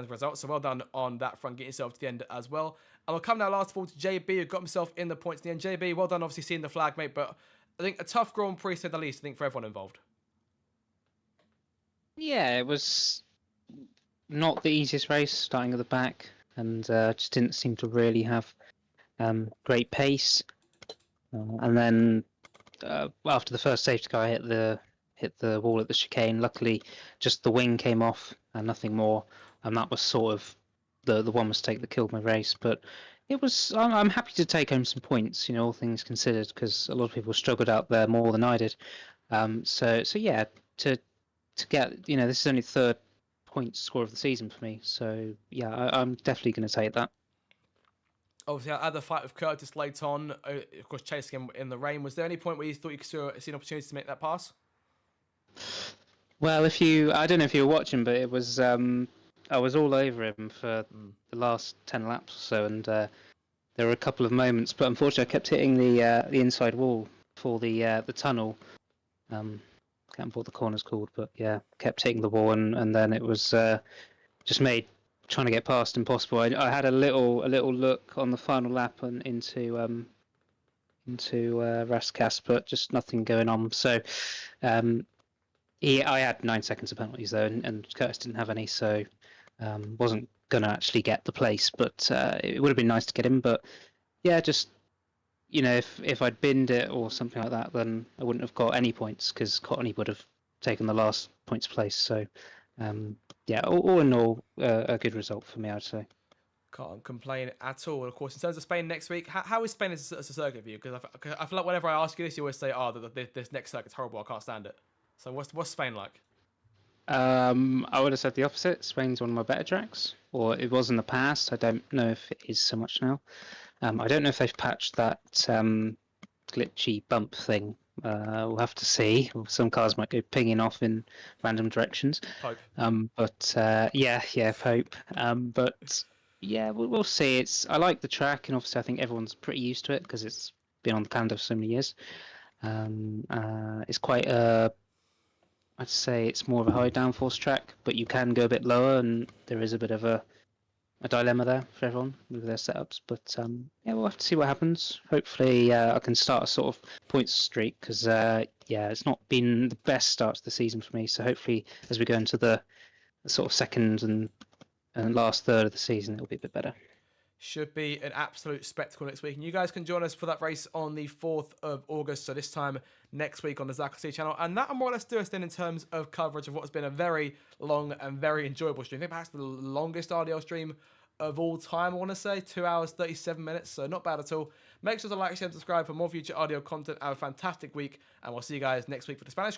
results. So well done on that front, getting yourself to the end as well. And we'll come now last of all to JB, who got himself in the points in the end. JB, well done, obviously seeing the flag, mate. But I think a tough Grand Prix, to say the least. I think for everyone involved. Yeah, it was not the easiest race, starting at the back, and just didn't seem to really have great pace. And then after the first safety car hit the wall at the chicane, luckily just the wing came off and nothing more, and that was sort of the one mistake that killed my race. But it was I'm happy to take home some points, all things considered, because a lot of people struggled out there more than I did. So yeah, to get, this is only the third point score of the season for me. So yeah, I'm definitely going to take that. Obviously, I had the fight with Curtis late on, of course, chasing him in the rain. Was there any point where you thought you could see an opportunity to make that pass? Well, I don't know if you were watching, but it was I was all over him for the last 10 laps or so, and there were a couple of moments, but unfortunately, I kept hitting the inside wall for the tunnel. Can't remember what the corner's called, but yeah, kept hitting the wall, and then it was just made trying to get past impossible. I had a little look on the final lap into Raskas, but just nothing going on. So I had 9 seconds of penalties though, and Curtis didn't have any, so wasn't gonna actually get the place. But it would have been nice to get him. But yeah, just if I'd binned it or something like that, then I wouldn't have got any points because Cottony would have taken the last points place. So yeah, all in all, a good result for me, I'd say. Can't complain at all. Of course, in terms of Spain next week, how is Spain as a circuit for you? Because I feel like whenever I ask you this, you always say, "Oh, this next circuit's horrible. I can't stand it." So what's Spain like? I would have said the opposite. Spain's one of my better tracks, or it was in the past. I don't know if it is so much now. I don't know if they've patched that glitchy bump thing. We'll have to see. Some cars might go pinging off in random directions. Hope. But yeah, hope. But yeah, we'll see. I like the track, and obviously I think everyone's pretty used to it because it's been on the calendar for so many years. It's quite I'd say it's more of a high downforce track, but you can go a bit lower, and there is a bit of a a dilemma there for everyone with their setups. But yeah, we'll have to see what happens. Hopefully, I can start a sort of points streak because yeah, it's not been the best start to the season for me. So hopefully, as we go into the sort of second and last third of the season, it'll be a bit better. Should be an absolute spectacle next week. And you guys can join us for that race on the 4th of August. So this time next week on the Zach channel. And that'll more or less do us then in terms of coverage of what's been a very long and very enjoyable stream. I think perhaps the longest RDL stream of all time, I want to say. 2 hours, 37 minutes. So not bad at all. Make sure to like, share, and subscribe for more future RDL content. Have a fantastic week. And we'll see you guys next week for the Spanish